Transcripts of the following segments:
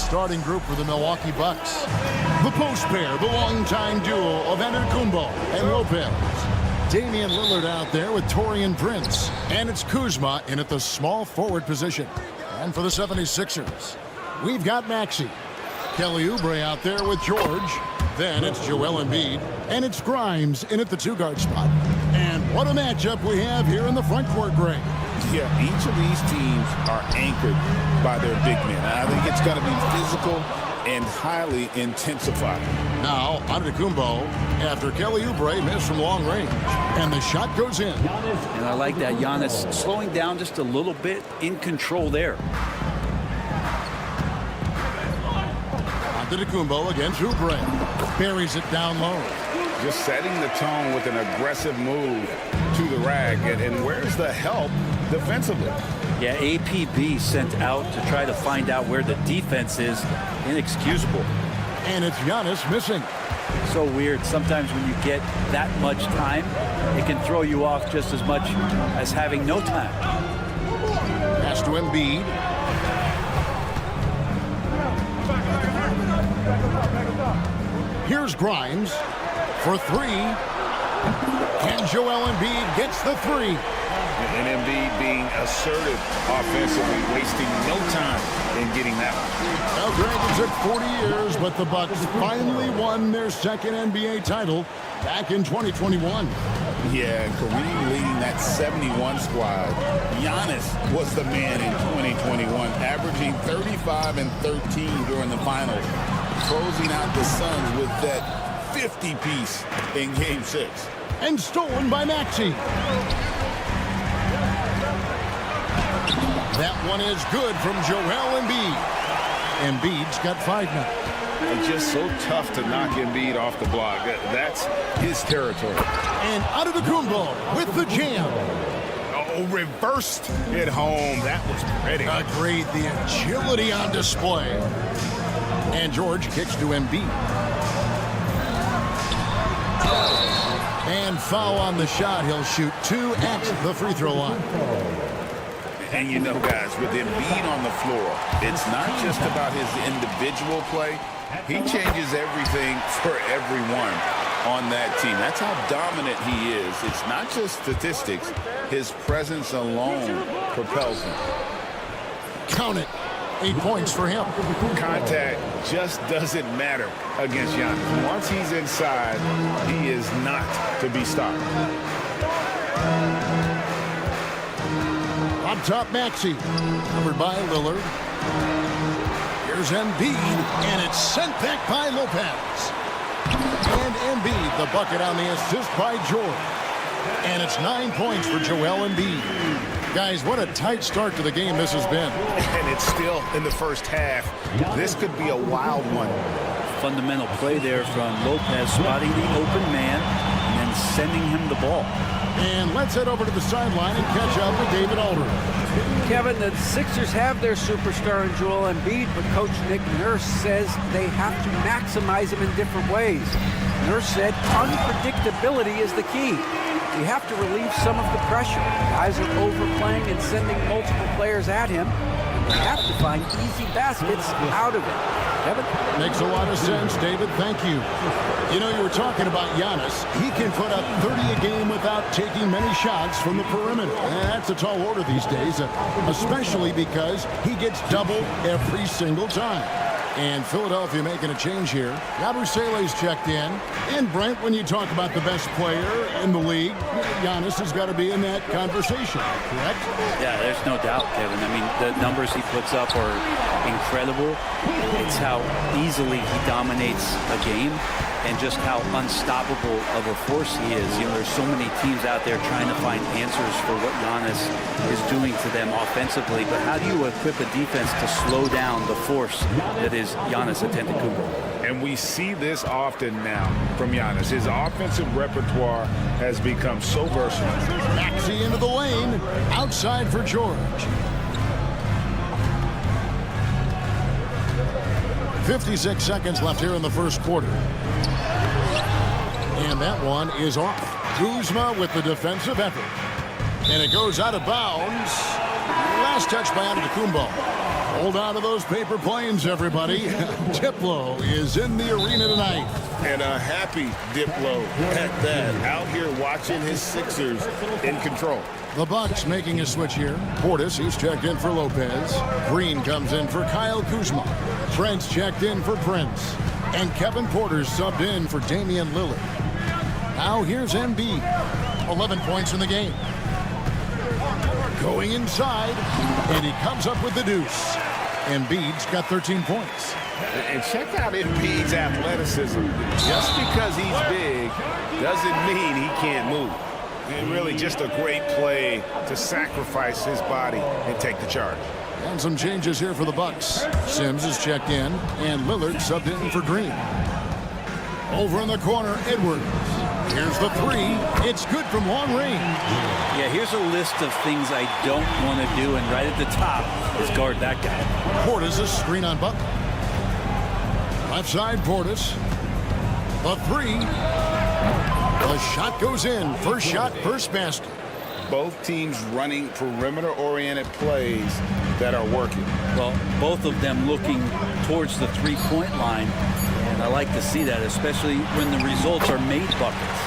starting group for the Milwaukee Bucks. The post pair, the longtime duo of Antetokounmpo and Lopez. Damian Lillard out there with Taurean Prince. And it's Kuzma in at the small forward position. And for the 76ers, we've got Maxey. Kelly Oubre out there with George. Then it's Joel Embiid. And it's Grimes in at the two-guard spot. And what a matchup we have here in the front court, Greg. Yeah, each of these teams are anchored by their big men. I think it's going to be physical and highly intensified. Now, Antetokounmpo after Kelly Oubre missed from long range. And the shot goes in. And I like that. Giannis slowing down just a little bit, in control there. Antetokounmpo against Oubre. Buries it down low. Just setting the tone with an aggressive move to the rack. And where's the help defensively? Yeah, APB sent out to try to find out where the defense is. Inexcusable. And it's Giannis missing. So weird. Sometimes when you get that much time, it can throw you off just as much as having no time. Pass to Embiid. Here's Grimes for three. And Joel Embiid gets the three. And Embiid being assertive offensively, wasting no time in getting that one. Well, Greg, it took 40 years, but the Bucks finally won their second NBA title back in 2021. Yeah, Kareem leading that 71 squad. Giannis was the man in 2021, averaging 35 and 13 during the finals, closing out the Suns with that 50-piece in Game 6. And stolen by Maxey. That one is good from Joel Embiid. Embiid's got 5 now. It's just so tough to knock Embiid off the block. That's his territory. And Antetokounmpo with the jam. Oh, reversed at home. That was pretty. Agreed. The agility on display. And George kicks to Embiid. And foul on the shot. He'll shoot 2 at the free throw line. And you know, guys, with Embiid on the floor, it's not just about his individual play. He changes everything for everyone on that team. That's how dominant he is. It's not just statistics. His presence alone propels him. Count it. 8 points for him. Contact just doesn't matter against Giannis. Once he's inside, he is not to be stopped. On top, Maxey. Covered by Lillard. Here's Embiid, and it's sent back by Lopez. And Embiid, the bucket on the assist by George. And it's 9 points for Joel Embiid. Guys, what a tight start to the game this has been. And it's still in the first half. This could be a wild one. Fundamental play there from Lopez, spotting the open man and then sending him the ball. And let's head over to the sideline and catch up with David Aldridge. Kevin, the Sixers have their superstar in Joel Embiid, but Coach Nick Nurse says they have to maximize him in different ways. Nurse said unpredictability is the key. You have to relieve some of the pressure. Guys are overplaying and sending multiple players at him. They have to find easy baskets out of it. Kevin? Makes a lot of sense, David. Thank you. You know, you were talking about Giannis. He can put up 30 a game without taking many shots from the perimeter. That's a tall order these days, especially because he gets doubled every single time. And Philadelphia making a change here. Yabusele's checked in. And Brent, when you talk about the best player in the league, Giannis has got to be in that conversation, correct? Yeah, there's no doubt, Kevin. I mean, the numbers he puts up are incredible. It's how easily he dominates a game and just how unstoppable of a force he is. You know, there's so many teams out there trying to find answers for what Giannis is doing to them offensively, but how do you equip a defense to slow down the force that is Giannis Antetokounmpo? And we see this often now from Giannis. His offensive repertoire has become so versatile. Maxey into the lane, outside for George. 56 seconds left here in the first quarter. And that one is off. Kuzma with the defensive effort. And it goes out of bounds. Last touch by Antetokounmpo. Hold on to those paper planes, everybody. Diplo is in the arena tonight. And a happy Diplo at that. Out here watching his Sixers in control. The Bucks making a switch here. Portis, he's checked in for Lopez. Green comes in for Kyle Kuzma. Trent's checked in for Prince. And Kevin Porter's subbed in for Damian Lillard. Now here's Embiid. 11 points in the game. Going inside, and he comes up with the deuce. Embiid's got 13 points. And check out Embiid's athleticism. Just because he's big doesn't mean he can't move. And really just a great play to sacrifice his body and take the charge. And some changes here for the Bucks. Sims is checked in, and Lillard subbed in for Green. Over in the corner, Edwards. Here's the three. It's good from long range. Yeah, here's a list of things I don't want to do, and right at the top is guard that guy. Portis is screen on Butler. Left side, Portis. The three. The shot goes in. First shot, first basket. Both teams running perimeter-oriented plays that are working. Well, both of them looking towards the three-point line, and I like to see that, especially when the results are made buckets.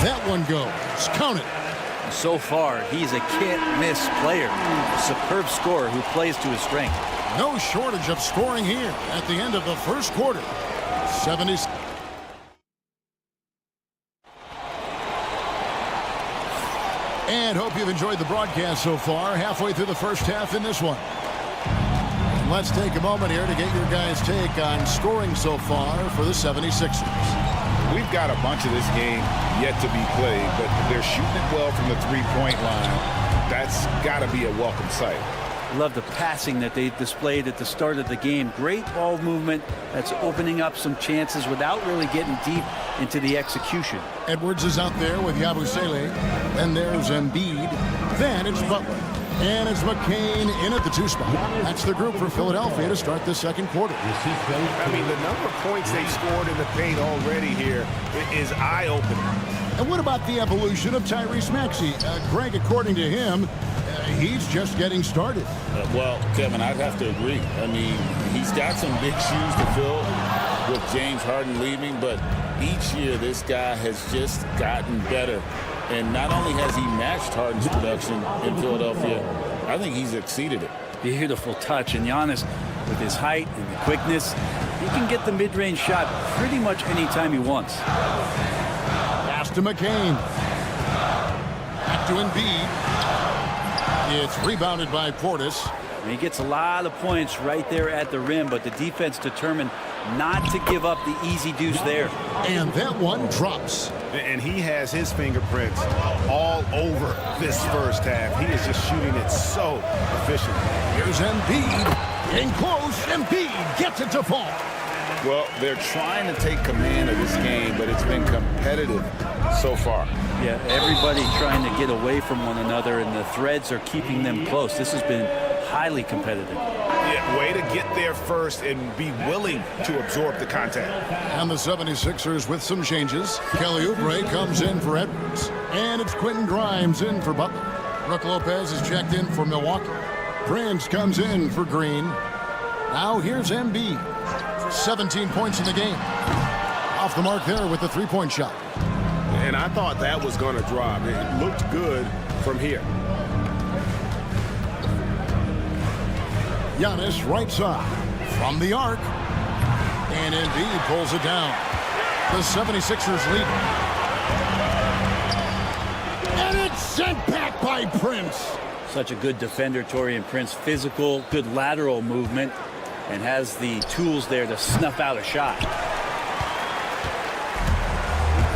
That one goes. Count it. So far, he's a can't-miss player, a superb scorer who plays to his strength. No shortage of scoring here at the end of the first quarter. 70. And hope you've enjoyed the broadcast so far. Halfway through the first half in this one. And let's take a moment here to get your guys' take on scoring so far for the 76ers. We've got a bunch of this game yet to be played, but they're shooting it well from the three-point line. That's got to be a welcome sight. Love the passing that they displayed at the start of the game. Great ball movement that's opening up some chances without really getting deep into the execution. Edwards is out there with Yabusele. Then there's Embiid. Then it's Butler. And it's McCain in at the two spot. That's the group for Philadelphia to start the second quarter. I mean, the number of points they've scored in the paint already here is eye-opening. And what about the evolution of Tyrese Maxey? Greg, according to him, he's just getting started. Well, Kevin, I'd have to agree. I mean, he's got some big shoes to fill with James Harden leaving, but each year this guy has just gotten better. And not only has he matched Harden's production in Philadelphia, I think he's exceeded it. Beautiful touch. And Giannis, with his height and the quickness, he can get the mid-range shot pretty much anytime he wants. Pass to McCain. Back to Embiid. It's rebounded by Portis. And he gets a lot of points right there at the rim, but the defense determined not to give up the easy deuce there. And that one drops. And he has his fingerprints all over this first half. He is just shooting it so efficiently. Here's Embiid. In close, Embiid gets it to fall. Well, they're trying to take command of this game, but it's been competitive so far. Yeah, everybody trying to get away from one another, and the threads are keeping them close. This has been highly competitive. Yeah, way to get there first and be willing to absorb the contact. And the 76ers with some changes. Kelly Oubre comes in for Edwards. And it's Quentin Grimes in for Butler. Brook Lopez is checked in for Milwaukee. Prince comes in for Green. Now here's Embiid. 17 points in the game. Off the mark there with the three-point shot. And I thought that was going to drop. It looked good from here. Giannis right side from the arc. And Embiid pulls it down. The 76ers lead. And it's sent back by Prince. Such a good defender, Taurean Prince. Physical, good lateral movement, and has the tools there to snuff out a shot.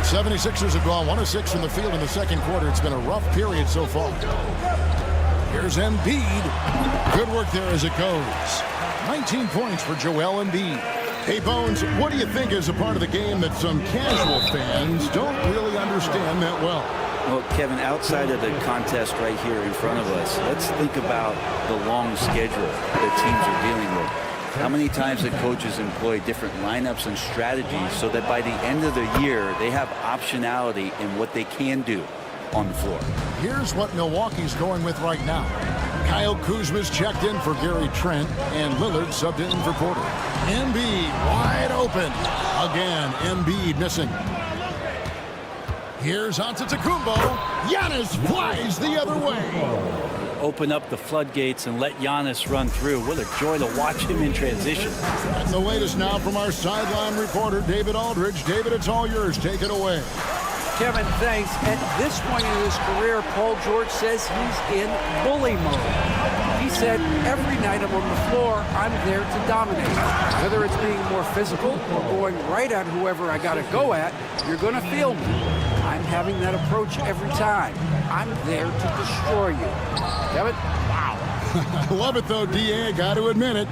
76ers have gone 1 of 6 from the field in the second quarter. It's been a rough period so far. Here's Embiid. Good work there as it goes. 19 points for Joel Embiid. Hey, Bones, what do you think is a part of the game that some casual fans don't really understand that well? Well, Kevin, outside of the contest right here in front of us, let's think about the long schedule that teams are dealing with. How many times the coaches employ different lineups and strategies so that by the end of the year, they have optionality in what they can do on the floor. Here's what Milwaukee's going with right now. Kyle Kuzma's checked in for Gary Trent, and Lillard subbed in for Porter. Embiid wide open. Again, Embiid missing. Here's Antetokounmpo. Giannis flies the other way. Open up the floodgates and let Giannis run through. What a joy to watch him in transition. And the latest now from our sideline reporter, David Aldridge. David, it's all yours. Take it away. Kevin, thanks. At this point in his career, Paul George says he's in bully mode. He said, every night I'm on the floor, I'm there to dominate. Whether it's being more physical or going right at whoever I got to go at, you're going to feel me. I'm having that approach every time. I'm there to destroy you. Kevin? Wow. I love it, though, D.A. Got to admit it.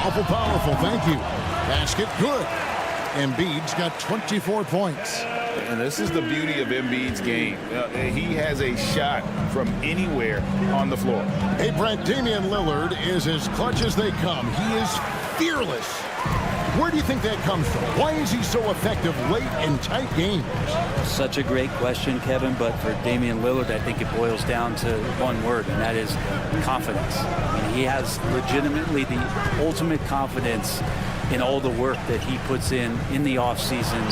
Awful powerful. Thank you. Basket good. Embiid's got 24 points. And this is the beauty of Embiid's game. He has a shot from anywhere on the floor. Hey, Brent, Damian Lillard is as clutch as they come. He is fearless. Where do you think that comes from? Why is he so effective late in tight games? Such a great question, Kevin, but for Damian Lillard, I think it boils down to one word, and that is confidence. I mean, he has legitimately the ultimate confidence in all the work that he puts in the offseason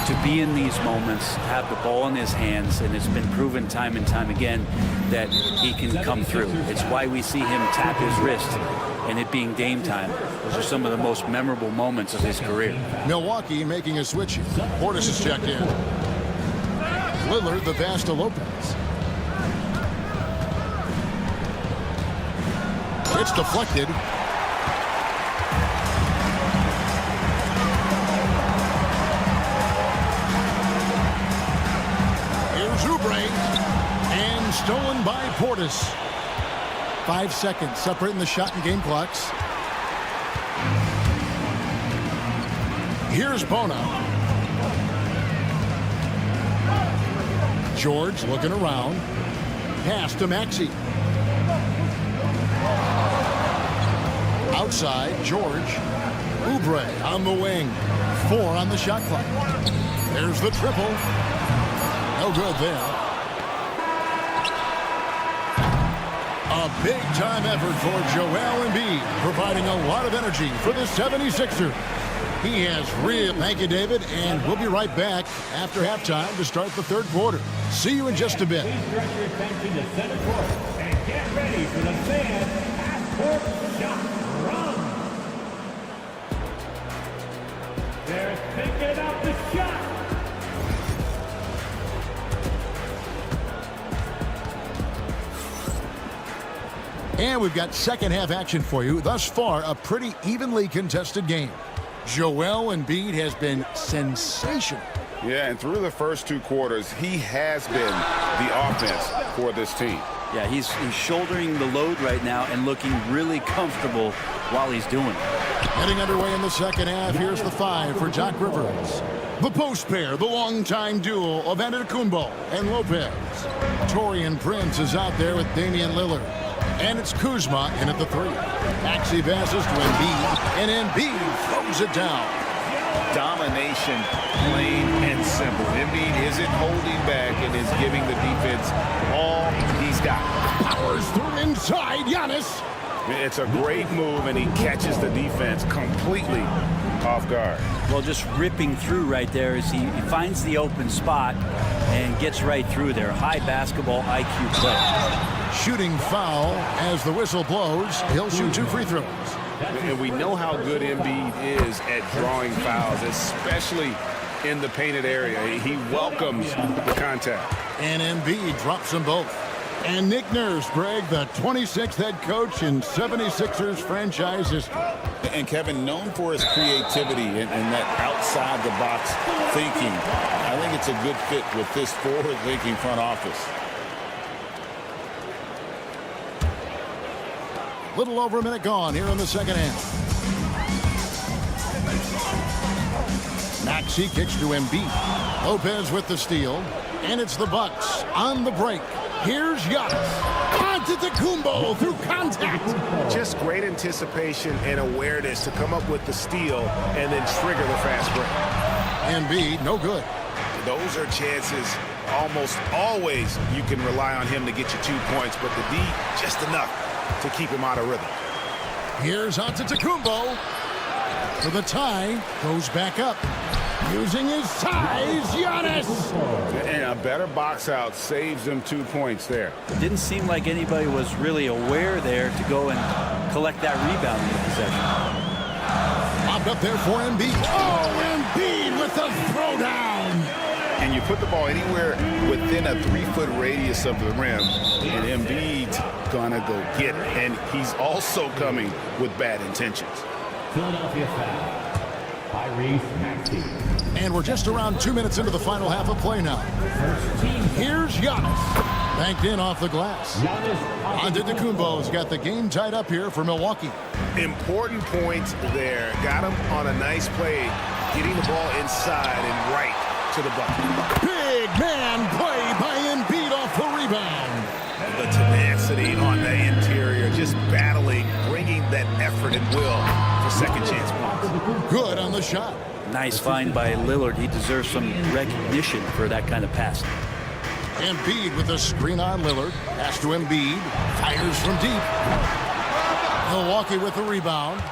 to be in these moments, have the ball in his hands, and it's been proven time and time again that he can come through. It's why we see him tap his wrist and it being Dame time. Those are some of the most memorable moments of his career. Milwaukee making a switch. Portis is checked in. Lillard, the pass to Lopez. It's deflected. Here's Oubre. And stolen by Portis. 5 seconds separating the shot and game clocks. Here's Bona. George looking around. Pass to Maxey. Outside, George. Oubre on the wing. 4 on the shot clock. There's the triple. No good there. A big-time effort for Joel Embiid, providing a lot of energy for the 76ers. He has real... Thank you, David, and we'll be right back after halftime to start the third quarter. See you in just a bit. Please direct your attention to center court and get ready for the fan half-court shot run. They're thinking about the shot. And we've got second half action for you. Thus far, a pretty evenly contested game. Joel Embiid has been sensational. Yeah, and through the first 2 quarters, he has been the offense for this team. Yeah, he's shouldering the load right now and looking really comfortable while he's doing it. Getting underway in the second half, here's the 5 for Doc Rivers. The post pair, the longtime duo of Antetokounmpo and Lopez. Taurean Prince is out there with Damian Lillard. And it's Kuzma in at the 3. Maxey passes to Embiid, and Embiid throws it down. Domination, plain and simple. Embiid isn't holding back and is giving the defense all he's got. Powers through inside, Giannis. It's a great move, and he catches the defense completely off guard. Well, just ripping through right there as he finds the open spot and gets right through there. High basketball IQ play. Shooting foul as the whistle blows. He'll shoot 2 free throws. And we know how good Embiid is at drawing fouls, especially in the painted area. He welcomes the contact. And Embiid drops them both. And Nick Nurse, Greg, the 26th head coach in 76ers franchise history. And Kevin, known for his creativity and that outside-the-box thinking, I think it's a good fit with this forward-thinking front office. Little over a minute gone here in the second half. Maxey kicks to Embiid. Lopez with the steal. And it's the Bucks on the break. Here's Giannis. Antetokounmpo through contact. Just great anticipation and awareness to come up with the steal and then trigger the fast break. Embiid, no good. Those are chances almost always you can rely on him to get you 2 points, but the D, just enough. to keep him out of rhythm. Here's Antetokounmpo for the tie. Goes back up. Using his size, Giannis. And a better box out saves them 2 points there. It didn't seem like anybody was really aware there to go and collect that rebound in the possession. Popped up there for Embiid. Oh, Embiid with the throwdown. And you put the ball anywhere within a 3-foot radius of the rim, and Embiid's gonna go get it. And he's also coming with bad intentions. Philadelphia foul. Maxey. And we're just around 2 minutes into the final half of play now. Here's Giannis. Banked in off the glass. Antetokounmpo's got the game tied up here for Milwaukee. Important points there. Got him on a nice play, getting the ball inside and right to the bucket. Big man play by Embiid off the rebound. The tenacity on the interior, just battling, bringing that effort and will for second chance points. Good on the shot. Nice find by Lillard. He deserves some recognition for that kind of pass. Embiid with the screen on Lillard. Pass to Embiid. Fires from deep. Milwaukee with the rebound.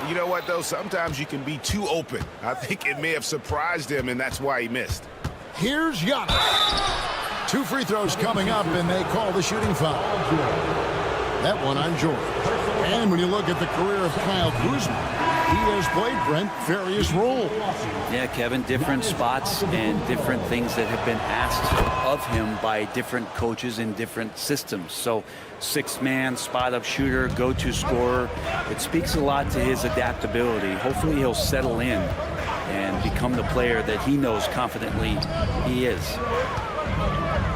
You know what, though? Sometimes you can be too open. I think it may have surprised him, and that's why he missed. Here's Giannis. 2 free throws coming up, and they call the shooting foul. That one on George. And when you look at the career of Kyle Kuzma, he has played, Brent, various roles. Yeah, Kevin, different spots and different things that have been asked of him by different coaches in different systems. So 6-man, spot-up shooter, go-to scorer. It speaks a lot to his adaptability. Hopefully he'll settle in and become the player that he knows confidently he is.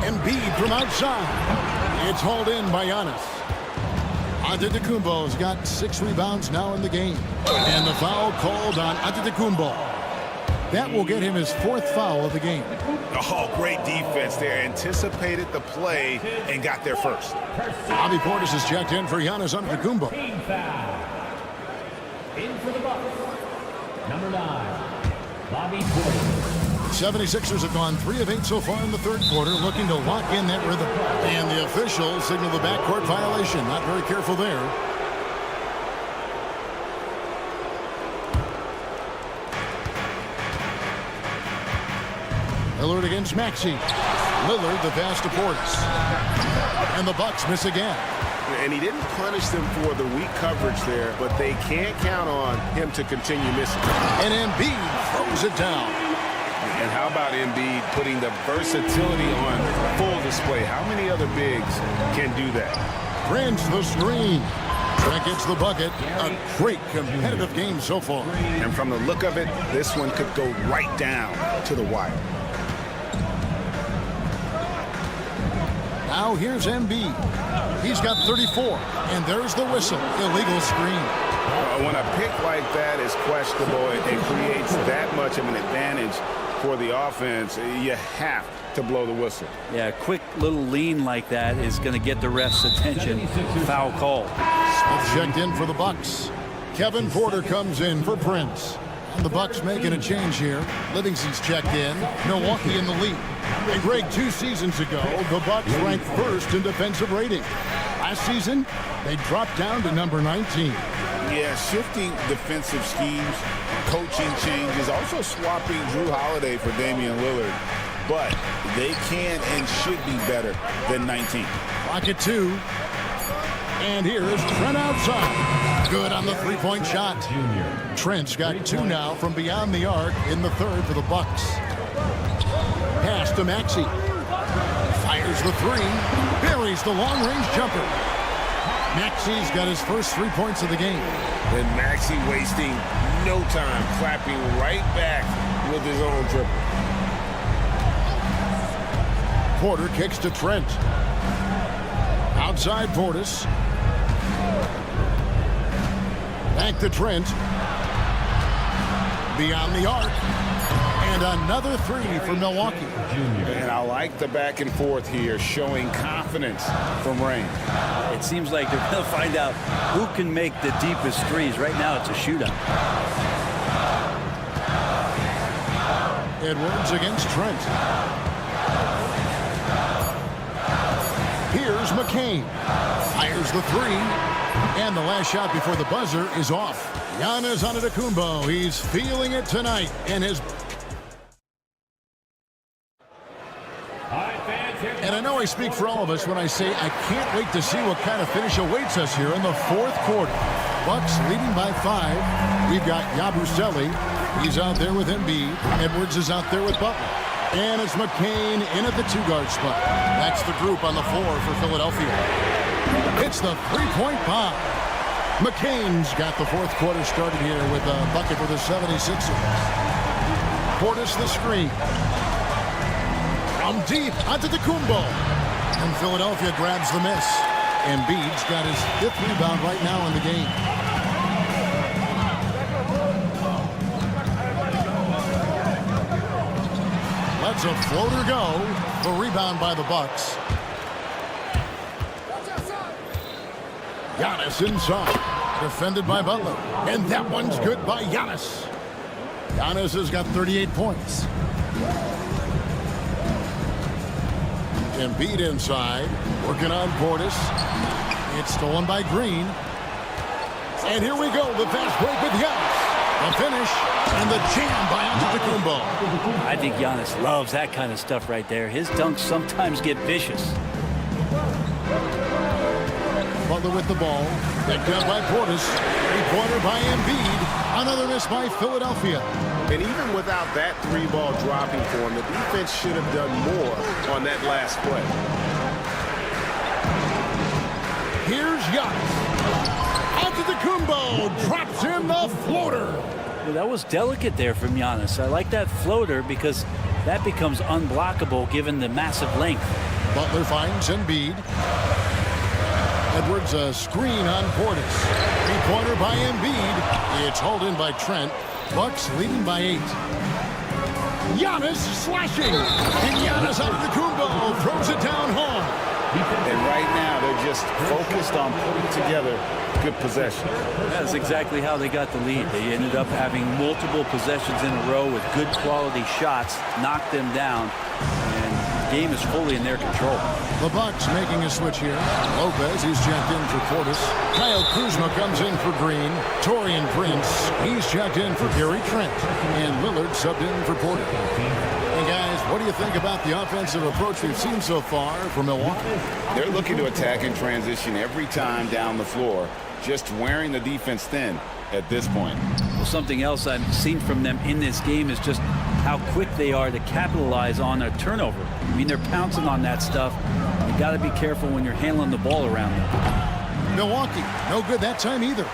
Embiid from outside. It's hauled in by Giannis. Antetokounmpo's got 6 rebounds now in the game. And the foul called on Antetokounmpo. That will get him his 4th foul of the game. Oh, great defense there. Anticipated the play and got there first. Bobby Portis is checked in for Giannis Antetokounmpo. Team foul. In for the Bucks. Number 9, Bobby Portis. 76ers have gone 3 of 8 so far in the 3rd quarter, looking to lock in that rhythm. And the officials signal the backcourt violation. Not very careful there. Lillard against Maxey. Lillard the pass to Portis. And the Bucks miss again. And he didn't punish them for the weak coverage there, but they can't count on him to continue missing. And Embiid throws it down. And how about Embiid putting the versatility on full display? How many other bigs can do that? Prince the screen. Trent gets the bucket. A great competitive game so far. And from the look of it, this one could go right down to the wire. Now here's Embiid. He's got 34. And there's the whistle. Illegal screen. When a pick like that is questionable, it creates that much of an advantage for the offense. You have to blow the whistle. Yeah, a quick little lean like that is going to get the ref's attention. Foul call. Smith checked in for the Bucks. Kevin Porter comes in for Prince. And the Bucks making a change here. Livingston's checked in. Milwaukee in the lead. And Greg, 2 seasons ago, the Bucks ranked 1st in defensive rating. Last season, they dropped down to number 19. Yeah, shifting defensive schemes, coaching changes, also swapping Drew Holiday for Damian Lillard. But they can and should be better than 19. Clock at 2. And here's Trent outside. Good on the 3-point shot. Trent's got 2 now from beyond the arc in the 3rd for the Bucks. Pass to Maxey. Fires the 3. Buries the long-range jumper. Maxey's got his first 3 points of the game. And Maxey wasting no time, clapping right back with his own triple. Porter kicks to Trent. Outside Portis. Back to Trent. Beyond the arc. And another 3 for Milwaukee. And I like the back and forth here, showing confidence from Rain. It seems like they're going to find out who can make the deepest threes. Right now, it's a shootout. Edwards against Trent. Here's McCain. Fires the 3. And the last shot before the buzzer is off. Giannis Antetokounmpo, he's feeling it tonight. And I know I speak for all of us when I say I can't wait to see what kind of finish awaits us here in the fourth quarter. Bucks leading by 5. We've got Yabusele. He's out there with Embiid. Edwards is out there with Butler. And it's McCain in at the 2-guard spot. That's the group on the floor for Philadelphia. It's the three-point bomb. McCain's got the fourth quarter started here with a bucket for the 76ers. Portis the screen. From deep onto the Kumbo. And Philadelphia grabs the miss. Embiid's got his 5th rebound right now in the game. Lets a floater go. The rebound by the Bucks. Giannis inside. Defended by Butler. And that one's good by Giannis. Giannis has got 38 points. Embiid inside. Working on Portis. It's stolen by Green. And here we go. The fast break with Giannis. The finish and the jam by Antetokounmpo. I think Giannis loves that kind of stuff right there. His dunks sometimes get vicious. Butler with the ball. Picked up by Portis. 3-pointer by Embiid. Another miss by Philadelphia. And even without that 3-ball dropping for him, the defense should have done more on that last play. Here's Giannis. Antetokounmpo drops in the floater. Well, that was delicate there from Giannis. I like that floater because that becomes unblockable given the massive length. Butler finds Embiid. Edwards a screen on Portis. 3-pointer by Embiid. It's hauled in by Trent. Bucks leading by 8. Giannis slashing. And Giannis Antetokounmpo throws it down hard. And right now they're just focused on putting together good possession. That's exactly how they got the lead. They ended up having multiple possessions in a row with good quality shots, knocked them down, and the game is fully in their control. The Bucks making a switch here. Lopez, he's checked in for Portis. Kyle Kuzma comes in for Green. Taurean Prince, he's checked in for Gary Trent. And Lillard subbed in for Porter. Hey guys, what do you think about the offensive approach we've seen so far from Milwaukee? They're looking to attack in transition every time down the floor, just wearing the defense thin at this point. Well, something else I've seen from them in this game is just how quick they are to capitalize on a turnover. I mean, they're pouncing on that stuff. You got to be careful when you're handling the ball around them. Milwaukee, no good that time either.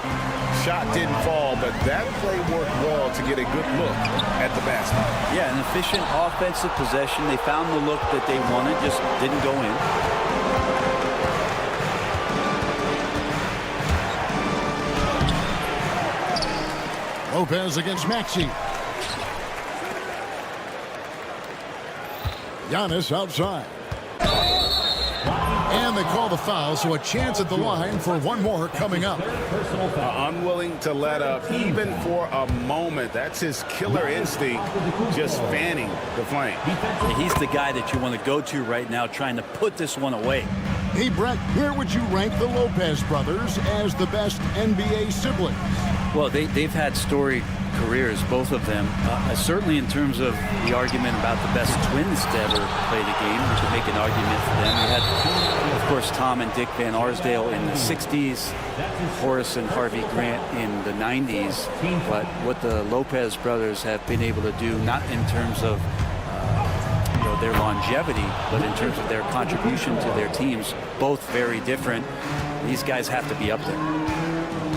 Shot didn't fall, but that play worked well to get a good look at the basket. Yeah, an efficient offensive possession. They found the look that they wanted, just didn't go in. Lopez against Maxey. Giannis outside. And they call the foul, so a chance at the line for one more coming up. Unwilling to let up even for a moment. That's his killer instinct, just fanning the flame. He's the guy that you want to go to right now, trying to put this one away. Hey, Brett, where would you rank the Lopez brothers as the best NBA siblings? Well, they've had storied careers, both of them. Certainly in terms of the argument about the best twins to ever play the game, we could make an argument for them. We had, of course, Tom and Dick Van Arsdale in the 60s, Horace and Harvey Grant in the 90s. But what the Lopez brothers have been able to do, not in terms of their longevity, but in terms of their contribution to their teams, both very different. These guys have to be up there.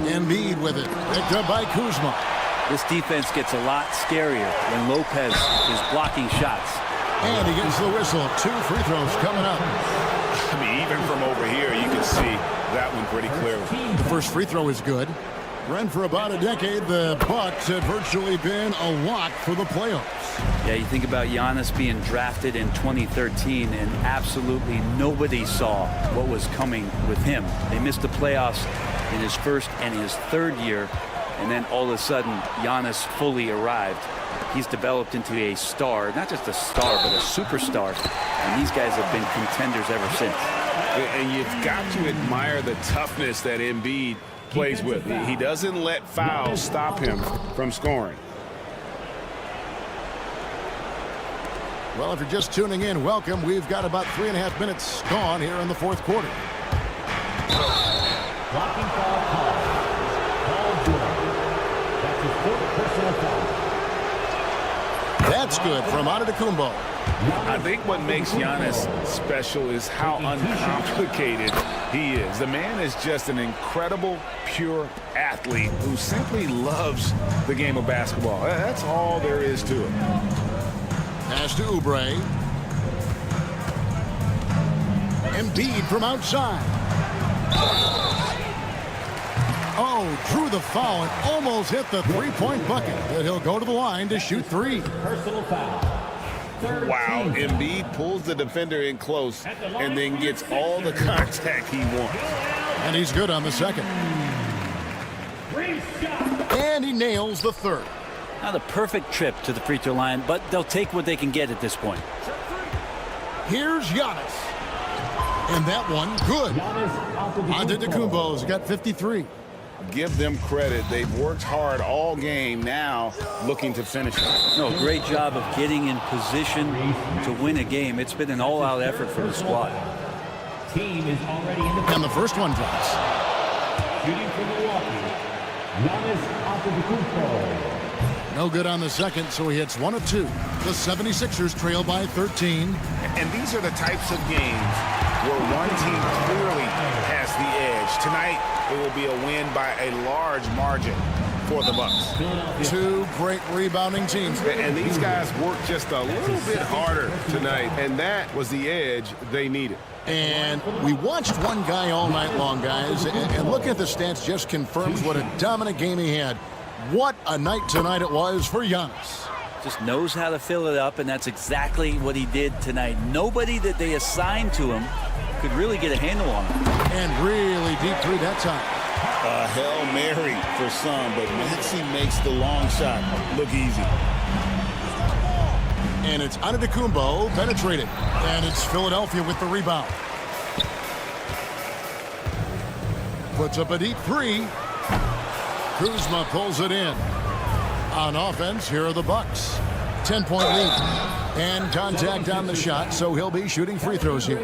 Embiid with it, picked up by Kuzma. This defense gets a lot scarier when Lopez is blocking shots. And he gets the whistle. 2 free throws coming up. I mean, even from over here, you can see that one pretty clearly. The first free throw is good. Brent, for about a decade, the Bucks have virtually been a lock for the playoffs. Yeah, you think about Giannis being drafted in 2013, and absolutely nobody saw what was coming with him. They missed the playoffs in his first and his third year. And then all of a sudden, Giannis fully arrived. He's developed into a star, not just a star, but a superstar. And these guys have been contenders ever since. And you've got to admire the toughness that Embiid plays with. He doesn't let fouls stop him from scoring. Well, if you're just tuning in, welcome. We've got about 3.5 minutes gone here in the fourth quarter. Blocking foul call. Paul George. That's his fourth personal foul. That's good from Antetokounmpo. I think what makes Giannis special is how uncomplicated he is. The man is just an incredible, pure athlete who simply loves the game of basketball. That's all there is to it. Pass to Oubre. Embiid from outside. Oh, drew the foul and almost hit the three-point bucket. But he'll go to the line to shoot three. Personal foul. Wow, Embiid pulls the defender in close and then gets all the contact he wants. And he's good on the second. And he nails the third. Not a perfect trip to the free throw line, but they'll take what they can get at this point. Here's Giannis. And that one, good. Antetokounmpo's got 53. Give them credit. They've worked hard all game, now looking to finish it. No, great job of getting in position to win a game. It's been an all-out effort for the squad. Team is already in the And the first one drops. shooting for Milwaukee. Giannis Antetokounmpo. No good on the second, so he hits 1 of 2. The 76ers trail by 13. And these are the types of games where one team clearly has the edge. Tonight, it will be a win by a large margin for the Bucks. Two great rebounding teams. And these guys worked just a little bit harder tonight, and that was the edge they needed. And we watched one guy all night long, guys, and looking at the stats just confirms what a dominant game he had. What a night tonight it was for Giannis. Just knows how to fill it up, and that's exactly what he did tonight. Nobody that they assigned to him could really get a handle on him. And really deep three that time. A Hail Mary for some, but Maxey makes the long shot look easy. And it's Antetokounmpo penetrated. And it's Philadelphia with the rebound. Puts up a deep three. Kuzma pulls it in. On offense, here are the Bucks. 10-point lead. And contact on the shot, so he'll be shooting free throws here.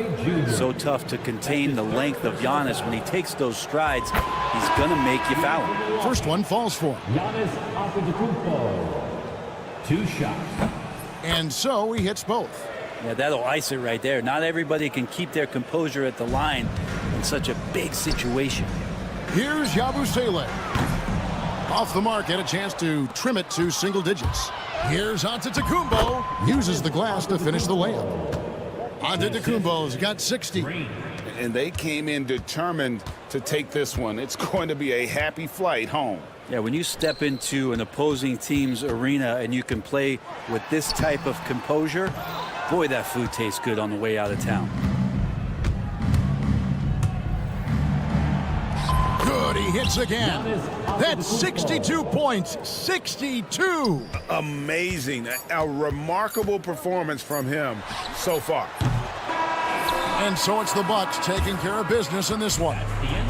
So tough to contain the length of Giannis. When he takes those strides, he's going to make you foul him. First one falls for him. Giannis Antetokounmpo. 2 shots. And so he hits both. Yeah, that'll ice it right there. Not everybody can keep their composure at the line in such a big situation. Here's Yabusele. Off the mark, had a chance to trim it to single digits. Here's Antetokounmpo. Uses the glass to finish the layup. Antetokounmpo's got 60. And they came in determined to take this one. It's going to be a happy flight home. Yeah, when you step into an opposing team's arena and you can play with this type of composure, boy, that food tastes good on the way out of town. Good, he hits again. That's 62 points. 62. Amazing. A remarkable performance from him so far. And so it's the Bucks taking care of business in this one.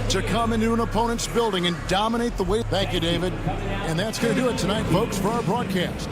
To come into an opponent's building and dominate the way. Thank you, David. And that's going to do it tonight, folks, for our broadcast.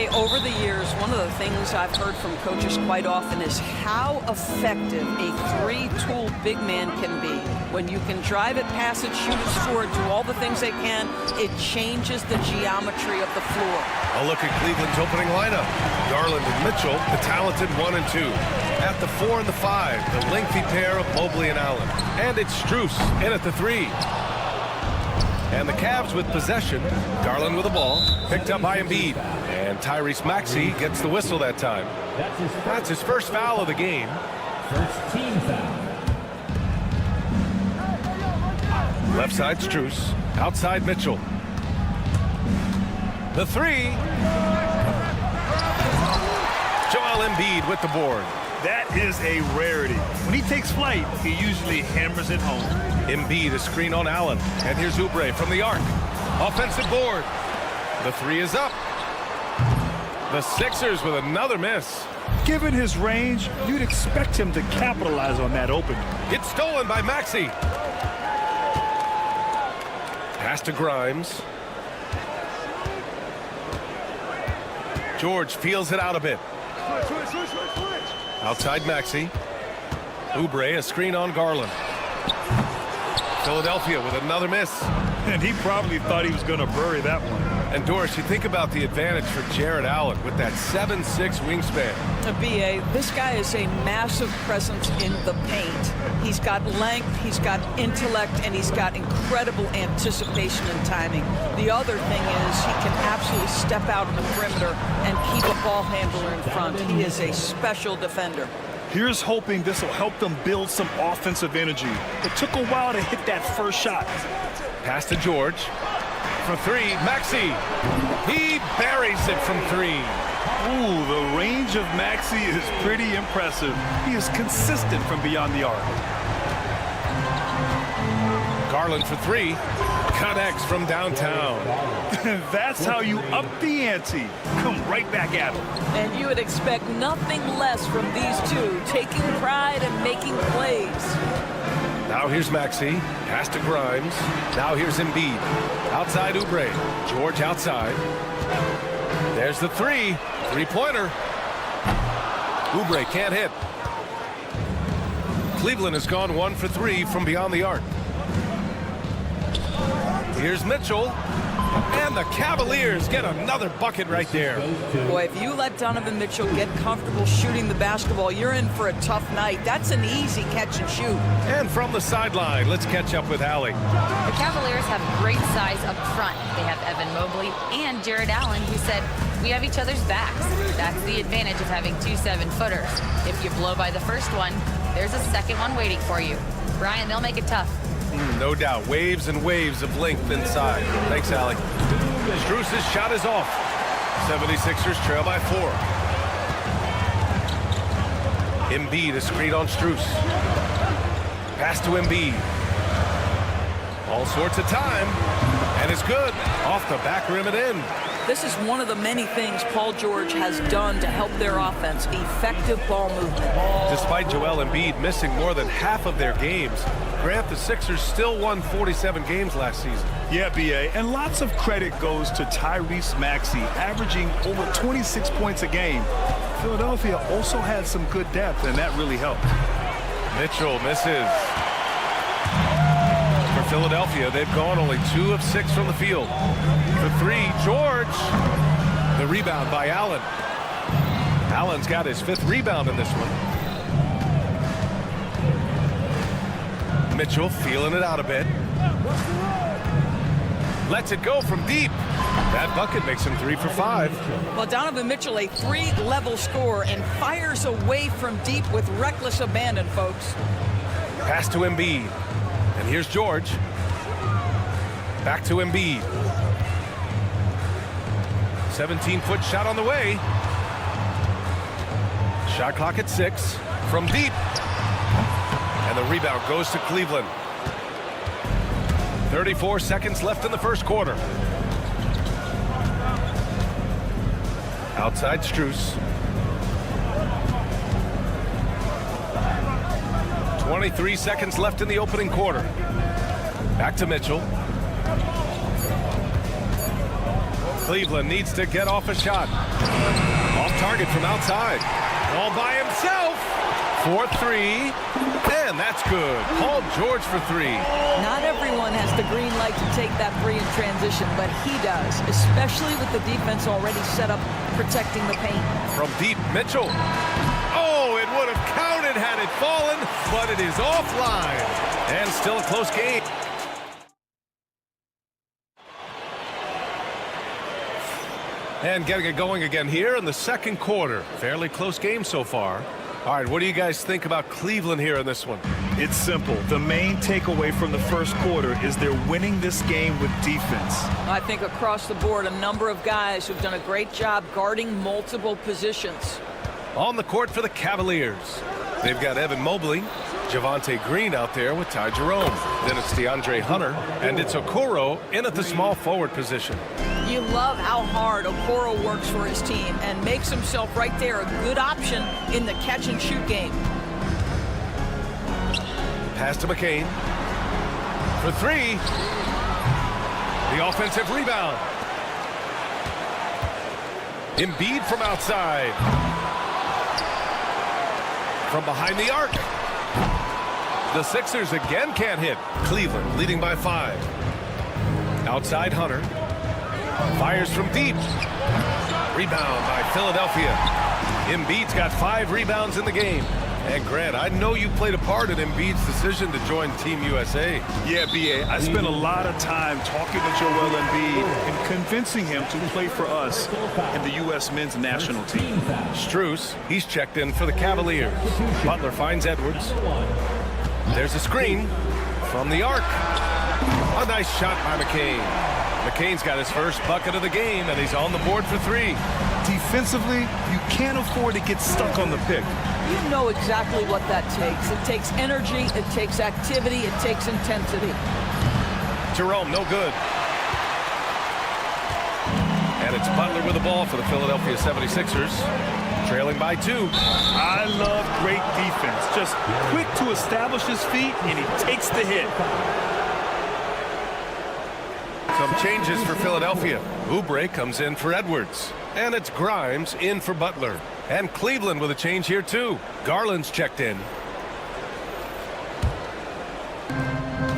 B.A., over the years, one of the things I've heard from coaches quite often is how effective a three-tool big man can be. When you can drive it, pass it, shoot it, score it, do all the things they can, it changes the geometry of the floor. A look at Cleveland's opening lineup. Garland and Mitchell, the talented 1 and 2. At the 4 and the 5, the lengthy pair of Mobley and Allen. And it's Strus in at the 3. And the Cavs with possession. Garland with the ball, picked up by Embiid. And Tyrese Maxey gets the whistle that time. That's his first foul of the game. First team foul. Left side Strus, outside Mitchell. The 3. Joel Embiid with the board. That is a rarity. When he takes flight, he usually hammers it home. Embiid, a screen on Allen. And here's Oubre from the arc. Offensive board. The 3 is up. The Sixers with another miss. Given his range, you'd expect him to capitalize on that opening. It's stolen by Maxey. Pass to Grimes. George feels it out a bit. Outside Maxey. Oubre, a screen on Garland. Philadelphia with another miss. And he probably thought he was going to bury that one. And Doris, you think about the advantage for Jared Allen with that 7'6" wingspan. B.A., this guy is a massive presence in the paint. He's got length, he's got intellect, and he's got incredible anticipation and timing. The other thing is he can absolutely step out on the perimeter and keep a ball handler in front. He is a special defender. Here's hoping this will help them build some offensive energy. It took a while to hit that first shot. Pass to George. For 3, Maxey. He buries it from 3. Ooh, the range of Maxey is pretty impressive. He is consistent from beyond the arc. Garland for 3. Connects from downtown. That's how you up the ante. Come right back at him. And you would expect nothing less from these two, taking pride and making plays. Now here's Maxey. Pass to Grimes. Now here's Embiid. Outside Oubre. George outside. There's the 3. Three-pointer. Oubre can't hit. Cleveland has gone 1 for 3 from beyond the arc. Here's Mitchell. And the Cavaliers get another bucket right there. Boy, if you let Donovan Mitchell get comfortable shooting the basketball, you're in for a tough night. That's an easy catch and shoot. And from the sideline, let's catch up with Allie. The Cavaliers have great size up front. They have Evan Mobley and Jared Allen, who said, "We have each other's backs." That's the advantage of having 2 7-footers. If you blow by the first one, there's a second one waiting for you. Brian, they'll make it tough. No doubt. Waves and waves of length inside. Thanks, Allie. Strus's shot is off. 76ers trail by 4. Embiid, a screen on Strus. Pass to Embiid. All sorts of time. And it's good. Off the back rim and in. This is one of the many things Paul George has done to help their offense, effective ball movement. Despite Joel Embiid missing more than half of their games, Grant, the Sixers still won 47 games last season. Yeah, B.A., and lots of credit goes to Tyrese Maxey, averaging over 26 points a game. Philadelphia also had some good depth, and that really helped. Mitchell misses. For Philadelphia, they've gone only 2 of 6 from the field. For 3, George. The rebound by Allen. Allen's got his 5th rebound in this one. Mitchell feeling it out a bit. Lets it go from deep. That bucket makes him 3 for 5. Well, Donovan Mitchell, a 3-level scorer, and fires away from deep with reckless abandon, folks. Pass to Embiid. And here's George. Back to Embiid. 17-foot shot on the way. Shot clock at 6. From deep. And the rebound goes to Cleveland. 34 seconds left in the first quarter. Outside Strus. 23 seconds left in the opening quarter. Back to Mitchell. Cleveland needs to get off a shot. Off target from outside. All by himself. 4-3. And that's good. Paul George for 3. Not everyone has the green light to take that 3 in transition, but he does, especially with the defense already set up protecting the paint. From deep, Mitchell. Oh, it would have counted had it fallen, but it is offline. And still a close game. And getting it going again here in the second quarter. Fairly close game so far. All right, what do you guys think about Cleveland here in this one? It's simple. The main takeaway from the first quarter is they're winning this game with defense. I think across the board, a number of guys who've done a great job guarding multiple positions. On the court for the Cavaliers. They've got Evan Mobley, Javonte Green out there with Ty Jerome. Then it's DeAndre Hunter, and it's Okoro in at the small forward position. You love how hard Okoro works for his team and makes himself right there a good option in the catch-and-shoot game. Pass to McCain. For 3. The offensive rebound. Embiid from outside. From behind the arc. The Sixers again can't hit. Cleveland leading by 5. Outside Hunter. Fires from deep. Rebound by Philadelphia. Embiid's got 5 rebounds in the game. And Grant, I know you played a part in Embiid's decision to join Team USA. Yeah, B.A., I spent a lot of time talking to Joel Embiid and convincing him to play for us in the U.S. men's national team. Strus, he's checked in for the Cavaliers. Butler finds Edwards. There's a screen from the arc. A nice shot by McCain. McCain's got his first bucket of the game, and he's on the board for 3. Defensively, you can't afford to get stuck on the pick. You know exactly what that takes. It takes energy, it takes activity, it takes intensity. Jerome, no good. And it's Butler with the ball for the Philadelphia 76ers. Trailing by 2. I love great defense. Just quick to establish his feet, and he takes the hit. Some changes for Philadelphia. Oubre comes in for Edwards. And it's Grimes in for Butler. And Cleveland with a change here too. Garland's checked in.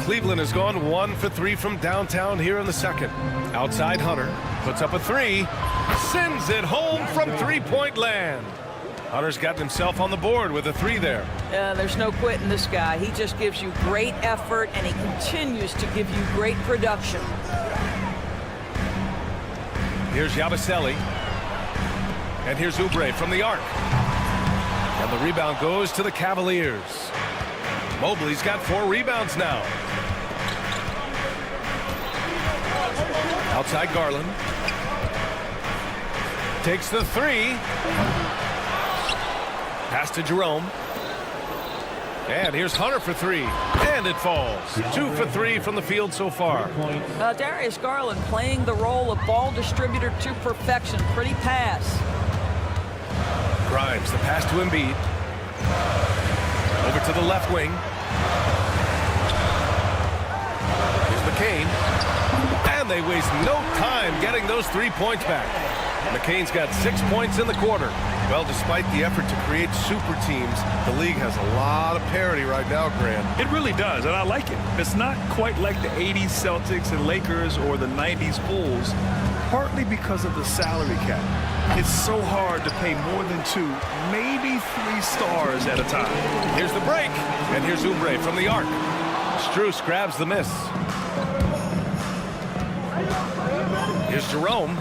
Cleveland has gone 1 for 3 from downtown here in the second. Outside Hunter puts up a 3. Sends it home from three-point land. Hunter's gotten himself on the board with a 3 there. There's no quitting this guy. He just gives you great effort, and he continues to give you great production. Here's Yabusele. And here's Oubre from the arc. And the rebound goes to the Cavaliers. Mobley's got 4 rebounds now. Outside Garland. Takes the 3. Pass to Jerome. And here's Hunter for 3. And it falls. 2 for 3 from the field so far. Darius Garland playing the role of ball distributor to perfection. Pretty pass. Grimes, the pass to Embiid. Over to the left wing. Here's McCain. And they waste no time getting those 3 points back. McCain's got 6 points in the quarter. Well, despite the effort to create super teams, the league has a lot of parity right now, Grant. It really does, and I like it. It's not quite like the 80s Celtics and Lakers or the 90s Bulls, partly because of the salary cap. It's so hard to pay more than 2, maybe 3 stars at a time. Here's the break, and here's Oubre from the arc. Strus grabs the miss. Here's Jerome.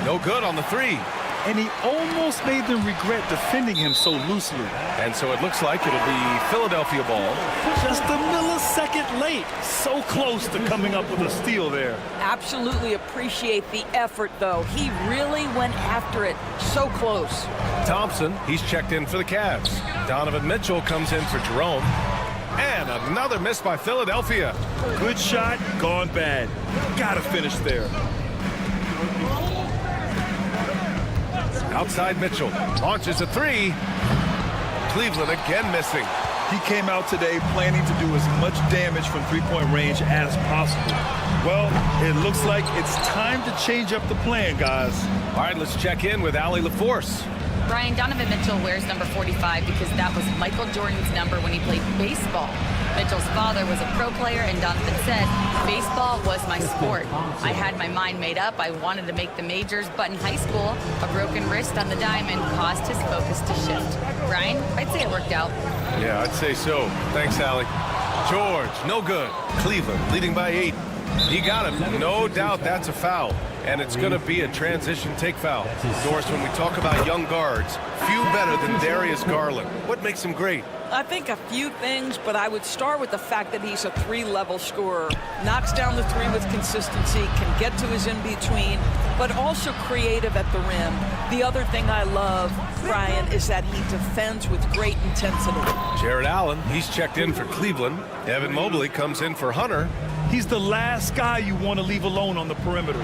No good on the 3. And he almost made them regret defending him so loosely. And so it looks like it'll be Philadelphia ball. Just a millisecond late. So close to coming up with a steal there. Absolutely appreciate the effort, though. He really went after it. So close. Thompson, he's checked in for the Cavs. Donovan Mitchell comes in for Jerome. And another miss by Philadelphia. Good shot, gone bad. Gotta finish there. Outside Mitchell. Launches a 3. Cleveland again missing. He came out today planning to do as much damage from three-point range as possible. Well, it looks like it's time to change up the plan, guys. All right, let's check in with Allie LaForce. Brian, Donovan Mitchell wears number 45 because that was Michael Jordan's number when he played baseball. Mitchell's father was a pro player, and Donovan said, baseball was my sport. I had my mind made up. I wanted to make the majors, but in high school, a broken wrist on the diamond caused his focus to shift. Brian, I'd say it worked out. Yeah, I'd say so. Thanks, Allie. George, no good. Cleveland leading by 8. He got him. No doubt that's a foul. And it's going to be a transition take foul. Doris, when we talk about young guards, few better than Darius Garland. What makes him great? I think a few things, but I would start with the fact that he's a 3-level scorer. Knocks down the 3 with consistency, can get to his in-between, but also creative at the rim. The other thing I love, Brian, is that he defends with great intensity. Jared Allen, he's checked in for Cleveland. Evan Mobley comes in for Hunter. He's the last guy you want to leave alone on the perimeter.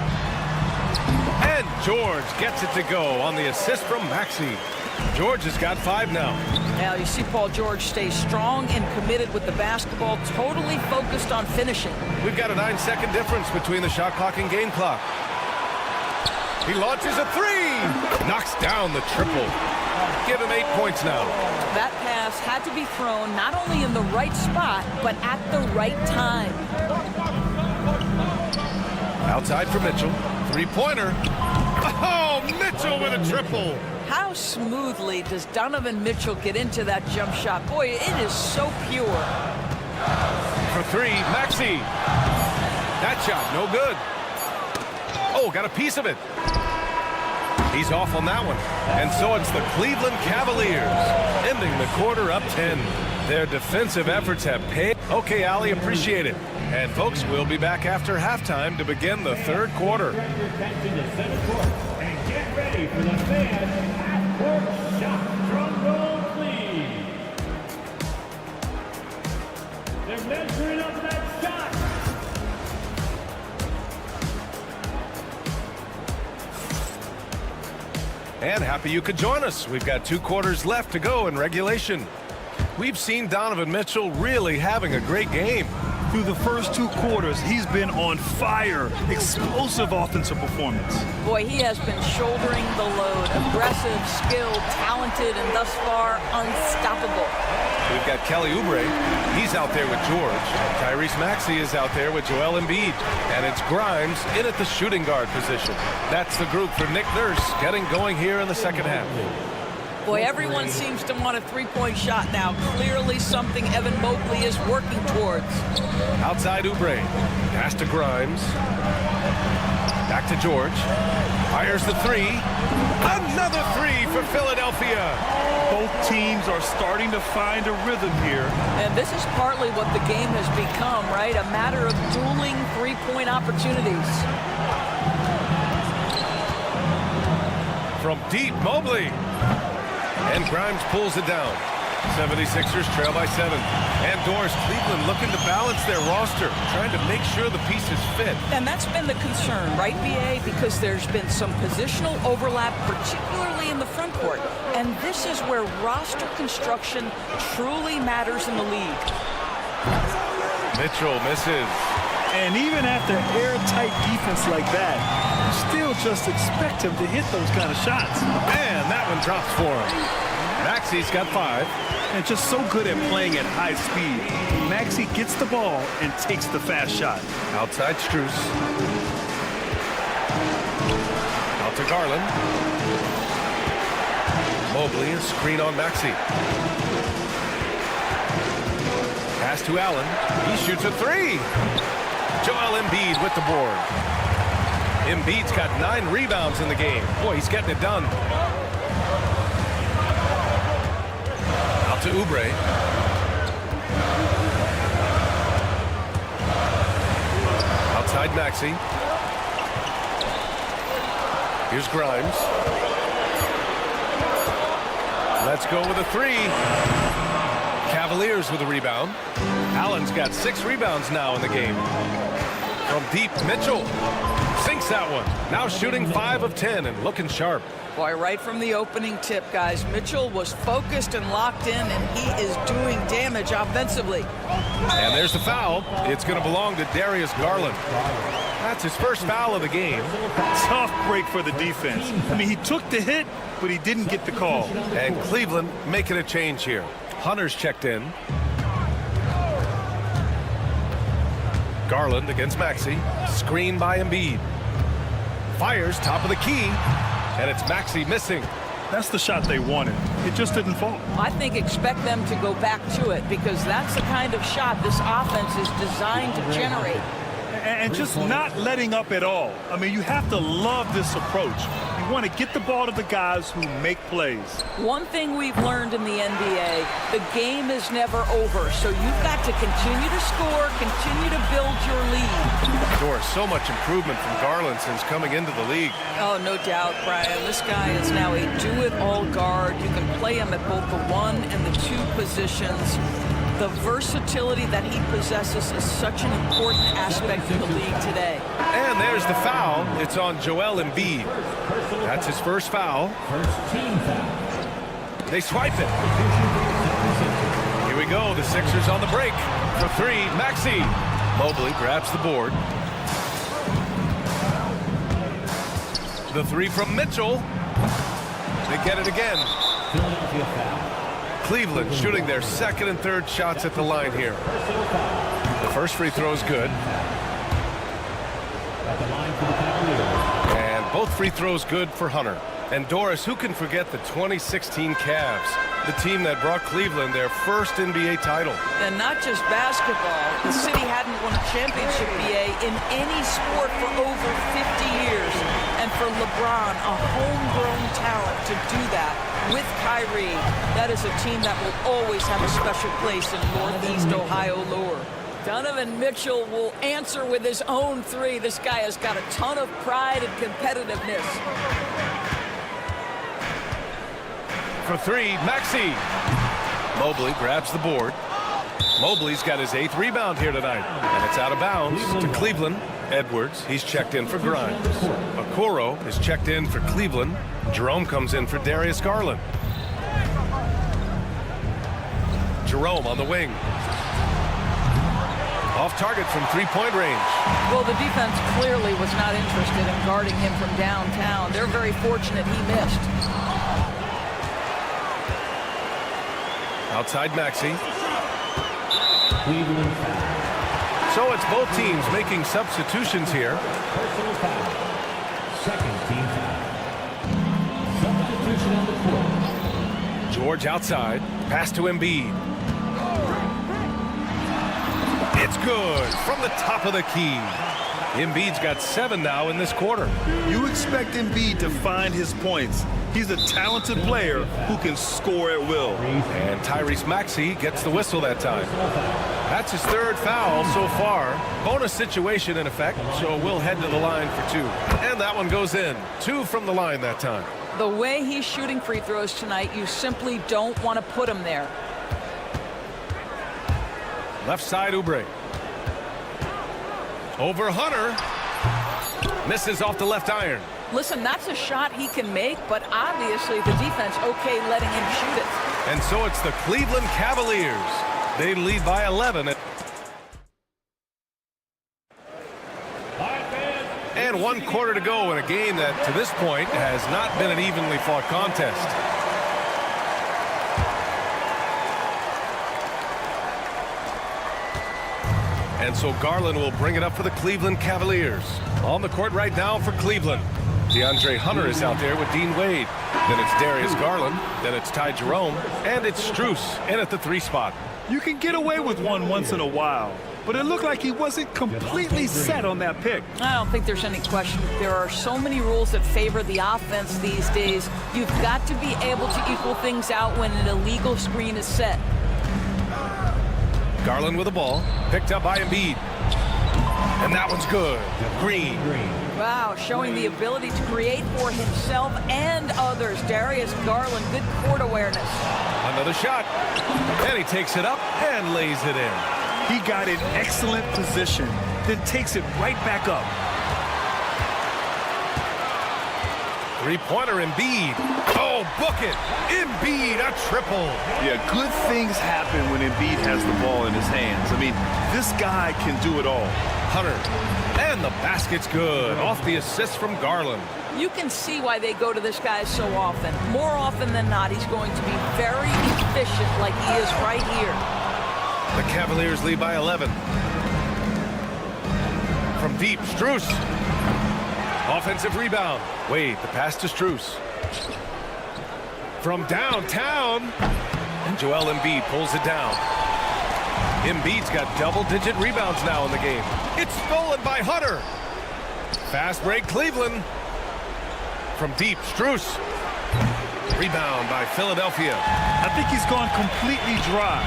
And George gets it to go on the assist from Maxey. George has got 5 now. Now you see Paul George stays strong and committed with the basketball, totally focused on finishing. We've got a 9-second difference between the shot clock and game clock. He launches a 3. Knocks down the triple. Give him 8 points now. That pass had to be thrown not only in the right spot, but at the right time. Outside for Mitchell. 3-pointer. Oh, Mitchell with a triple. How smoothly does Donovan Mitchell get into that jump shot? Boy, it is so pure. For 3, Maxey. That shot, no good. Oh, got a piece of it. He's off on that one. And so it's the Cleveland Cavaliers ending the quarter up 10. Their defensive efforts have paid. Okay, Allie, appreciate it. And folks, we'll be back after halftime to begin the third quarter. Turn your attention to center court and get ready for the fan half-court shot. Drum roll, please. They're measuring up that shot. And happy you could join us. We've got 2 quarters left to go in regulation. We've seen Donovan Mitchell really having a great game. Through the first 2 quarters, he's been on fire. Explosive offensive performance. Boy, he has been shouldering the load. Aggressive, skilled, talented, and thus far unstoppable. We've got Kelly Oubre. He's out there with George. Tyrese Maxey is out there with Joel Embiid. And it's Grimes in at the shooting guard position. That's the group for Nick Nurse getting going here in the second half. Boy, everyone seems to want a 3-point shot now. Clearly something Evan Mobley is working towards. Outside Oubre. Pass to Grimes. Back to George. Fires the 3. Another 3 for Philadelphia. Both teams are starting to find a rhythm here. And this is partly what the game has become, right? A matter of dueling 3-point opportunities. From deep, Mobley. And Grimes pulls it down. 76ers trail by 7. And Doris, Cleveland looking to balance their roster, trying to make sure the pieces fit. And that's been the concern, right, BA? Because there's been some positional overlap, particularly in the front court. And this is where roster construction truly matters in the league. Mitchell misses. And even after airtight defense like that, still just expect him to hit those kind of shots. And that one drops for him. Maxey's got 5. And just so good at playing at high speed. Maxey gets the ball and takes the fast shot. Outside Strus. Out to Garland. Mobley, a screen on Maxey. Pass to Allen. He shoots a 3. Joel Embiid with the board. Embiid's got 9 rebounds in the game. Boy, he's getting it done. Out to Oubre. Outside Maxey. Here's Grimes. Let's go with a 3. Cavaliers with a rebound. Allen's got 6 rebounds now in the game. From deep, Mitchell sinks that one. Now shooting 5 of 10 and looking sharp. Boy, right from the opening tip, guys, Mitchell was focused and locked in, and he is doing damage offensively. And there's the foul. It's going to belong to Darius Garland. That's his first foul of the game. Tough break for the defense. I mean, he took the hit, but he didn't get the call. And Cleveland making a change here. Hunter's checked in. Garland against Maxey. Screen by Embiid. Fires top of the key. And it's Maxey missing. That's the shot they wanted. It just didn't fall. I think expect them to go back to it because that's the kind of shot this offense is designed to generate. And just not letting up at all. I mean, you have to love this approach. You want to get the ball to the guys who make plays. One thing we've learned in the NBA, the game is never over. So you've got to continue to score, continue to build your lead. Doris, so much improvement from Garland since coming into the league. Oh, no doubt, Brian. This guy is now a do-it-all guard. You can play him at both the 1 and the 2 positions. The versatility that he possesses is such an important aspect of the league today. And there's the foul. It's on Joel Embiid. That's his first foul. They swipe it. Here we go. The Sixers on the break. For 3, Maxey. Mobley grabs the board. The 3 from Mitchell. They get it again. Cleveland shooting their second and third shots at the line here. The first free throw is good. And both free throws good for Hunter. And Doris, who can forget the 2016 Cavs, the team that brought Cleveland their first NBA title. And not just basketball. The city hadn't won a championship, BA, in any sport for over 50 years. And for LeBron, a homegrown talent to do that with Kyrie, that is a team that will always have a special place in Northeast Ohio lore. Donovan Mitchell will answer with his own 3. This guy has got a ton of pride and competitiveness. For 3, Maxey. Mobley grabs the board. Mobley's got his 8th rebound here tonight. And it's out of bounds to Cleveland. Edwards, he's checked in for Grimes. Okoro is checked in for Cleveland. Jerome comes in for Darius Garland. Jerome on the wing. Off target from 3-point range. Well, the defense clearly was not interested in guarding him from downtown. They're very fortunate he missed. Outside Maxey. So it's both teams making substitutions here. Personal foul. Second team foul. Substitution on the court. George outside. Pass to Embiid. It's good from the top of the key. Embiid's got 7 now in this quarter. You expect Embiid to find his points. He's a talented player who can score at will. And Tyrese Maxey gets the whistle that time. That's his 3rd foul so far. Bonus situation in effect, so we'll head to the line for 2. And that one goes in. 2 from the line that time. The way he's shooting free throws tonight, you simply don't want to put him there. Left side, Oubre. Over Hunter. Misses off the left iron. Listen, that's a shot he can make, but obviously the defense okay letting him shoot it. And so it's the Cleveland Cavaliers. They lead by 11. And 1 quarter to go in a game that, to this point, has not been an evenly fought contest. And so Garland will bring it up for the Cleveland Cavaliers. On the court right now for Cleveland. DeAndre Hunter is out there with Dean Wade. Then it's Darius Garland. Then it's Ty Jerome. And it's Strus in at the 3 spot. You can get away with one once in a while, but it looked like he wasn't completely set on that pick. I don't think there's any question. There are so many rules that favor the offense these days. You've got to be able to equal things out when an illegal screen is set. Garland with the ball. Picked up by Embiid. And that one's good. Green. Wow, showing the ability to create for himself and others. Darius Garland, good court awareness. Another shot. And he takes it up and lays it in. He got in excellent position, then takes it right back up. Three-pointer, Embiid. Oh, book it. Embiid, a triple. Yeah, good things happen when Embiid has the ball in his hands. I mean, this guy can do it all. Hunter. And the basket's good. Off the assist from Garland. You can see why they go to this guy so often. More often than not, he's going to be very efficient like he is right here. The Cavaliers lead by 11. From deep, Strus. Offensive rebound. Wade, the pass to Strus. From downtown. And Joel Embiid pulls it down. Embiid's got double-digit rebounds now in the game. It's stolen by Hunter. Fast break, Cleveland. From deep, Strus. Rebound by Philadelphia. I think he's gone completely dry.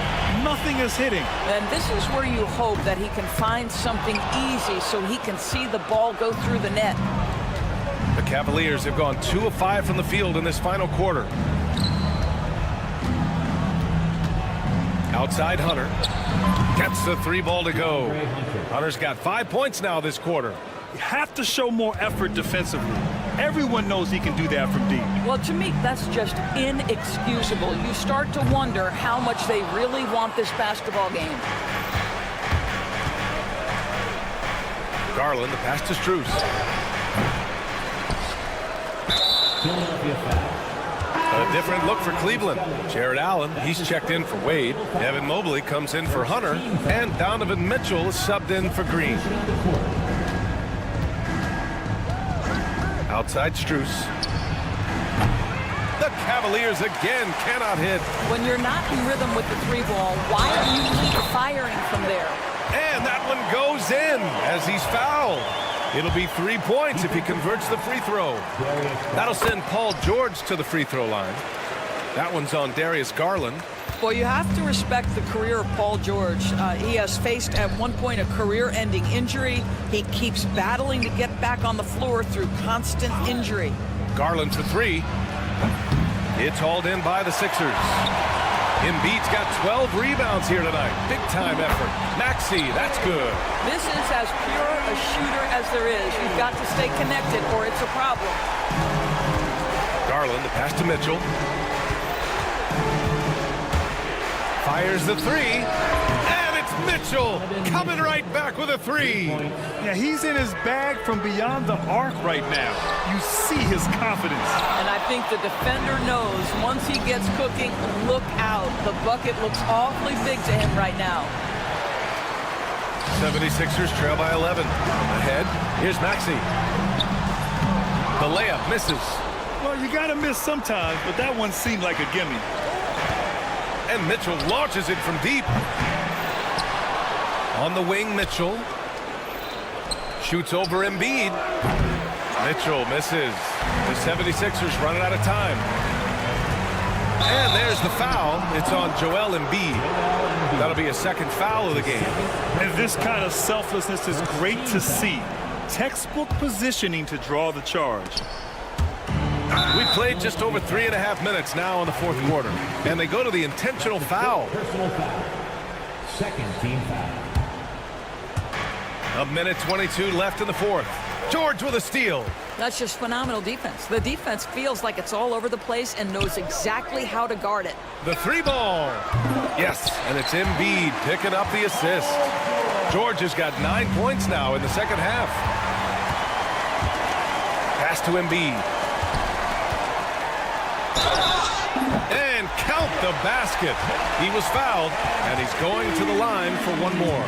Nothing is hitting. And this is where you hope that he can find something easy so he can see the ball go through the net. The Cavaliers have gone 2 of 5 from the field in this final quarter. Outside Hunter. Gets the 3 ball to go. Hunter's got 5 points now this quarter. You have to show more effort defensively. Everyone knows he can do that from deep. Well, to me, that's just inexcusable. You start to wonder how much they really want this basketball game. Garland, the pass to Strus. A different look for Cleveland. Jared Allen, he's checked in for Wade. Evan Mobley comes in for Hunter. And Donovan Mitchell is subbed in for Green. Outside Strus. The Cavaliers again cannot hit. When you're not in rhythm with the 3 ball, why do you keep firing from there? And that one goes in as he's fouled. It'll be 3 points if he converts the free throw. That'll send Paul George to the free throw line. That one's on Darius Garland. Well, you have to respect the career of Paul George. He has faced at one point a career-ending injury. He keeps battling to get back on the floor through constant injury. Garland for 3. It's hauled in by the Sixers. Embiid's got 12 rebounds here tonight. Big-time effort. Maxey, that's good. This is as pure a shooter as there is. You've got to stay connected or it's a problem. Garland, the pass to Mitchell. Fires the 3. And it's Mitchell coming right back with a 3. Yeah, he's in his bag from beyond the arc right now. You see his confidence. And I think the defender knows once he gets cooking, look out. The bucket looks awfully big to him right now. 76ers trail by 11. Ahead, here's Maxey. The layup misses. Well, you got to miss sometimes, but that one seemed like a gimme. And Mitchell launches it from deep. On the wing, Mitchell. Shoots over Embiid. Mitchell misses. The 76ers running out of time. And there's the foul. It's on Joel Embiid. That'll be a second foul of the game. And this kind of selflessness is great to see. Textbook positioning to draw the charge. We played just over 3.5 minutes now in the fourth quarter. And they go to the intentional foul. Personal foul. Second team foul. A minute 22 left in the fourth. George with a steal. That's just phenomenal defense. The defense feels like it's all over the place and knows exactly how to guard it. The 3 ball. Yes, and it's Embiid picking up the assist. George has got 9 points now in the second half. Pass to Embiid. And count the basket. He was fouled, and he's going to the line for one more.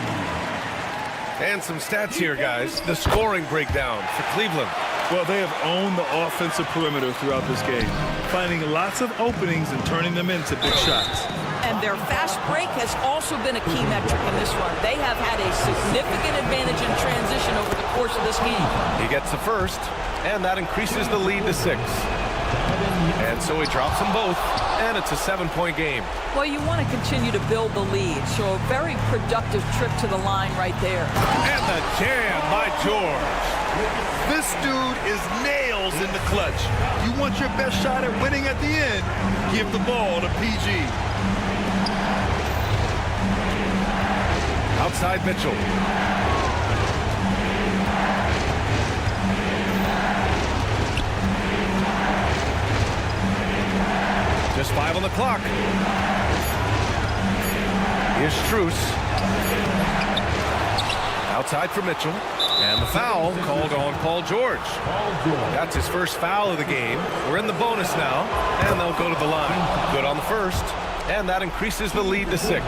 And some stats here, guys. The scoring breakdown for Cleveland. Well, they have owned the offensive perimeter throughout this game, finding lots of openings and turning them into big shots. And their fast break has also been a key metric in this one. They have had a significant advantage in transition over the course of this game. He gets the first, and that increases the lead to 6. And so he drops them both, and it's a 7-point game. Well, you want to continue to build the lead, so a very productive trip to the line right there. And the jam by George. This dude is nails in the clutch. You want your best shot at winning at the end, give the ball to PG. Outside Mitchell. 5 on the clock. Here's Strus. Outside for Mitchell. And the foul called on Paul George. That's his first foul of the game. We're in the bonus now, and they'll go to the line. Good on the first, and that increases the lead to 6.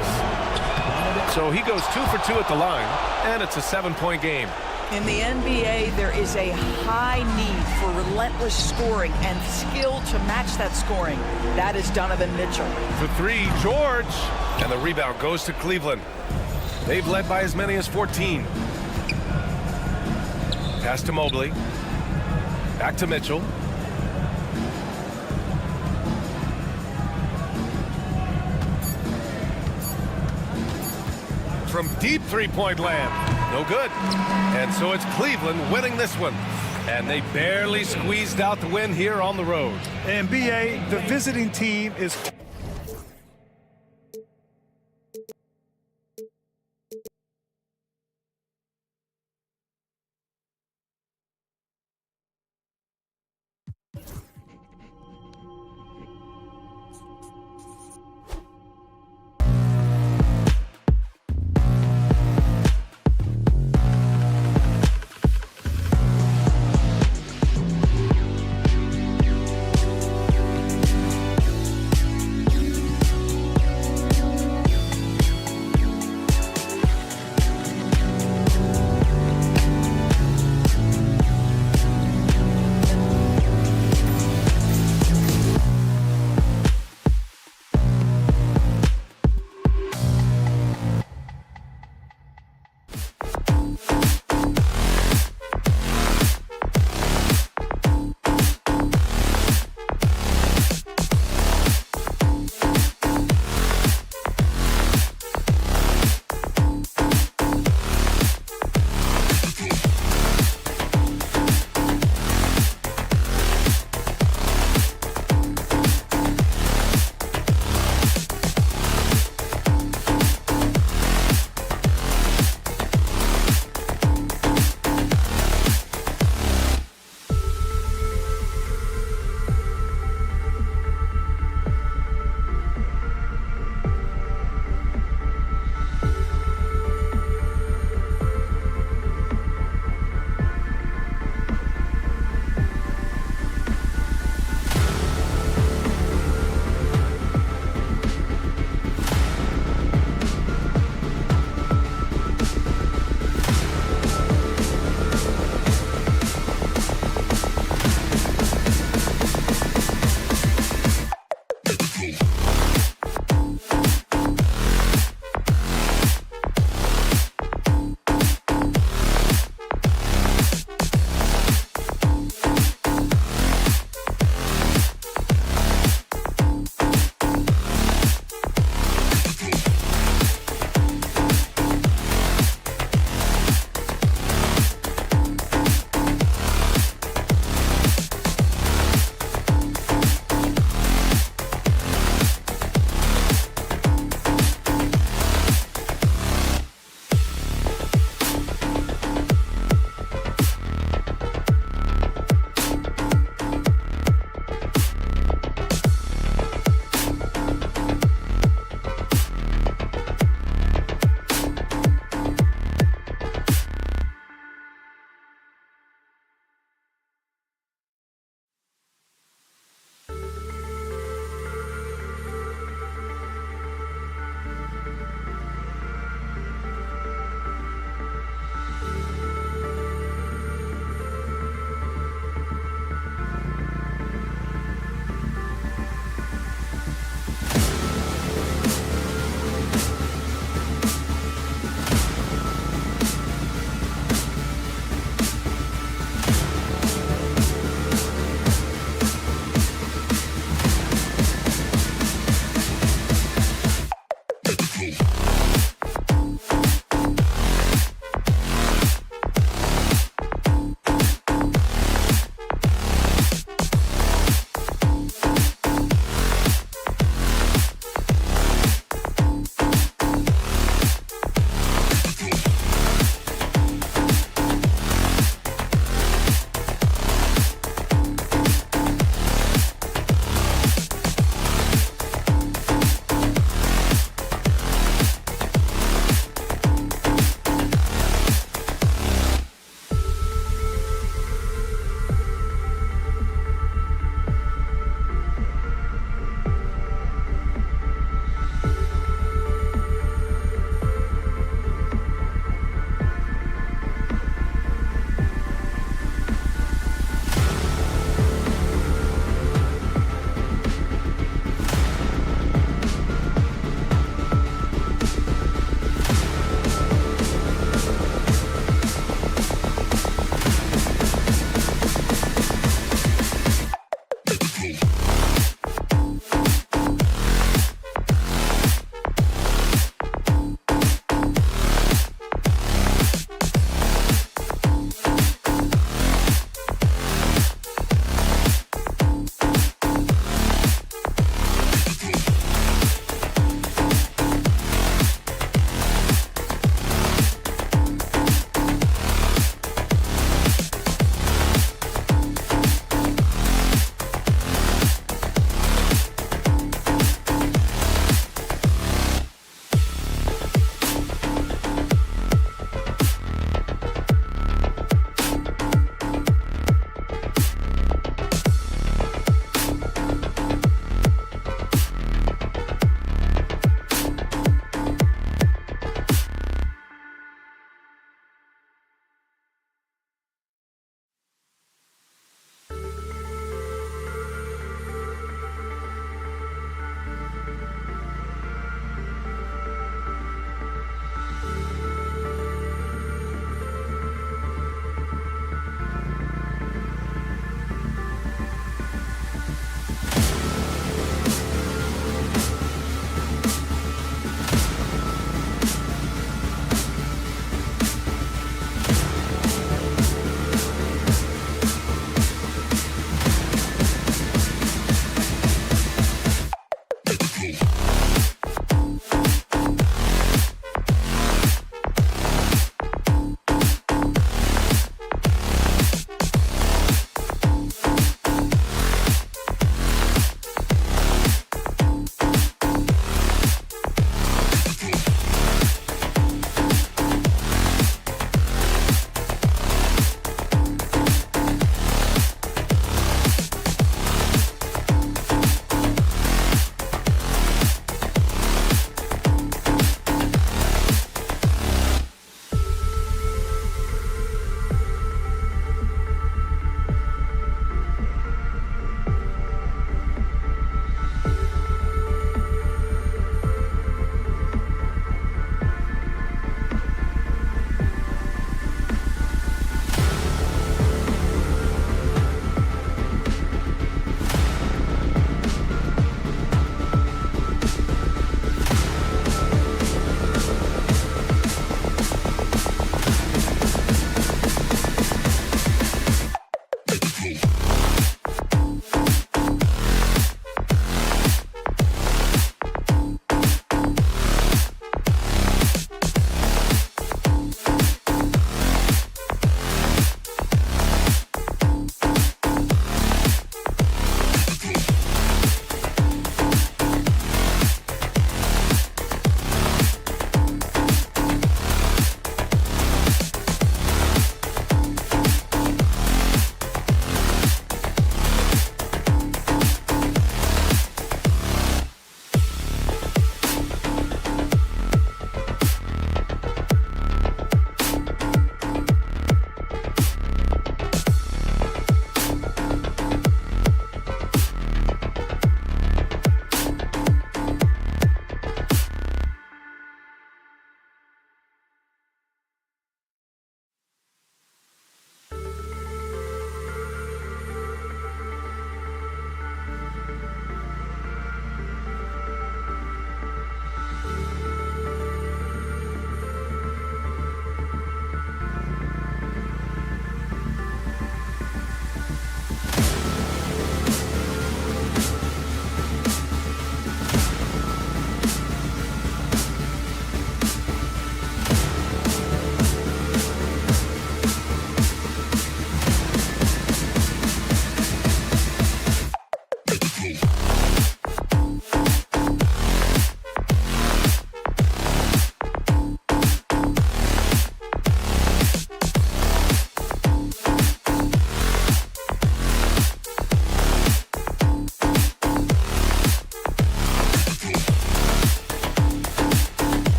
So he goes 2 for 2 at the line, and it's a 7-point game. In the NBA, there is a high need for relentless scoring and skill to match that scoring. That is Donovan Mitchell. For 3, George. And the rebound goes to Cleveland. They've led by as many as 14. Pass to Mobley. Back to Mitchell. From deep three-point land. No good. And so it's Cleveland winning this one. And they barely squeezed out the win here on the road. And BA, the visiting team is...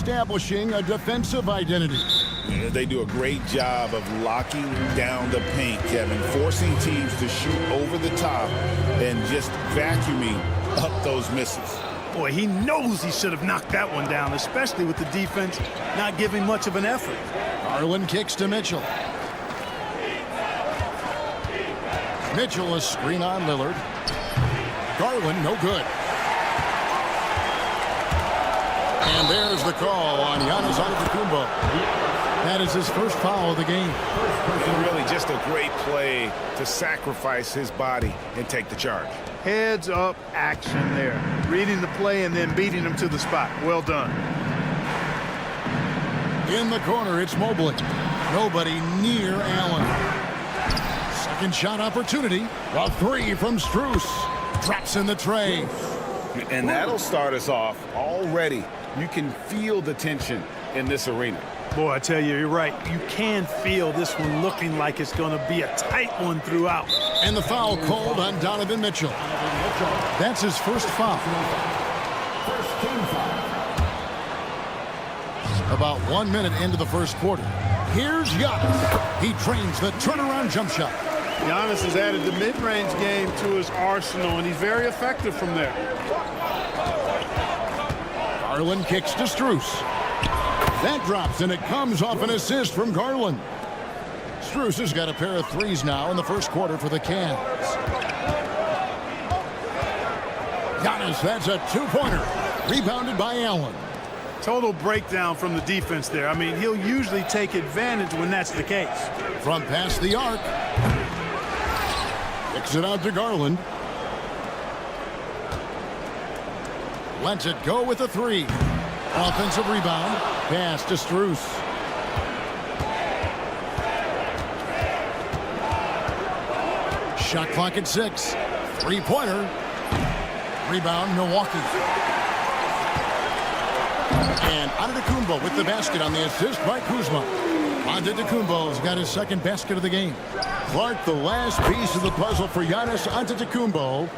establishing a defensive identity. Yeah, they do a great job of locking down the paint, Kevin, forcing teams to shoot over the top and just vacuuming up those misses. Boy, he knows he should have knocked that one down, especially with the defense not giving much of an effort. Garland kicks to Mitchell. Mitchell, a screen on Lillard. Garland, no good. And there's the call on Giannis Antetokounmpo. That is his first foul of the game. And really just a great play to sacrifice his body and take the charge. Heads up action there. Reading the play and then beating him to the spot. Well done. In the corner, it's Mobley. Nobody near Allen. Second shot opportunity. A three from Strus. Drops in the tray. And that'll start us off already. You can feel the tension in this arena. Boy, I tell you, you're right. You can feel this one looking like it's going to be a tight one throughout. And the foul called on Donovan Mitchell. That's his first foul. About 1 minute into the first quarter. Here's Giannis. He trains the turnaround jump shot. Giannis has added the mid-range game to his arsenal, and he's very effective from there. Garland kicks to Strus. That drops, and it comes off an assist from Garland. Strus has got a pair of threes now in the first quarter for the Cavs. Giannis, that's a two-pointer. Rebounded by Allen. Total breakdown from the defense there. I mean, he'll usually take advantage when that's the case. From past the arc. Kicks it out to Garland. Lets it go with a three. Offensive rebound. Pass to Strus. Shot clock at 6. Three-pointer. Rebound, Milwaukee. And Antetokounmpo with the basket on the assist by Kuzma. Antetokounmpo's got his second basket of the game. Clark, the last piece of the puzzle for Giannis Antetokounmpo,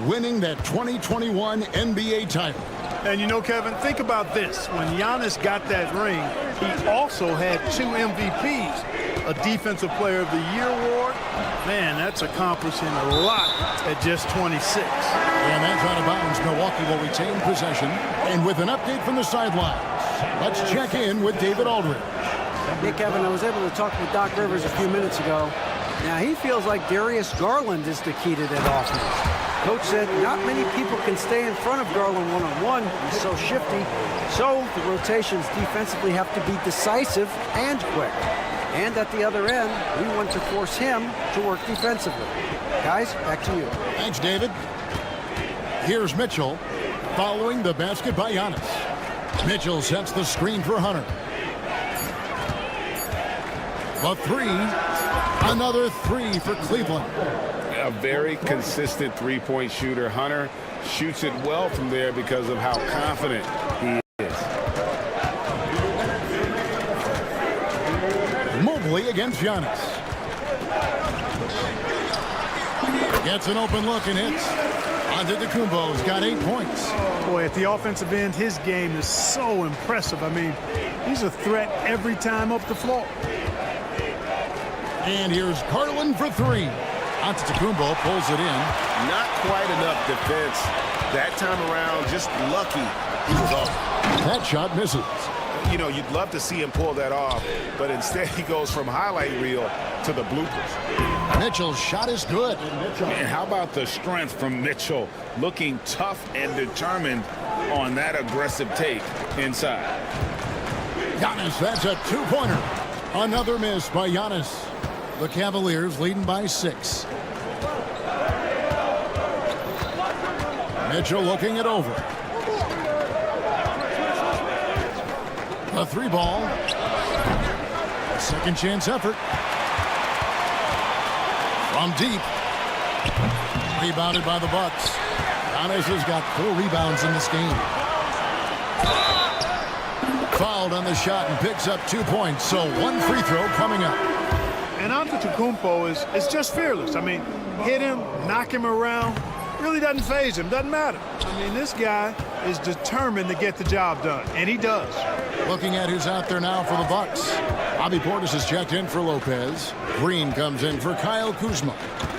winning that 2021 NBA title. And you know, Kevin, think about this. When Giannis got that ring, he also had 2 MVPs, a Defensive Player of the Year award. Man, that's accomplishing a lot at just 26. And that's out of bounds. Milwaukee will retain possession. And with an update from the sidelines, let's check in with David Aldridge. Hey, Kevin, I was able to talk with Doc Rivers a few minutes ago. Now, he feels like Darius Garland is the key to that offense. Coach said not many people can stay in front of Garland one-on-one. He's so shifty. So the rotations defensively have to be decisive and quick. And at the other end, we want to force him to work defensively. Guys, back to you. Thanks, David. Here's Mitchell following the basket by Giannis. Mitchell sets the screen for Hunter. The three. Another three for Cleveland. A very consistent three-point shooter. Hunter shoots it well from there because of how confident he is. Mobley against Giannis. Gets an open look and hits. Antetokounmpo's got 8 points. Boy, at the offensive end, his game is so impressive. I mean, he's a threat every time up the floor. And here's Garland for three. Antetokounmpo pulls it in. Not quite enough defense that time around. Just lucky he was off. That shot misses. You know, you'd love to see him pull that off, but instead he goes from highlight reel to the bloopers. Mitchell's shot is good. And how about the strength from Mitchell, looking tough and determined on that aggressive take inside. Giannis, that's a two-pointer. Another miss by Giannis. The Cavaliers leading by 6. Mitchell looking it over. A three ball. A second chance effort. From deep. Rebounded by the Bucks. Giannis has got 4 rebounds in this game. Fouled on the shot and picks up 2 points. So 1 free throw coming up. And Antetokounmpo is just fearless. I mean, hit him, knock him around. Really doesn't faze him. Doesn't matter. I mean, this guy is determined to get the job done, and he does. Looking at who's out there now for the Bucks. Bobby Portis is checked in for Lopez. Green comes in for Kyle Kuzma.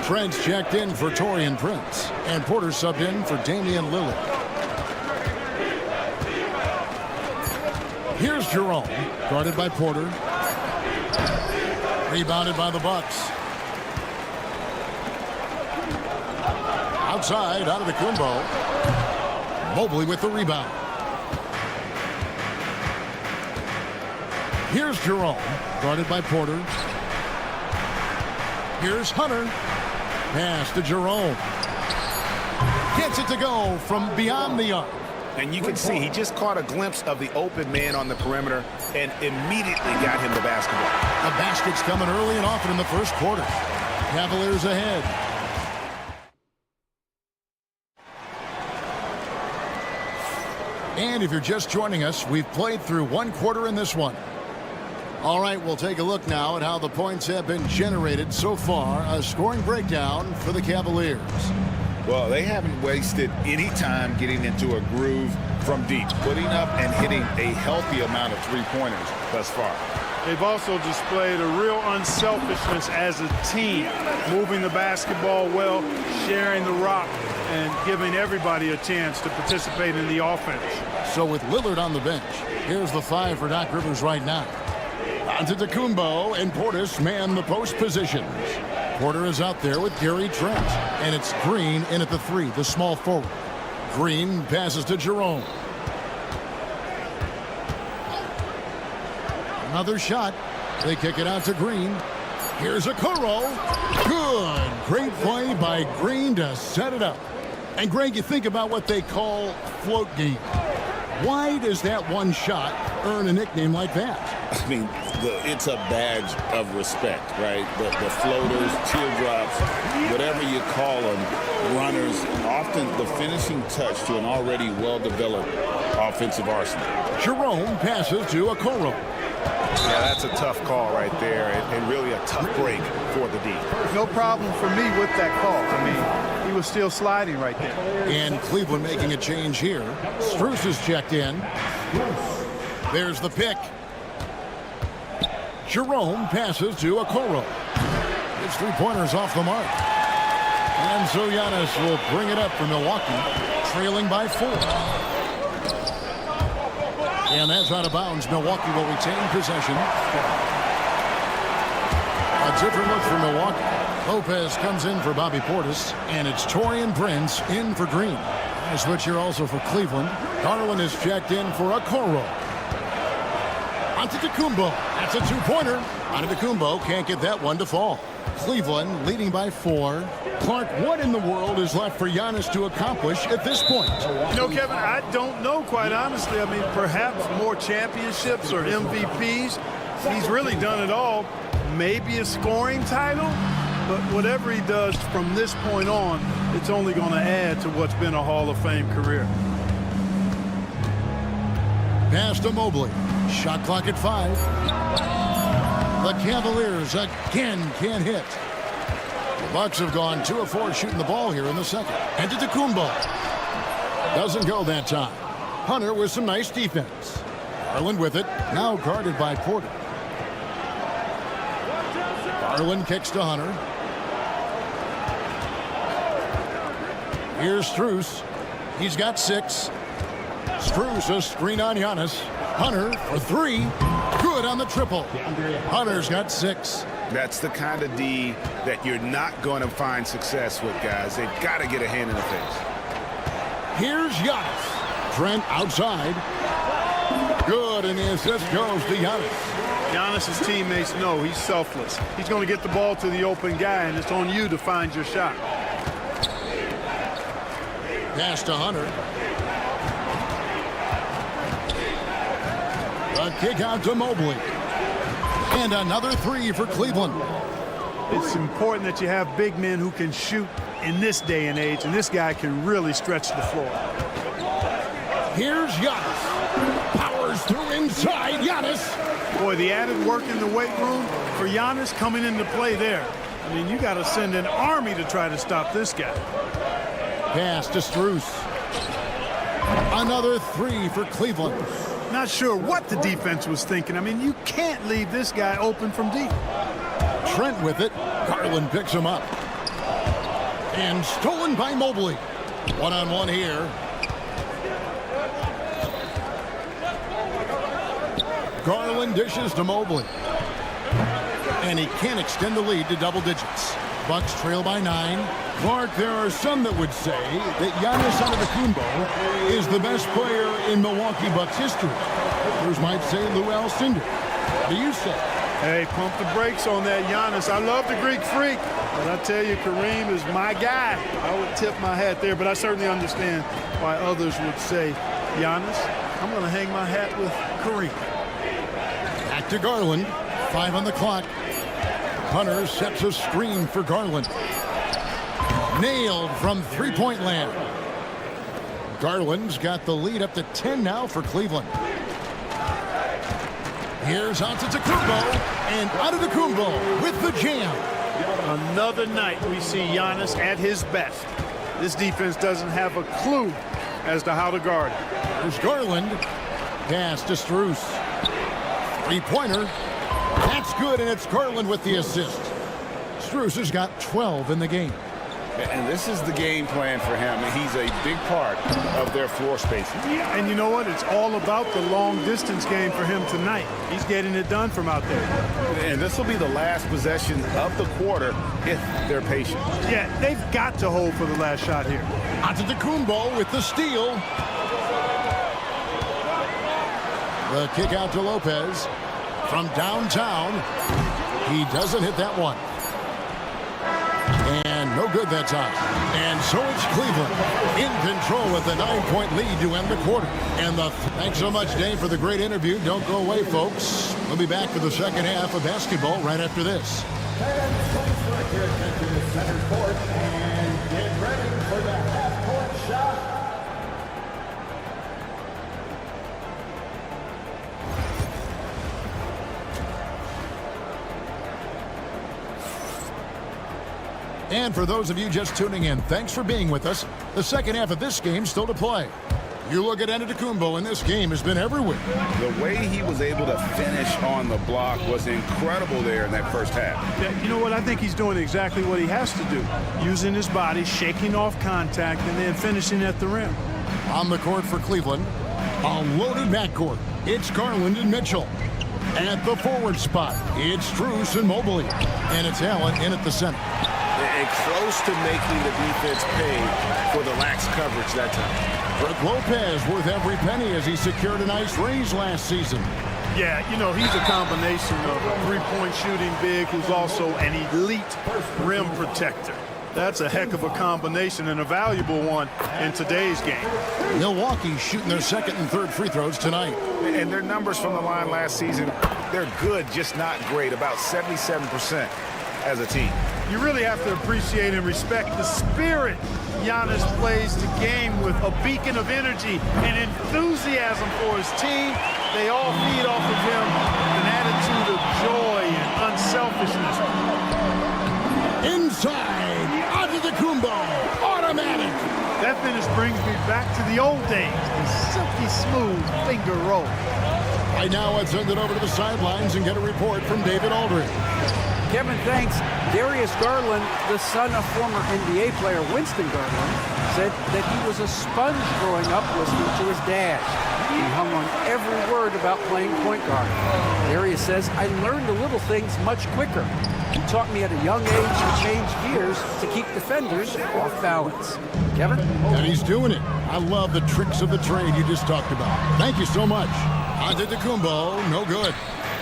Trent's checked in for Taurean Prince. And Porter subbed in for Damian Lillard. Here's Jerome, guarded by Porter. Rebounded by the Bucks. Outside, out of the Kumbo. Mobley with the rebound. Here's Jerome, guarded by Porter. Here's Hunter. Pass to Jerome. Gets it to go from beyond the arc. And you can see he just caught a glimpse of the open man on the perimeter and immediately got him the basketball. The basket's coming early and often in the first quarter. Cavaliers ahead. And if you're just joining us, we've played through one quarter in this one. All right, we'll take a look now at how the points have been generated so far. A scoring breakdown for the Cavaliers. Well, they haven't wasted any time getting into a groove from deep, putting up and hitting a healthy amount of three-pointers thus far. They've also displayed a real unselfishness as a team, moving the basketball well, sharing the rock, and giving everybody a chance to participate in the offense. So with Lillard on the bench, here's the 5 for Doc Rivers right now. Antetokounmpo and Portis man the post positions. Porter is out there with Gary Trent. And it's Green in at the 3, the small forward. Green passes to Jerome. Another shot. They kick it out to Green. Here's Okoro. Good. Great play by Green to set it up. And Greg, you think about what they call float game. Why does that one shot earn a nickname like that? I mean, it's a badge of respect, right? The floaters, teardrops, whatever you call them, runners, often the finishing touch to an already well-developed offensive arsenal. Jerome passes to Okoro. Yeah, that's a tough call right there, and really a tough break for the D. No problem for me with that call. I mean, he was still sliding right there. And Cleveland making a change here. Strus is checked in. There's the pick. Jerome passes to Okoro. His three-pointer's off the mark. And so Giannis will bring it up for Milwaukee, trailing by 4. And that's out of bounds. Milwaukee will retain possession. A different look for Milwaukee. Lopez comes in for Bobby Portis, and it's Taurean Prince in for Green. A switch here also for Cleveland. Garland is checked in for Okoro. Antetokounmpo. That's a two-pointer. Antetokounmpo can't get that one to fall. Cleveland leading by 4. Clark, what in the world is left for Giannis to accomplish at this point? You know, Kevin, I don't know, quite honestly. I mean, perhaps more championships or MVPs. He's really done it all. Maybe a scoring title, but whatever he does from this point on, it's only going to add to what's been a Hall of Fame career. Pass to Mobley. Shot clock at 5. The Cavaliers again can't hit. The Bucks have gone 2 of 4 shooting the ball here in the second. And to Antetokounmpo. Doesn't go that time. Hunter with some nice defense. Garland with it. Now guarded by Porter. Garland kicks to Hunter. Here's Strus. He's got 6. Strus a screen on Giannis. Hunter for 3. Good on the triple. Hunter's got 6. That's the kind of D that you're not going to find success with, guys. They've got to get a hand in the face. Here's Giannis. Trent outside. Good, and the assist goes to Giannis. Giannis' teammates know he's selfless. He's going to get the ball to the open guy, and it's on you to find your shot. Pass to Hunter. A kick out to Mobley. And another 3 for Cleveland. It's important that you have big men who can shoot in this day and age, and this guy can really stretch the floor. Here's Giannis. Powers through inside. Giannis. Boy, the added work in the weight room for Giannis coming into play there. I mean, you got to send an army to try to stop this guy. Pass to Strus. Another three for Cleveland. Not sure what the defense was thinking. I mean, you can't leave this guy open from deep. Trent with it. Garland picks him up. And stolen by Mobley. One-on-one here. Garland dishes to Mobley. And he can't extend the lead to double digits. Bucks trail by 9. Clark, there are some that would say that Giannis Antetokounmpo is the best player in Milwaukee Bucks history. Others might say Lou Alcindor. What do you say? Hey, pump the brakes on that Giannis. I love the Greek freak, but I tell you, Kareem is my guy. I would tip my hat there, but I certainly understand why others would say Giannis. I'm going to hang my hat with Kareem. Back to Garland. 5 on the clock. Hunter sets a screen for Garland. Nailed from three-point land. Garland's got the lead up to 10 now for Cleveland. Here's Antetokounmpo, and Antetokounmpo with the jam. Another night we see Giannis at his best. This defense doesn't have a clue as to how to guard him. There's Garland. Pass to Strus. Three-pointer. That's good, and it's Garland with the assist. Strus has got 12 in the game. And this is the game plan for him. He's a big part of their floor spacing. And you know what? It's all about the long-distance game for him tonight. He's getting it done from out there. And this will be the last possession of the quarter if they're patient. Yeah, they've got to hold for the last shot here. Antetokounmpo with the steal. The kick out to Lopez from downtown. He doesn't hit that one. And no good that time. And so it's Cleveland in control with a 9-point lead to end the quarter. And thanks so much, Dave, for the great interview. Don't go away, folks. We'll be back for the second half of basketball right after this. Fans, please direct your attention to center court and get ready for the half-court shot. And for those of you just tuning in, thanks for being with us. The second half of this game still to play. You look at Antetokounmpo, and this game has been everywhere. The way he was able to finish on the block was incredible there in that first half. Yeah, you know what? I think he's doing exactly what he has to do. Using his body, shaking off contact, and then finishing at the rim. On the court for Cleveland, a loaded backcourt. It's Garland and Mitchell. At the forward spot, it's Strus and Mobley. And it's Allen in at the center. And close to making the defense pay for the lax coverage that time. Brook Lopez worth every penny as he secured a nice raise last season. Yeah, you know, he's a combination of a three-point shooting big who's also an elite rim protector. That's a heck of a combination and a valuable one in today's game. Milwaukee shooting their second and third free throws tonight. And their numbers from the line last season, they're good, just not great, about 77% as a team. You really have to appreciate and respect the spirit Giannis plays the game with, a beacon of energy and enthusiasm for his team. They all feed off of him an attitude of joy and unselfishness. Inside, Antetokounmpo, automatic. That finish brings me back to the old days, the silky smooth finger roll. Right now, let's send it over to the sidelines and get a report from David Aldridge. Kevin, thanks. Darius Garland, the son of former NBA player Winston Garland, said that he was a sponge growing up listening to his dad. He hung on every word about playing point guard. Darius says, I learned the little things much quicker. He taught me at a young age to change gears to keep defenders off balance. Kevin? And he's doing it. I love the tricks of the trade you just talked about. Thank you so much. Antetokounmpo, no good.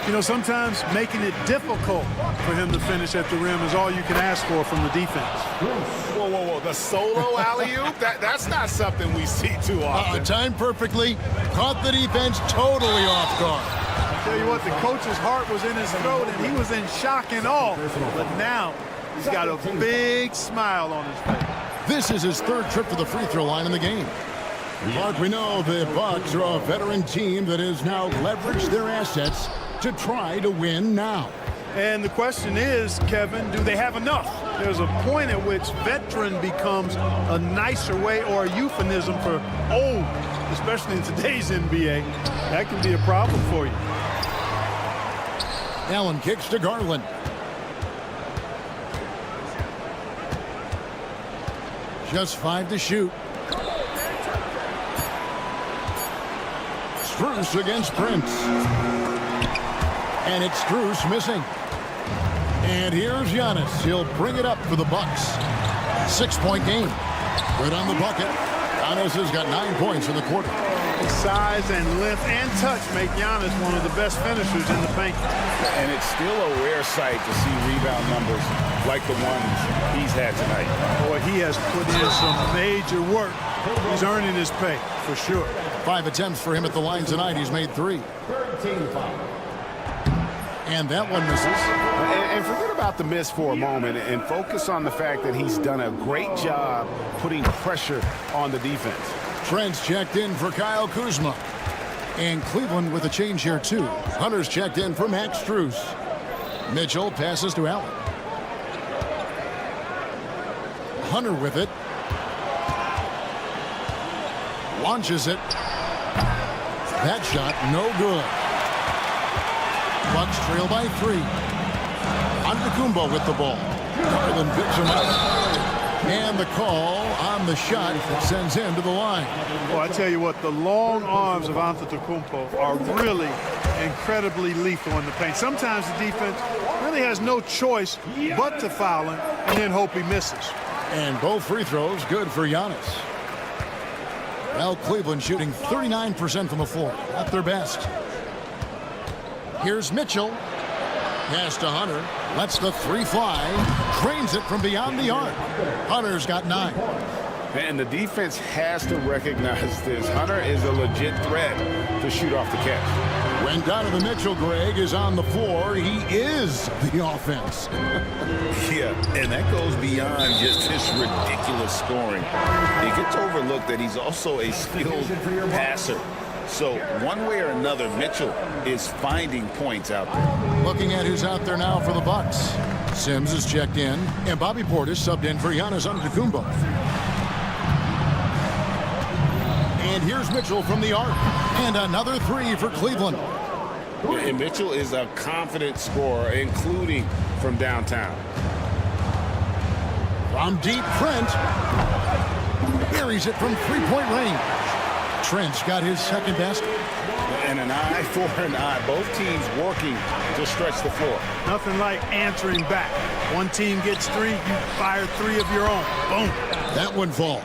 You know, sometimes making it difficult for him to finish at the rim is all you can ask for from the defense. Whoa, whoa, whoa. The solo alley-oop? That's not something we see too often. Timed perfectly. Caught the defense totally off guard. I tell you what, the coach's heart was in his throat, and he was in shock and awe. But now he's got a big smile on his face. This is his third trip to the free throw line in the game. Mark, we know the Bucks are a veteran team that has now leveraged their assets to try to win now. And the question is, Kevin, do they have enough? there's a point at which veteran becomes a nicer way or a euphemism for old, especially in today's NBA. That can be a problem for you. Allen kicks to Garland. Just 5 to shoot. Strus against Prince. And it's Strus missing. And here's Giannis. He'll bring it up for the Bucks. 6-point game. Good on the bucket. Giannis has got 9 points in the quarter. His size and length and touch make Giannis one of the best finishers in the paint. And it's still a rare sight to see rebound numbers like the ones he's had tonight. Boy, he has put in some major work. He's earning his pay, for sure. 5 attempts for him at the line tonight. He's made 3. And that one misses. And forget about the miss for a moment and focus on the fact that he's done a great job putting pressure on the defense. Trent's checked in for Kyle Kuzma. And Cleveland with a change here, too. Hunter's checked in for Max Strus. Mitchell passes to Allen. Hunter with it. Launches it. That shot, no good. Bucks trail by 3. Antetokounmpo with the ball. Garland picks him up. And the call on the shot that sends him to the line. Well, I tell you what, the long arms of Antetokounmpo are really incredibly lethal in the paint. Sometimes the defense really has no choice but to foul him and then hope he misses. And both free throws good for Giannis. Well, Cleveland shooting 39% from the floor. At their best. Here's Mitchell. Pass to Hunter. Lets the 3 fly. Trains it from beyond the arc. Hunter's got 9. And the defense has to recognize this. Hunter is a legit threat to shoot off the catch. When Donovan Mitchell, Greg, is on the floor, he is the offense. Yeah, and that goes beyond just his ridiculous scoring. It gets overlooked that he's also a skilled passer. So one way or another, Mitchell is finding points out there. Looking at who's out there now for the Bucks. Sims is checked in, and Bobby Portis subbed in for Giannis Antetokounmpo. And here's Mitchell from the arc. And another 3 for Cleveland. And Mitchell is a confident scorer, including from downtown. From deep, Trent buries it from 3-point range. Trent's got his second basket. And an eye for an eye. Both teams working to stretch the floor. Nothing like answering back. One team gets 3, you fire 3 of your own. Boom. That one falls.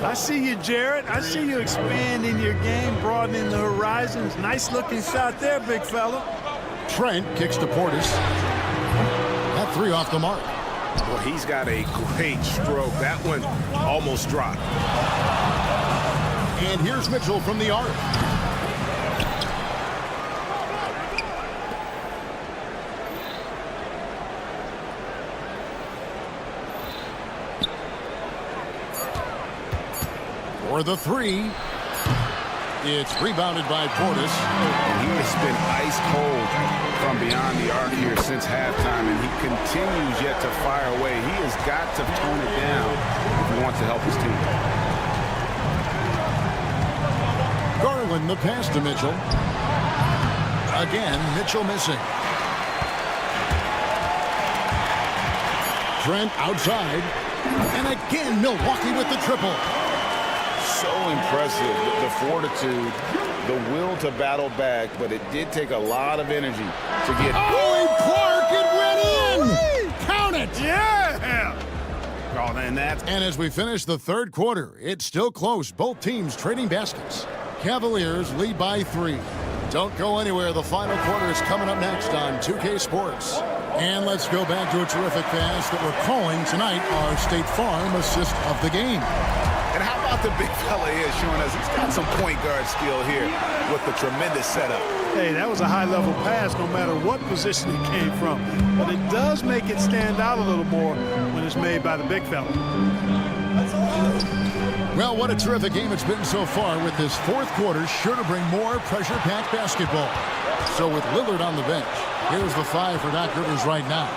I see you, Jared. I see you expanding your game, broadening the horizons. Nice looking shot there, big fella. Trent kicks to Portis. That 3 off the mark. Well, he's got a great stroke. That one almost dropped. And here's Mitchell from the arc. For the 3. It's rebounded by Portis. And he has been ice cold from beyond the arc here since halftime, and he continues yet to fire away. He has got to tone it down if he wants to help his team. Garland the pass to Mitchell. Again, Mitchell missing. Trent outside. And again, Milwaukee with the triple. So impressive, the fortitude, the will to battle back, but it did take a lot of energy to get. Oh, Clark, it went in! Count it! Yeah! Oh, and that's. And as we finish the third quarter, it's still close. Both teams trading baskets. Cavaliers lead by 3. Don't go anywhere. The final quarter is coming up next on 2K Sports. And let's go back to a terrific pass that we're calling tonight our State Farm assist of the game. And how about the big fella here showing us he's got some point guard skill here with the tremendous setup. Hey, that was a high-level pass no matter what position it came from. But it does make it stand out a little more when it's made by the big fella. Well, what a terrific game it's been so far, with this fourth quarter sure to bring more pressure-packed basketball. So with Lillard on the bench, here's the 5 for Doc Rivers right now.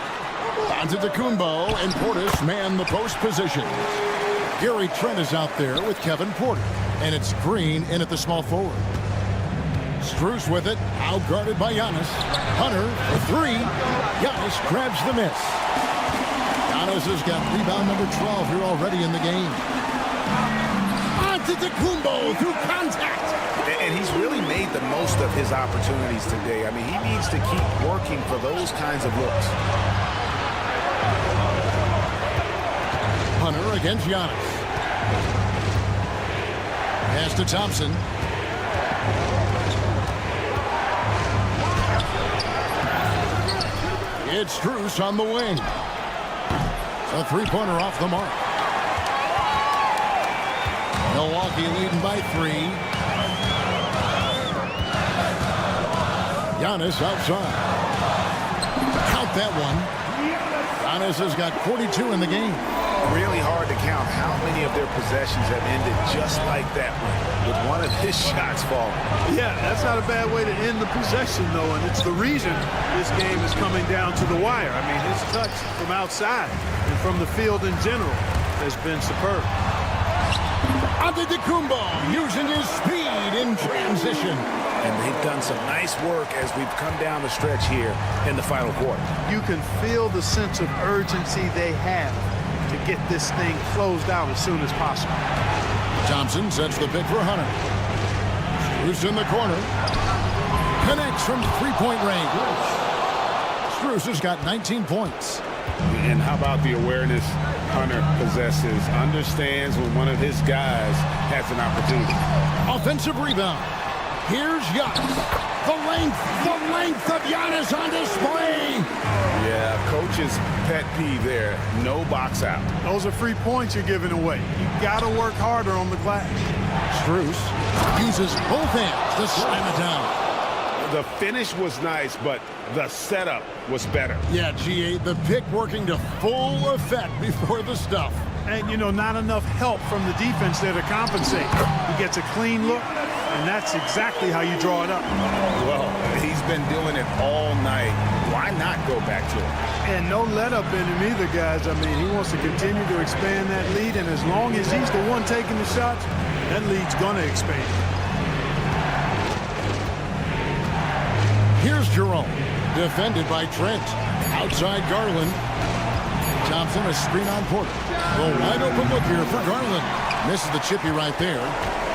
Antetokounmpo and Portis man the post position. Gary Trent is out there with Kevin Porter. And it's Green in at the small forward. Strus with it, out guarded by Giannis. Hunter for three. Giannis grabs the miss. Giannis has got rebound number 12 here already in the game. Antetokounmpo through contact. And he's really made the most of his opportunities today. I mean, he needs to keep working for those kinds of looks. Hunter against Giannis. Pass to Thompson. It's Strus on the wing. A three-pointer off the mark. Milwaukee leading by 3. Giannis outside. Count that one. Giannis has got 42 in the game. Really hard to count how many of their possessions have ended just like that one, with one of his shots falling. Yeah, that's not a bad way to end the possession, though, and it's the reason this game is coming down to the wire. I mean, his touch from outside and from the field in general has been superb. Antetokounmpo using his speed in transition. And they've done some nice work as we've come down the stretch here in the final quarter. You can feel the sense of urgency they have to get this thing closed out as soon as possible. Thompson sets the pick for Hunter. Strus in the corner. Connects from three-point range. Strus has got 19 points. And how about the awareness Hunter possesses? Understands when one of his guys has an opportunity. Offensive rebound. Here's Giannis. The length of Giannis on display. Yeah, coach's pet peeve there. No box out. Those are free points you're giving away. You got to work harder on the glass. Strus uses both hands to slam it down. The finish was nice, but the setup was better. Yeah, G8, the pick working to full effect before the stuff. And, you know, not enough help from the defense there to compensate. He gets a clean look, and that's exactly how you draw it up. Well, he's been doing it all night. Why not go back to it? And no let-up in him either, guys. I mean, he wants to continue to expand that lead, and as long as he's the one taking the shots, that lead's going to expand. Here's Jerome, defended by Trent. Outside Garland. Thompson, a screen on Porter. A wide open look here for Garland. Misses the chippy right there.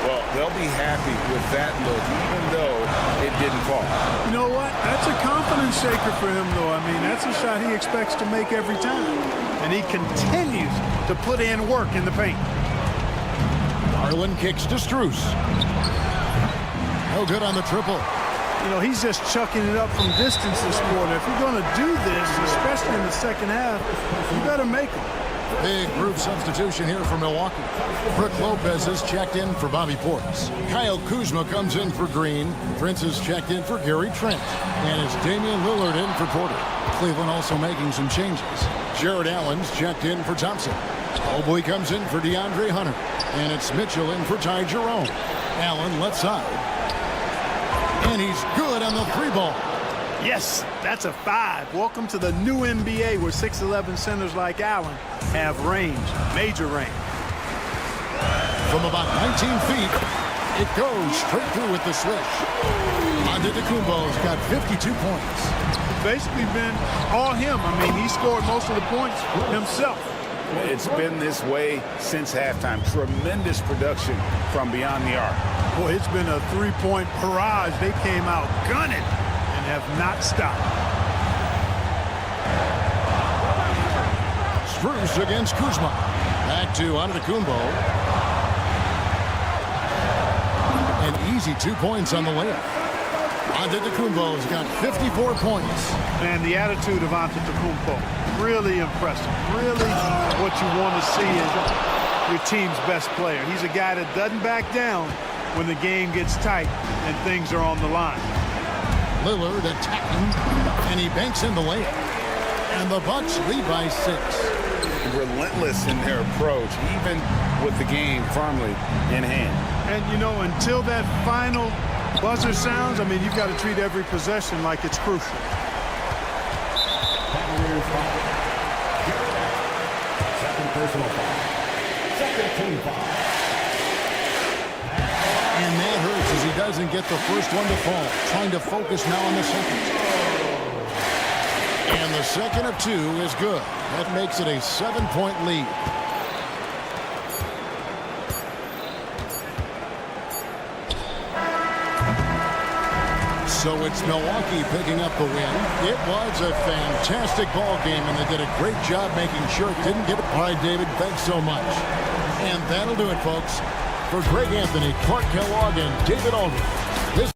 Well, they'll be happy with that look, even though it didn't fall. You know what? That's a confidence shaker for him, though. I mean, that's a shot he expects to make every time. And he continues to put in work in the paint. Garland kicks to Strus. No good on the triple. You know, he's just chucking it up from distance this quarter. If you're going to do this, especially in the second half, you better make them. Big group substitution here for Milwaukee. Brook Lopez is checked in for Bobby Portis. Kyle Kuzma comes in for Green. Prince is checked in for Gary Trent. And it's Damian Lillard in for Porter. Cleveland also making some changes. Jared Allen's checked in for Thompson. Mobley comes in for DeAndre Hunter. And it's Mitchell in for Ty Jerome. Allen left side. And he's good on the three ball. Yes, that's a 5. Welcome to the new NBA where 6'11 centers like Allen have range, major range. From about 19 feet, it goes straight through with the switch. Antetokounmpo's got 52 points. It's basically been all him. I mean, he scored most of the points himself. It's been this way since halftime. Tremendous production from beyond the arc. Boy, it's been a three-point barrage. They came out gunning and have not stopped. Strus against Kuzma. Back to Antetokounmpo. An easy 2 points on the layup. Antetokounmpo's got 54 points. And the attitude of Antetokounmpo, really impressive. Really what you want to see is your team's best player. He's a guy that doesn't back down when the game gets tight and things are on the line. Lillard attacking, and he banks in the layup. And the Bucks lead by 6. Relentless in their approach, even with the game firmly in hand. And, you know, until that final buzzer sounds, I mean, you've got to treat every possession like it's crucial. personal foul. Second team foul. And that hurts as he doesn't get the first one to fall. Trying to focus now on the second. And the second of two is good. That makes it a 7-point lead. So it's Milwaukee picking up the win. It was a fantastic ball game, and they did a great job making sure it didn't get... All right, David, thanks so much. And that'll do it, folks. For Greg Anthony, Clark Kellogg, and David Aldridge, this...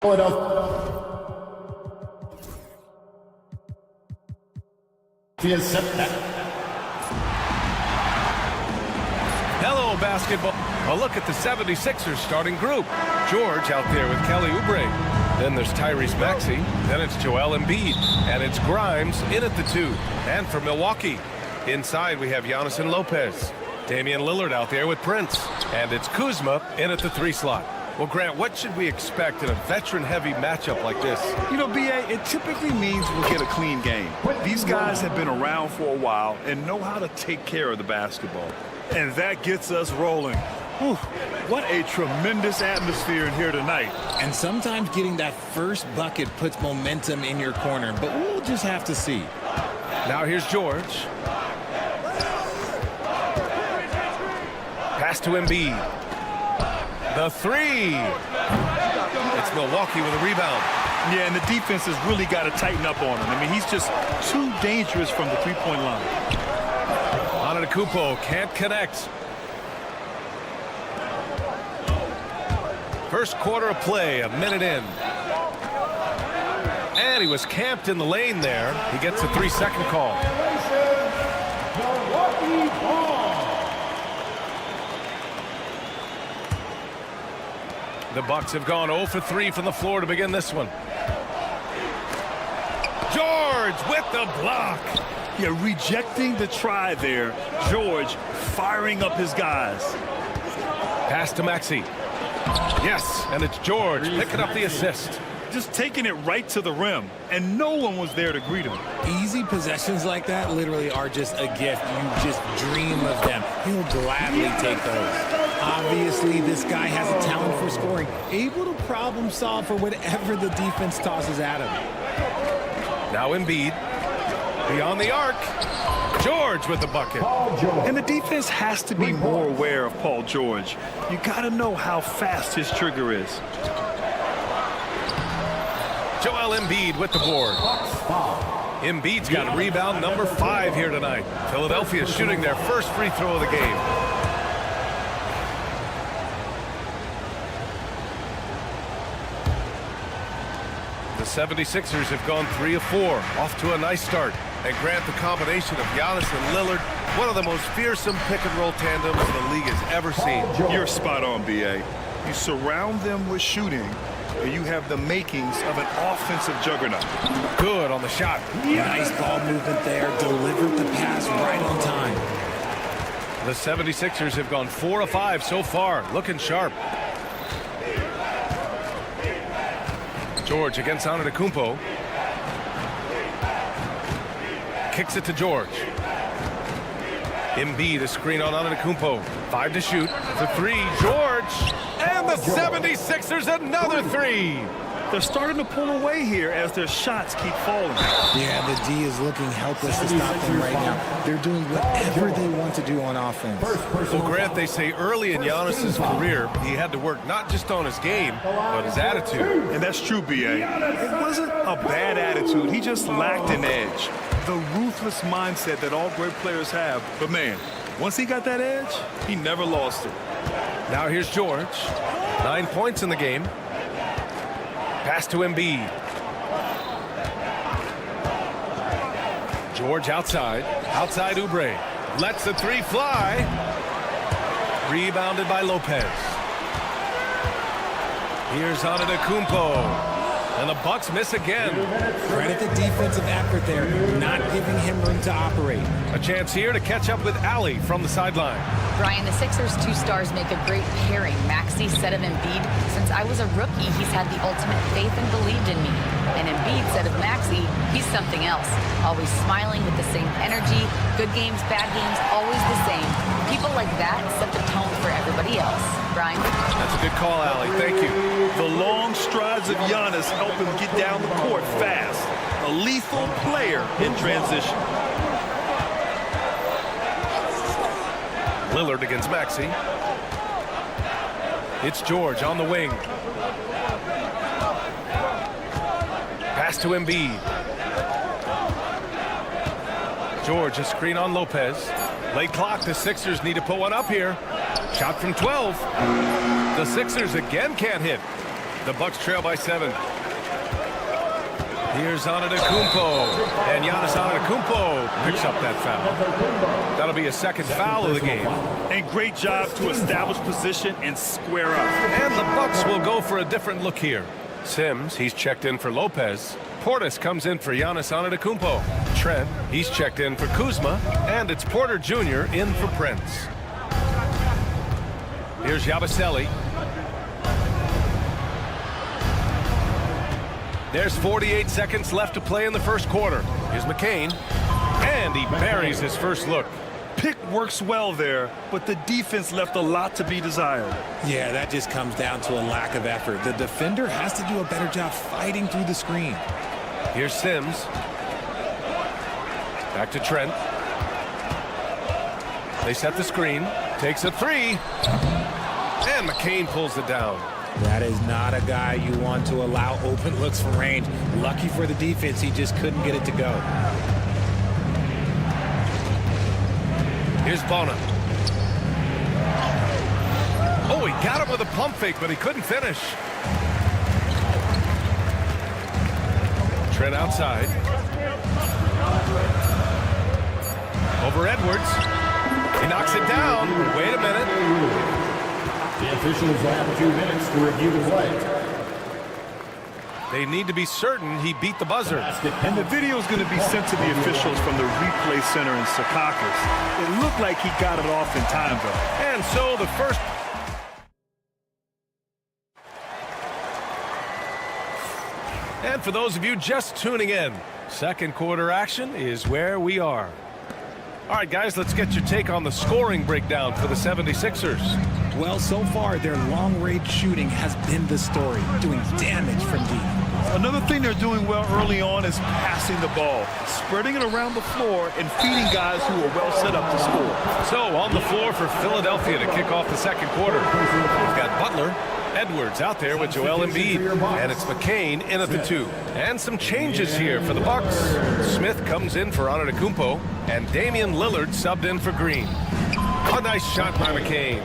Hello, basketball. A look at the 76ers starting group. George out there with Kelly Oubre. Then there's Tyrese Maxey. Then it's Joel Embiid. And it's Grimes in at the 2. And for Milwaukee, inside we have Giannis and Lopez. Damian Lillard out there with Prince. And it's Kuzma in at the 3 slot. Well, Grant, what should we expect in a veteran-heavy matchup like this? You know, B.A., it typically means we'll get a clean game. These guys have been around for a while and know how to take care of the basketball. And that gets us rolling. Whew, what a tremendous atmosphere in here tonight. And sometimes getting that first bucket puts momentum in your corner, but we'll just have to see. Now here's George. Pass to Embiid. The 3. It's Milwaukee with a rebound. Yeah, and the defense has really got to tighten up on him. I mean, he's just too dangerous from the three-point line. Antetokounmpo can't connect. First quarter of play, a minute in. And he was camped in the lane there. He gets a 3-second call. The Bucks have gone 0 for 3 from the floor to begin this one. George with the block. Yeah, rejecting the try there. George firing up his guys. Pass to Maxey. Yes, and it's George picking up the assist. Just taking it right to the rim, and no one was there to greet him. Easy possessions like that literally are just a gift. You just dream of them. He'll gladly take those. Obviously, this guy has a talent for scoring, able to problem solve for whatever the defense tosses at him. Now Embiid, beyond the arc. George with the bucket. And the defense has to be more aware of Paul George. You got to know how fast his trigger is. Joel Embiid with the board. Embiid's got rebound number 5 here tonight. Philadelphia shooting their first free throw of the game. The 76ers have gone 3 of 4, off to a nice start. And Grant, the combination of Giannis and Lillard, one of the most fearsome pick-and-roll tandems the league has ever seen. You're spot on, B.A. You surround them with shooting, and you have the makings of an offensive juggernaut. Good on the shot. Nice ball movement there. Delivered the pass right on time. The 76ers have gone 4 of 5 so far, looking sharp. George against Antetokounmpo. Kicks it to George. Embiid, a screen on Antetokounmpo. 5 to shoot. The 3, George. And the 76ers another 3. They're starting to pull away here as their shots keep falling. Yeah, the D is looking helpless to stop them right now. They're doing whatever they want to do on offense. Well, Grant, they say early in Giannis's career, he had to work not just on his game, but his attitude. And that's true, B.A. It wasn't a bad attitude. He just lacked an edge. The ruthless mindset that all great players have. But, man, once he got that edge, he never lost it. Now here's George. 9 points in the game. Pass to Embiid. George outside. Outside Oubre. Lets the 3 fly. Rebounded by Lopez. Here's Antetokounmpo. And the Bucks miss again. Credit the defensive effort there, not giving him room to operate. A chance here to catch up with Allie from the sideline. Brian, the Sixers' 2 stars make a great pairing. Maxey said of Embiid, since I was a rookie, he's had the ultimate faith and believed in me. And Embiid said of Maxey, he's something else. Always smiling with the same energy. Good games, bad games, always the same. People like that set the tone for everybody else. Brian? That's a good call, Allie. Thank you. The long strides of Giannis help him get down the court fast. A lethal player in transition. Lillard against Maxey. It's George on the wing. Pass to Embiid. George, a screen on Lopez. Late clock, the Sixers need to put one up here. Shot from 12. The Sixers again can't hit. The Bucks trail by 7. Here's Antetokounmpo, and Giannis Antetokounmpo picks up that foul. That'll be a second foul of the game. And great job to establish position and square up. And the Bucks will go for a different look here. Sims, he's checked in for Lopez. Portis comes in for Giannis Antetokounmpo. Trent, he's checked in for Kuzma, and it's Porter Jr. in for Prince. Here's Yabusele. There's 48 seconds left to play in the first quarter. Here's McCain, and he buries his first look. Pick works well there, but the defense left a lot to be desired. Yeah, that just comes down to a lack of effort. The defender has to do a better job fighting through the screen. Here's Sims. Back to Trent. They set the screen. Takes a three. And McCain pulls it down. That is not a guy you want to allow open looks from range. Lucky for the defense, he just couldn't get it to go. Here's Bona. Oh, he got him with a pump fake, but he couldn't finish. Trent outside. Over Edwards. He knocks it down. Wait a minute. The officials have 2 minutes to review the play. They need to be certain he beat the buzzer. And the video is going to be sent to the officials from the replay center in Secaucus. It looked like he got it off in time, though. And so the first... And for those of you just tuning in, second quarter action is where we are. All right, guys, let's get your take on the scoring breakdown for the 76ers. Well, so far, their long-range shooting has been the story, doing damage from deep. Another thing they're doing well early on is passing the ball, spreading it around the floor and feeding guys who are well set up to score. So on the floor for Philadelphia to kick off the second quarter, we've got Butler, Edwards out there with Joel Embiid, and it's McCain in at the 2. And some changes here for the Bucks. Smith comes in for Antetokounmpo, and Damian Lillard subbed in for Green. A nice shot by McCain.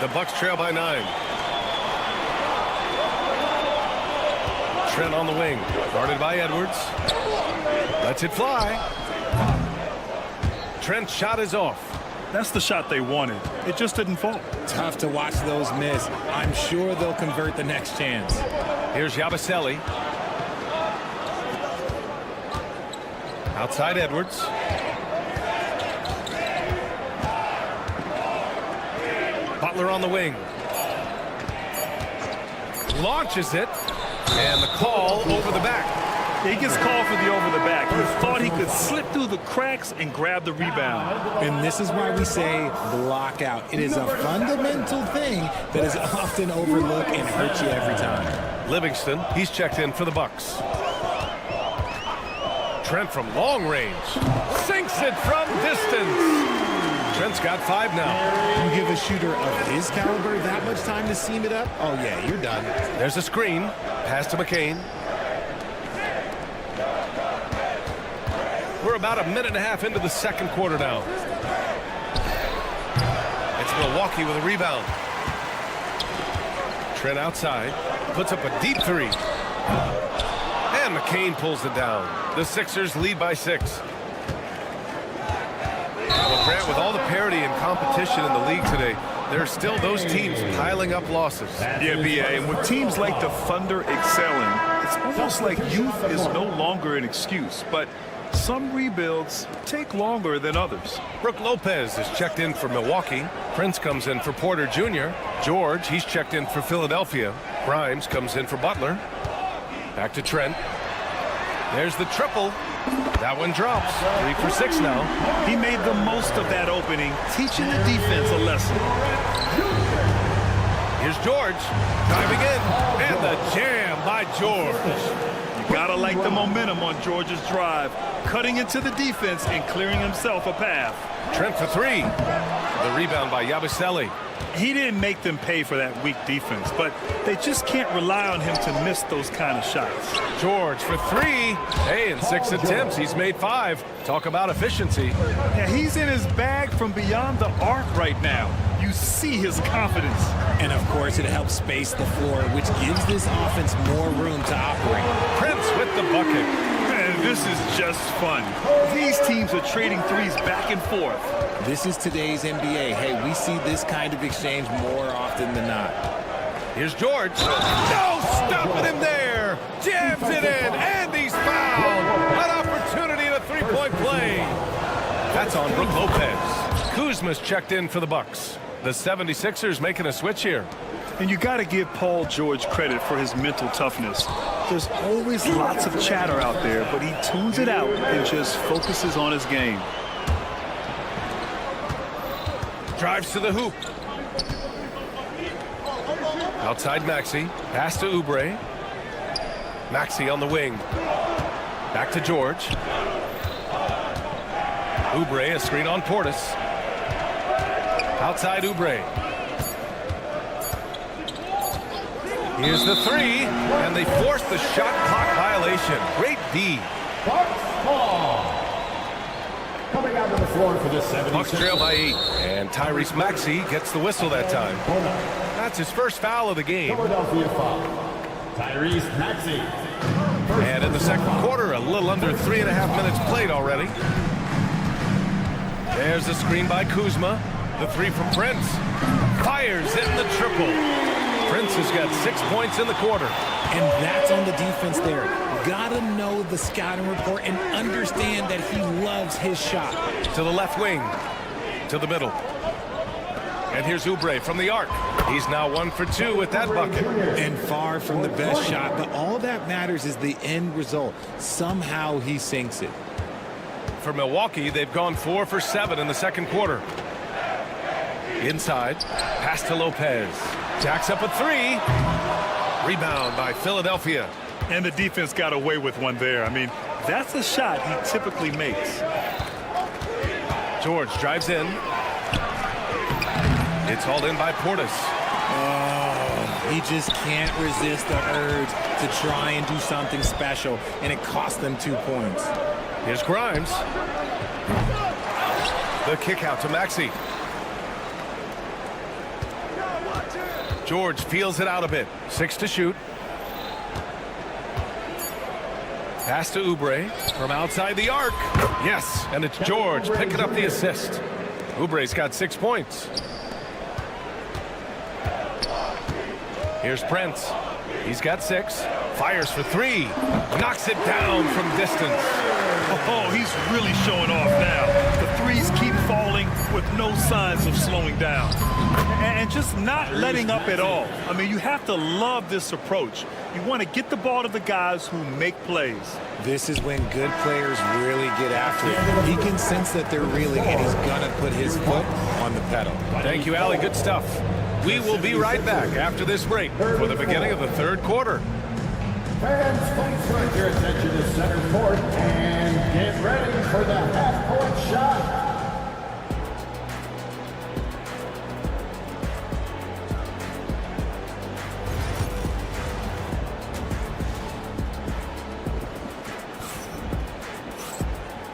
The Bucks trail by 9. Trent on the wing, guarded by Edwards. Lets it fly. Trent's shot is off. That's the shot they wanted. It just didn't fall. Tough to watch those miss. I'm sure they'll convert the next chance. Here's Yabusele. Outside Edwards. Butler on the wing. Launches it. And the call over the back. He gets called for the over the back. He thought he could slip through the cracks and grab the rebound. And this is why we say block out. It is a fundamental thing that is often overlooked and hurts you every time. Livingston, he's checked in for the Bucks. Trent from long range. Sinks it from distance. Trent's got 5 now. You give a shooter of his caliber that much time to seam it up? Oh, yeah, you're done. There's a screen. Pass to McCain. We're about a minute and a half into the second quarter now. It's Milwaukee with a rebound. Trent outside. Puts up a deep 3. And McCain pulls it down. The Sixers lead by 6. Well, Grant, with all the parity and competition in the league today, there are still those teams piling up losses. Yeah, B.A., and with teams like the Thunder excelling, it's almost like youth is no longer an excuse, but some rebuilds take longer than others. Brook Lopez is checked in for Milwaukee. Prince comes in for Porter Jr. George, he's checked in for Philadelphia. Grimes comes in for Butler. Back to Trent. There's the triple. That one drops. 3 for 6 now. He made the most of that opening, teaching the defense a lesson. Here's George diving in, and the jam by George. You gotta like the momentum on George's drive, cutting into the defense and clearing himself a path. Trent for 3. The rebound by Yabusele. He didn't make them pay for that weak defense, but they just can't rely on him to miss those kind of shots. George for three. Hey, in 6 attempts, he's made 5. Talk about efficiency. Yeah, he's in his bag from beyond the arc right now. You see his confidence. And, of course, it helps space the floor, which gives this offense more room to operate. Prince with the bucket. Man, this is just fun. These teams are trading threes back and forth. This is today's NBA. Hey, we see this kind of exchange more often than not. Here's George. No, stopping him there. Jams it in, and he's fouled. An opportunity and a three-point play. That's on Brook Lopez. Kuzma's checked in for the Bucks. The 76ers making a switch here. And you got to give Paul George credit for his mental toughness. There's always lots of chatter out there, but he tunes it out and just focuses on his game. Drives to the hoop. Outside Maxey. Pass to Oubre. Maxey on the wing. Back to George. Oubre, a screen on Portis. Outside Oubre. Here's the three, and they force the shot clock violation. Great D. Coming out to the floor for the 76ers. Bucks trail by 8, and Tyrese Maxey gets the whistle that time. That's his first foul of the game. Philadelphia foul. Tyrese Maxey. And in the second quarter, a little under 3.5 minutes played already. There's the screen by Kuzma. The three from Prince. Fires in the triple. Prince has got 6 points in the quarter. And that's on the defense there. Gotta know the scouting report and understand that he loves his shot. To the left wing. To the middle. And here's Oubre from the arc. He's now 1 for 2 with that bucket. And far from the best shot, but all that matters is the end result. Somehow he sinks it. For Milwaukee, they've gone 4 for 7 in the second quarter. Inside. Pass to Lopez. Jacks up a three. Rebound by Philadelphia. And the defense got away with one there. I mean, that's a shot he typically makes. George drives in. It's hauled in by Portis. Oh, he just can't resist the urge to try and do something special, and it cost them 2 points. Here's Grimes. The kick out to Maxey. George feels it out a bit. 6 to shoot. Pass to Oubre from outside the arc. Yes, and it's George picking up the assist. Oubre's got 6 points. Here's Prince. He's got 6. Fires for 3. Knocks it down from distance. Oh, he's really showing off now. The threes keep falling with no signs of slowing down. And just not letting up at all. I mean, you have to love this approach. You want to get the ball to the guys who make plays. This is when good players really get after it. He can sense that they're reeling, and he's going to put his foot on the pedal. Thank you, Allie. Good stuff. We will be right back after this break for the beginning of the third quarter. Fans, please turn your attention to center court and get ready for the half-court shot.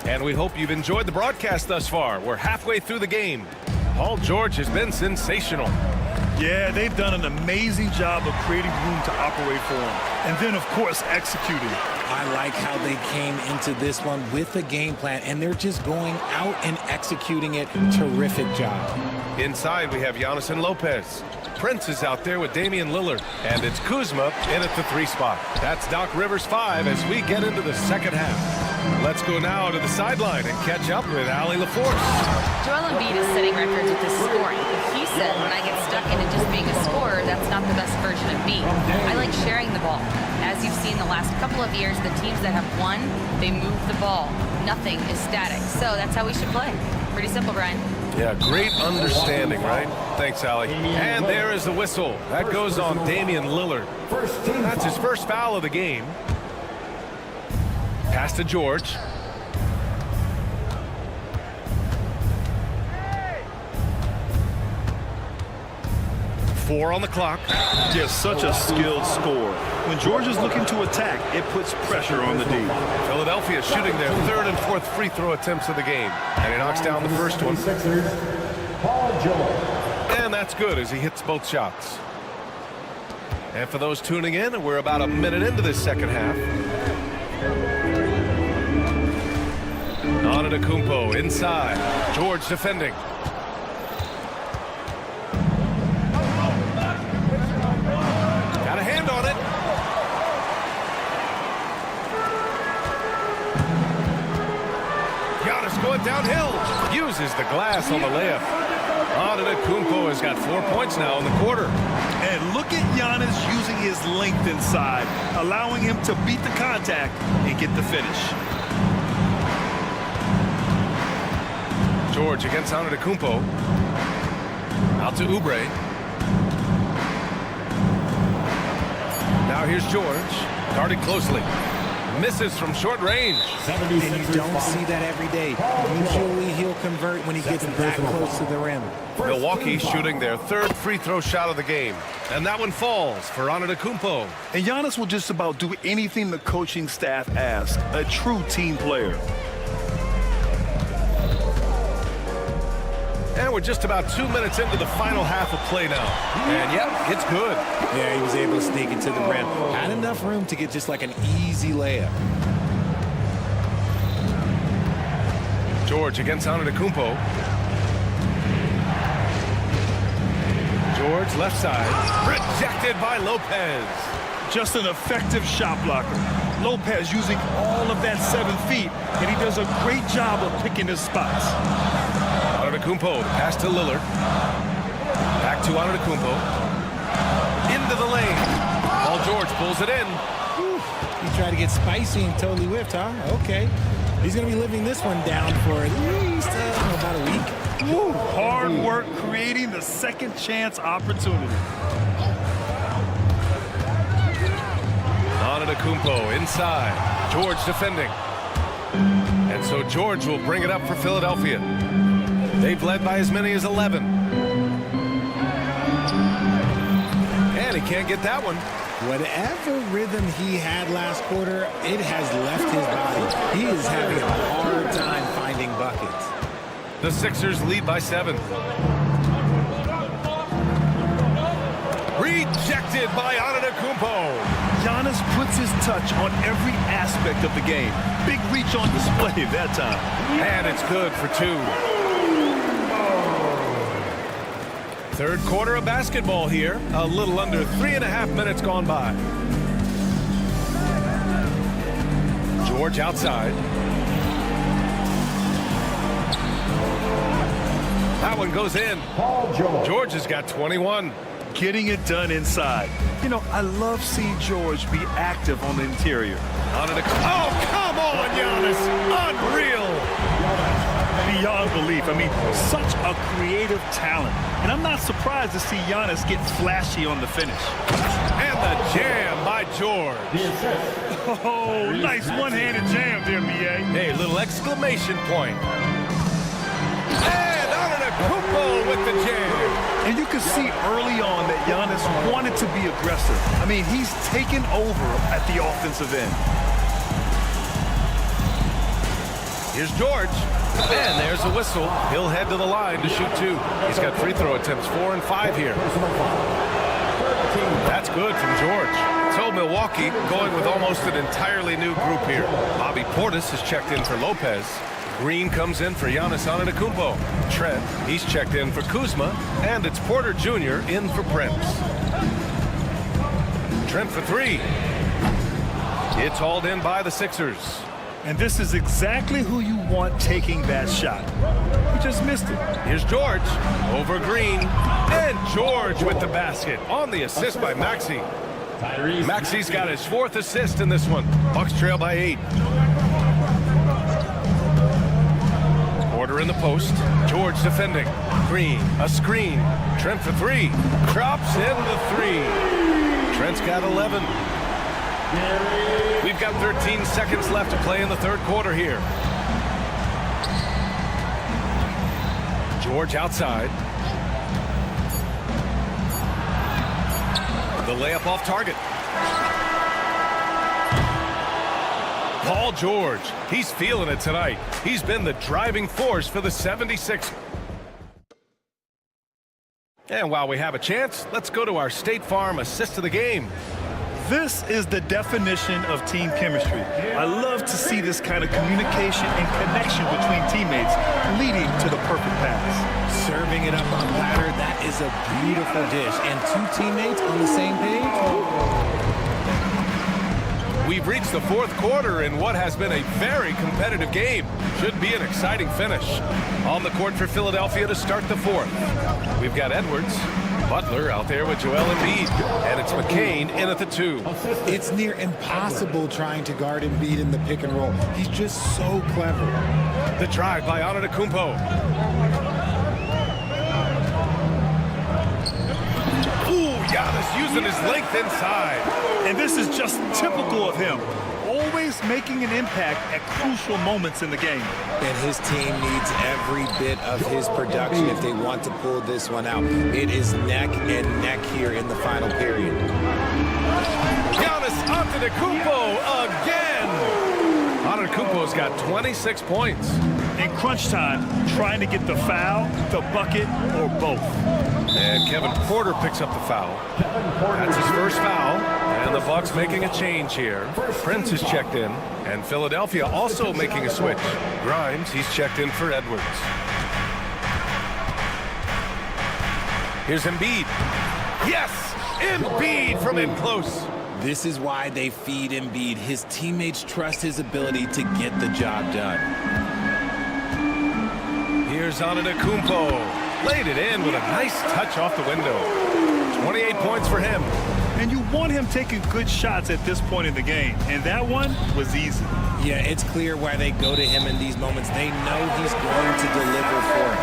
And we hope you've enjoyed the broadcast thus far. We're halfway through the game. Paul George has been sensational. Yeah, they've done an amazing job of creating room to operate for him. And then, of course, executing. I like how they came into this one with a game plan, and they're just going out and executing it. Terrific job. Inside, we have Giannis and Lopez. Prince is out there with Damian Lillard. And it's Kuzma in at the 3 spot. That's Doc Rivers 5 as we get into the second half. Let's go now to the sideline and catch up with Allie LaForce. Joel Embiid is setting records with his scoring. He said, when I get stuck into just being a scorer, that's not the best version of me. I like sharing the ball. As you've seen the last couple of years, the teams that have won, they move the ball. Nothing is static. So that's how we should play. Pretty simple, Brian. Yeah, great understanding, right? Thanks, Allie. And there is the whistle. That goes on Damian Lillard. That's his first foul of the game. Pass to George. 4 on the clock. Just such a skilled scorer. When George is looking to attack, it puts pressure on the D. Philadelphia shooting their 3rd and 4th free throw attempts of the game. And he knocks down the first one. And that's good as he hits both shots. And for those tuning in, we're about a minute into this second half. Antetokounmpo inside. George defending. Got a hand on it. Giannis going downhill. Uses the glass on the layup. Antetokounmpo has got 4 points now in the quarter. And look at Giannis using his length inside, allowing him to beat the contact and get the finish. George against Antetokounmpo. Out to Oubre. Now here's George. Guarded closely. Misses from short range. And you don't see that every day. Usually he'll convert when he gets that close to the rim. Milwaukee shooting their 3rd free throw shot of the game. And that one falls for Antetokounmpo. And Giannis will just about do anything the coaching staff asks. A true team player. And we're just about 2 minutes into the final half of play now. And yep, it's good. Yeah, he was able to sneak it to the rim. Had enough room to get just like an easy layup. George against Antetokounmpo. George left side. Rejected by Lopez. Just an effective shot blocker. Lopez using all of that 7 feet, and he does a great job of picking his spots. Antetokounmpo, pass to Lillard. Back to Antetokounmpo. Into the lane. Paul George pulls it in. Whew. He tried to get spicy and totally whiffed, huh? Okay. He's going to be living this one down for at least about a week. Woo. Hard work creating the second chance opportunity. Antetokounmpo inside. George defending. And so George will bring it up for Philadelphia. They've led by as many as 11. And he can't get that one. Whatever rhythm he had last quarter, it has left his body. He is having a hard time finding buckets. The Sixers lead by 7. Rejected by Antetokounmpo. Giannis puts his touch on every aspect of the game. Big reach on display that time. And it's good for 2. Third quarter of basketball here. A little under 3.5 minutes gone by. George outside. That one goes in. George has got 21. Getting it done inside. You know, I love seeing George be active on the interior. Oh, come on, Giannis. Unreal. Beyond belief. I mean, such a creative talent. And I'm not surprised to see Giannis get flashy on the finish. And the jam by George. Oh, nice one-handed jam there, B.A. Hey, little exclamation point. And Antetokounmpo with the jam. And you can see early on that Giannis wanted to be aggressive. I mean, he's taken over at the offensive end. Here's George. And there's a whistle. He'll head to the line to shoot 2. He's got free throw attempts 4 and 5 here. That's good from George. So Milwaukee going with almost an entirely new group here. Bobby Portis has checked in for Lopez. Green comes in for Giannis Antetokounmpo. Trent, he's checked in for Kuzma. And it's Porter Jr. in for Prince. Trent for 3. It's hauled in by the Sixers. And this is exactly who you want taking that shot. He just missed it. Here's George over Green. And George with the basket on the assist by Maxey. Maxey's got his 4th assist in this one. Bucks trail by 8. Porter in the post. George defending. Green, a screen. Trent for 3. Drops in the 3. Trent's got 11. We've got 13 seconds left to play in the third quarter here. George outside. The layup off target. Paul George, he's feeling it tonight. He's been the driving force for the 76. And while we have a chance, let's go to our State Farm assist of the game. This is the definition of team chemistry. I love to see this kind of communication and connection between teammates leading to the perfect pass. Serving it up on a platter, that is a beautiful dish. And two teammates on the same page. We've reached the fourth quarter in what has been a very competitive game. Should be an exciting finish. On the court for Philadelphia to start the fourth. We've got Edwards, Butler out there with Joel Embiid, and it's McCain in at the 2. It's near impossible trying to guard Embiid in the pick and roll. He's just so clever. The drive by Antetokounmpo. Ooh, Giannis using his length inside. And this is just typical of him. Always making an impact at crucial moments in the game. And his team needs every bit of his production if they want to pull this one out. It is neck and neck here in the final period. Giannis Antetokounmpo again. Antetokounmpo's got 26 points. In crunch time, trying to get the foul, the bucket, or both. And Kevin Porter picks up the foul. That's his first foul. And the Bucks making a change here. Prince is checked in. And Philadelphia also making a switch. Grimes, he's checked in for Edwards. Here's Embiid. Yes! Embiid from in close. This is why they feed Embiid. His teammates trust his ability to get the job done. Here's Antetokounmpo. Laid it in with a nice touch off the window. 28 points for him. And you want him taking good shots at this point in the game. And that one was easy. Yeah, it's clear why they go to him in these moments. They know he's going to deliver for him.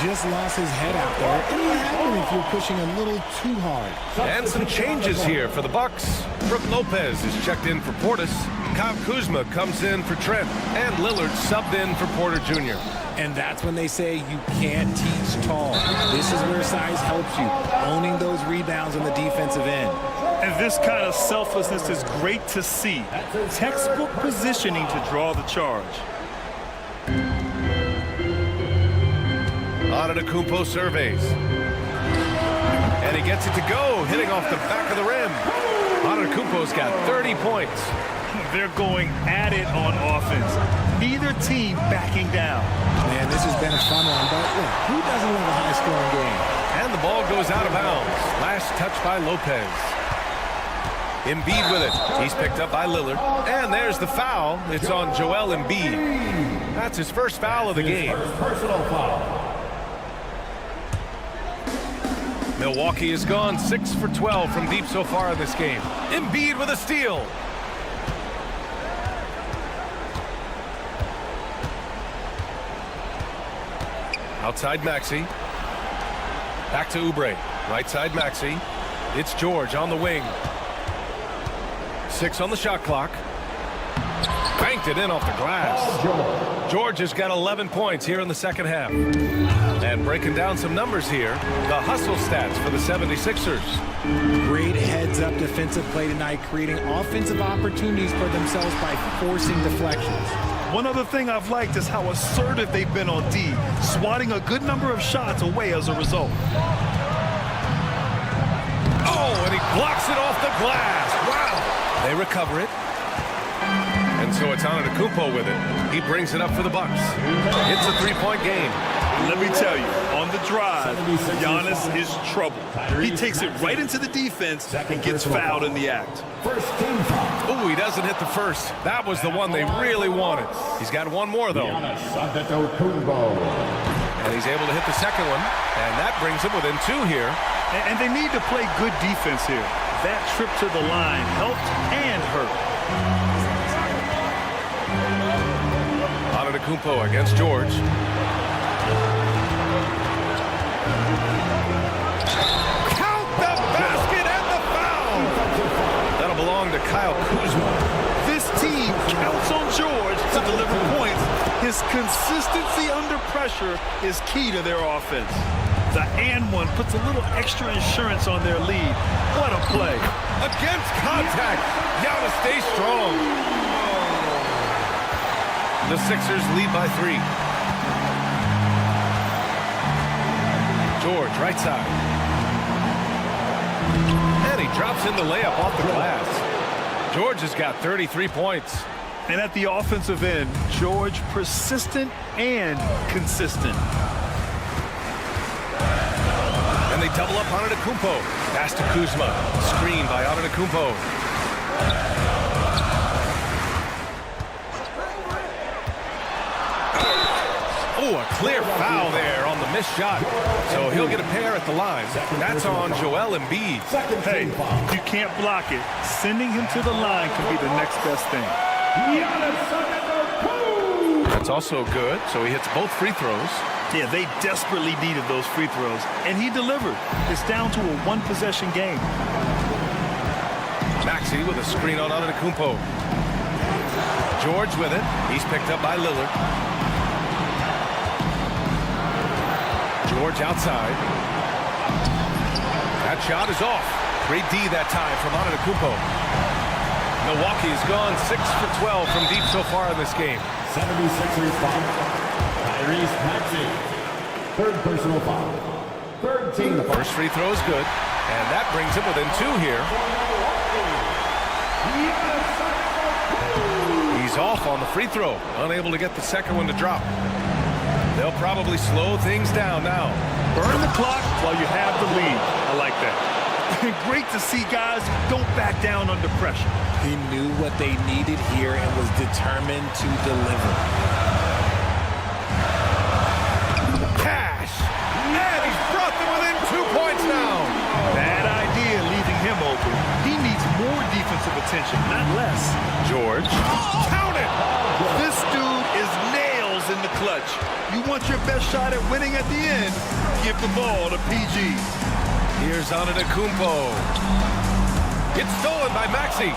Just lost his head out there. It'll happen if you're pushing a little too hard. And some changes here for the Bucks. Brook Lopez is checked in for Portis. Kyle Kuzma comes in for Trent. And Lillard subbed in for Porter Jr. And that's when they say you can't teach tall. This is where size helps you, owning those rebounds on the defensive end. And this kind of selflessness is great to see. Textbook positioning to draw the charge. Antetokounmpo surveys. And he gets it to go, hitting off the back of the rim. Antetokounmpo's got 30 points. They're going at it on offense. Neither team backing down. Man, this has been a fun one, but look, who doesn't love a high-scoring game? And the ball goes out of bounds. Last touch by Lopez. Embiid with it. He's picked up by Lillard. And there's the foul. It's on Joel Embiid. That's his first foul of the game. Personal foul. Milwaukee has gone 6 for 12 from deep so far in this game. Embiid with a steal. Outside Maxey. Back to Oubre. Right side Maxey. It's George on the wing. 6 on the shot clock. Banked it in off the glass. George has got 11 points here in the second half. And breaking down some numbers here, the hustle stats for the 76ers. Great heads-up defensive play tonight, creating offensive opportunities for themselves by forcing deflections. One other thing I've liked is how assertive they've been on D, swatting a good number of shots away as a result. Oh, and he blocks it off the glass. Wow. They recover it. And so it's Antetokounmpo with it. He brings it up for the Bucks. It's a three-point game. Let me tell you, on the drive, Giannis is trouble. He takes it right into the defense and gets fouled in the act. Oh, he doesn't hit the first. That was the one they really wanted. He's got one more, though. And he's able to hit the second one. And that brings him within 2 here. And they need to play good defense here. That trip to the line helped and hurt. Antetokounmpo against George. Count the basket and the foul! That'll belong to Kyle Kuzma. This team counts on George to deliver points. His consistency under pressure is key to their offense. The and one puts a little extra insurance on their lead. What a play. Against contact. Giannis stays strong. The Sixers lead by 3. George, right side. And he drops in the layup off the glass. George has got 33 points. And at the offensive end, George persistent and consistent. And they double up on Antetokounmpo. Pass to Kuzma. Screen by Antetokounmpo. Oh, a clear foul there on the missed shot. So he'll get a pair at the line. That's on Joel Embiid. Hey, if you can't block it, sending him to the line can be the next best thing. That's also good. So he hits both free throws. Yeah, they desperately needed those free throws, and he delivered. It's down to a one-possession game. Maxey with a screen on Antetokounmpo. George with it. He's picked up by Lillard. George outside. That shot is off. Great D that time from Antetokounmpo. Milwaukee has gone 6 for 12 from deep so far in this game. 76ers foul. Tyrese Maxey. Third personal foul. Third team. The first free throw is good. And that brings him within 2 here. He's off on the free throw. Unable to get the second one to drop. They'll probably slow things down now. Burn the clock while you have the lead. I like that. Great to see guys don't back down under pressure. He knew what they needed here and was determined to deliver. Cash! And he's brought them within 2 points now. Bad idea leaving him open. He needs more defensive attention, not less. George. Count it! This dude is nails in the clutch. You want your best shot at winning at the end, give the ball to PG. Here's Antetokounmpo. It's stolen by Maxey.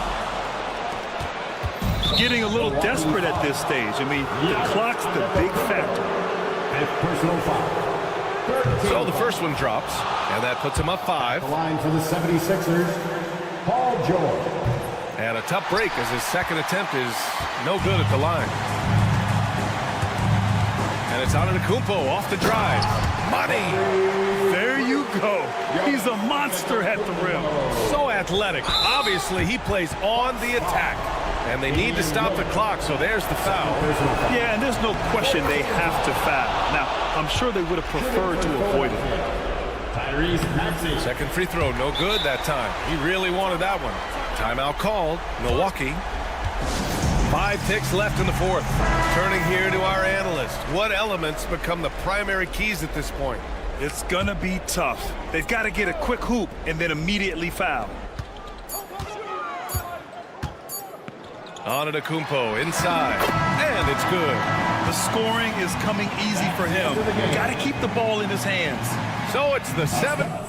Getting a little desperate at this stage. I mean, the clock's the big factor. Personal foul. So the first one drops, and that puts him up 5. The line for the 76ers, Paul George. And a tough break as his second attempt is no good at the line. And it's Antetokounmpo off the drive. Money! There you go. He's a monster at the rim. So athletic. Obviously, he plays on the attack. And they need to stop the clock, so there's the foul. Yeah, and there's no question they have to foul. Now, I'm sure they would have preferred to avoid it. Tyrese Maxey. Second free throw, no good that time. He really wanted that one. Timeout called. Milwaukee. 5 ticks left in the fourth. Turning here to our analyst. What elements become the primary keys at this point? It's going to be tough. They've got to get a quick hoop and then immediately foul. Antetokounmpo inside, and it's good. The scoring is coming easy for him. Got to keep the ball in his hands. So it's the 7th.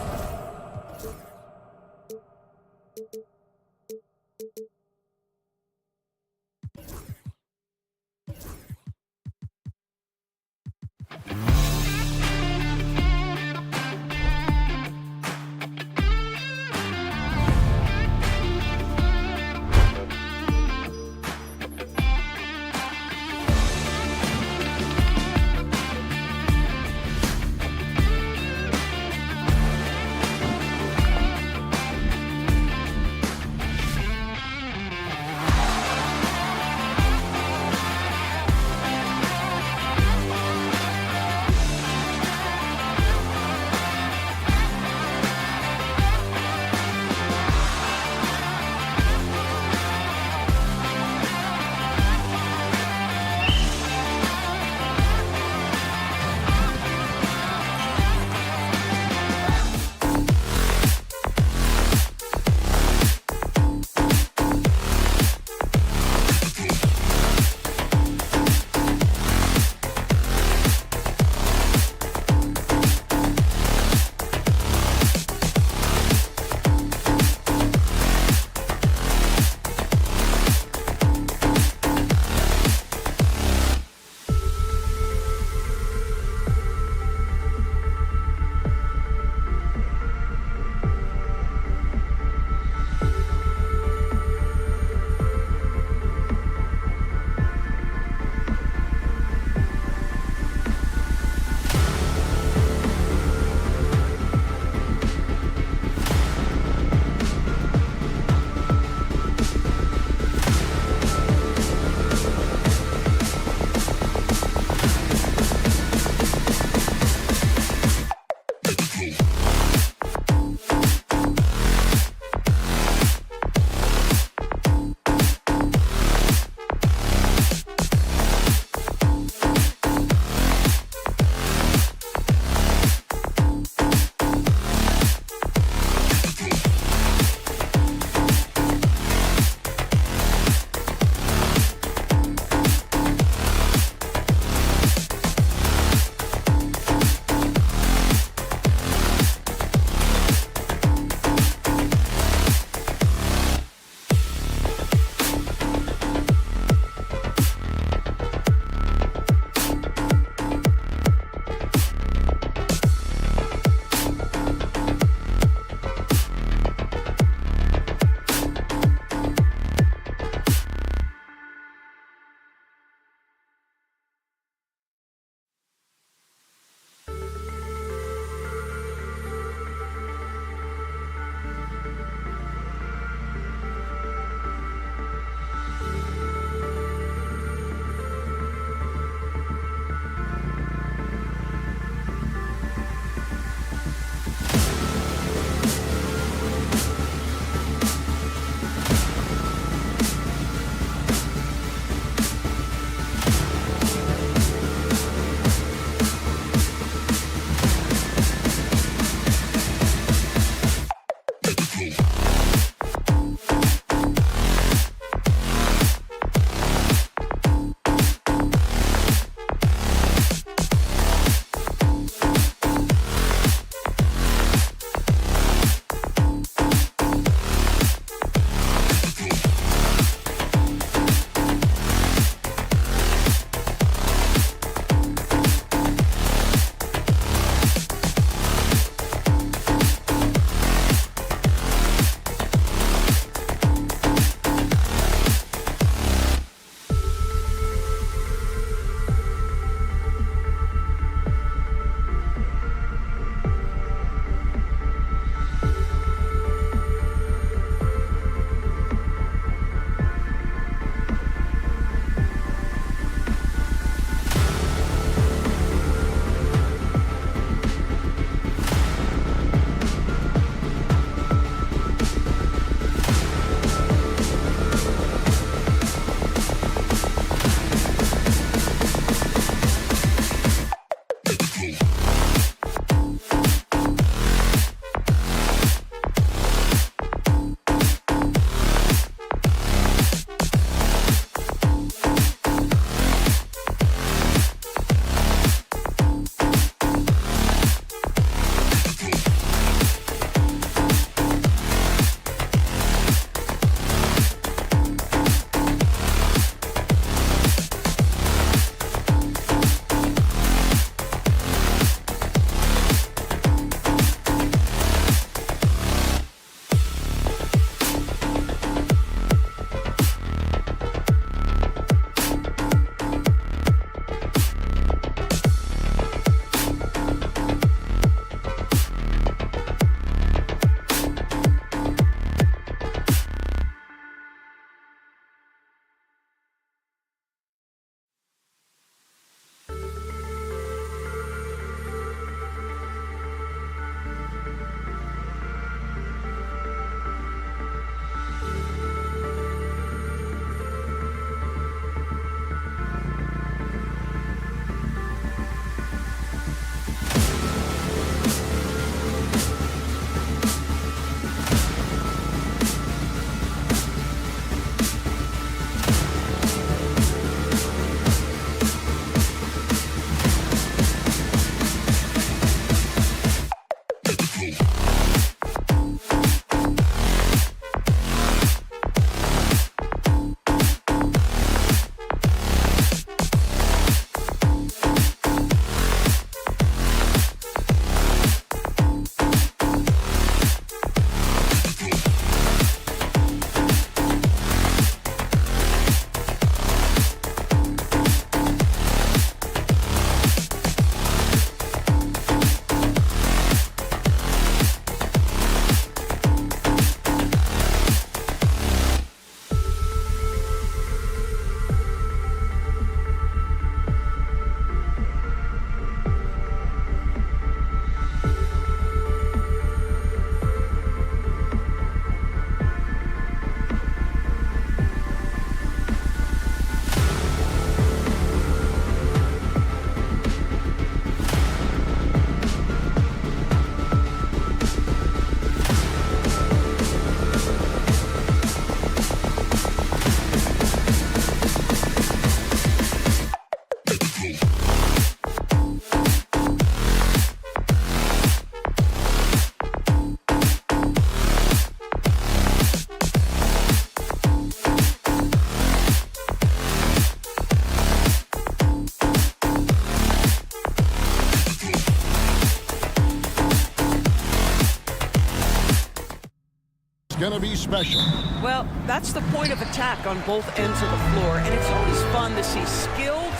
going to be special. Well, that's the point of attack on both ends of the floor, and it's always fun to see skilled